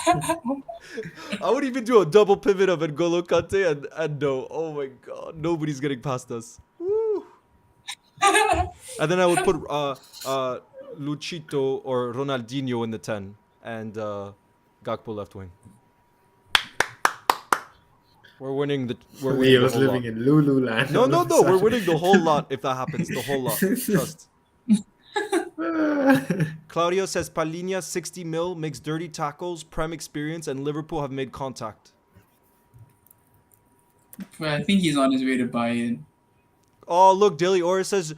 I would even do a double pivot of N'Golo Kante and Endo. Oh my god, nobody's getting past us. Woo. And then I would put Luchito or Ronaldinho in the 10 and Gakpo left wing. We're winning the Leo's whole living lot. in Lululand. No, all no, of a no. We're sudden. winning the whole lot if that happens. The whole lot. Trust. Claudio says Palhinha 60 mil, makes dirty tackles, prem experience, and Liverpool have made contact. But I think he's on his way to Bayern. Oh, look, Daily Ora says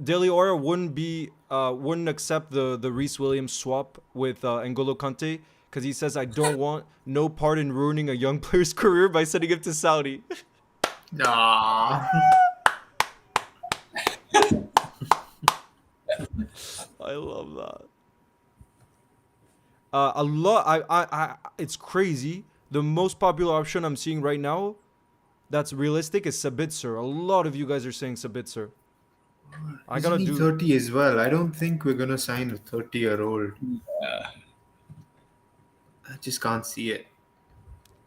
Daily Ora wouldn't accept the Reece Williams swap with N'Golo Kante because he says I don't want no part in ruining a young player's career by sending him to Saudi. Nah. I love that. A lot. I. It's crazy. The most popular option I'm seeing right now, that's realistic, is Sabitzer. A lot of you guys are saying Sabitzer. I Isn't gotta he do. 30 as well? I don't think we're gonna sign a 30-year-old. I just can't see it.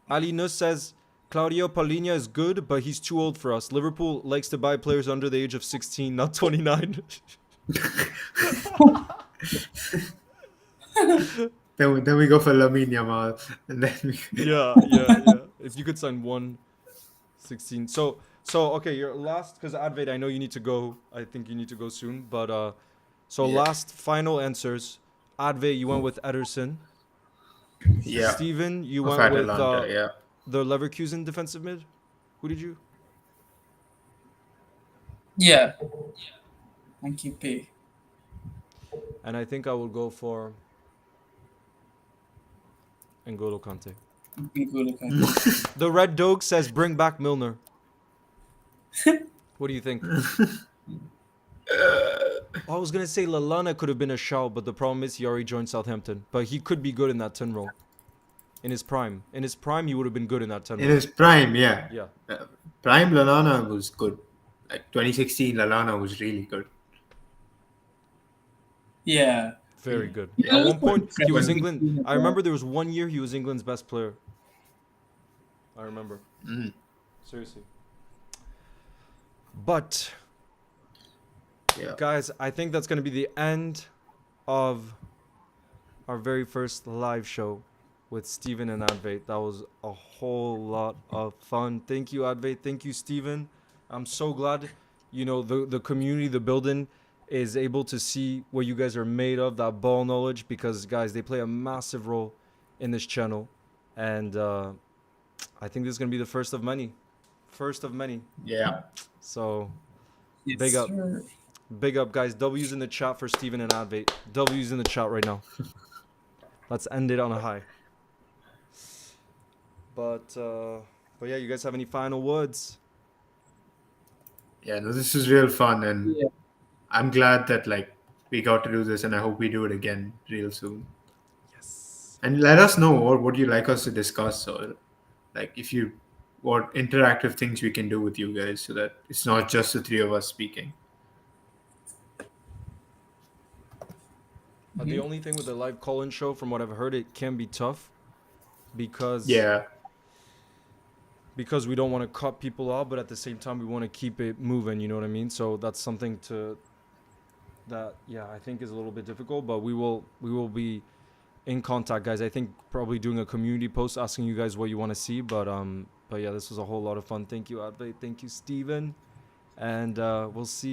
Ali Nus says Claudio Palhinha is good, but he's too old for us. Liverpool likes to buy players under the age of 16, not 29. Then we go for Lamine Yamal, and then we. yeah. If you could sign 116. So okay, your last, because Advait, I know you need to go. I think you need to go soon. But Yeah. last final answers. Advait, you went with Ederson. Yeah. Steven, you Of went with Atalanta, yeah. the Leverkusen defensive mid. Who did you? Yeah. Han Kim-pei. And I think I will go for N'Golo Kante. N'Golo Kante. The Red Dog says bring back Milner. What do you think? I was gonna say Lallana could have been a shout, but the problem is he already joined Southampton. But he could be good in that 10 role. In his prime, he would have been good in that 10 In role. his prime, yeah. Yeah. Prime Lallana was good. Like 2016, Lallana was really good. Yeah. Very good. Yeah. At one point, he was Yeah. England. I remember there was 1 year he was England's best player. I remember. Mm. Seriously. But, Yeah. guys, I think that's going to be the end of our very first live show with Stephen and Advait. That was a whole lot of fun. Thank you, Advait. Thank you, Stephen. I'm so glad, the community, the building is able to see what you guys are made of, that ball knowledge, because guys, they play a massive role in this channel, and I think this is gonna be the first of many. Yeah. So Yes, big up. sir. Big up, guys. W's in the chat for Stephen and Advait. W's in the chat right now. Let's end it on a high. But yeah, you guys have any final words? Yeah, no, this is real fun, and Yeah. I'm glad that like we got to do this, and I hope we do it again real soon. Yes. And let us know what you like us to discuss, or like if you what interactive things we can do with you guys, so that it's not just the three of us speaking. The only thing with the live call-in show, from what I've heard, it can be tough because Yeah, we don't want to cut people off, but at the same time we want to keep it moving. You know what I mean? So that's something that I think is a little bit difficult, but we will be in contact, guys. I think probably doing a community post asking you guys what you want to see, but yeah, this was a whole lot of fun. Thank you, Advait. Thank you, Stephen, and we'll see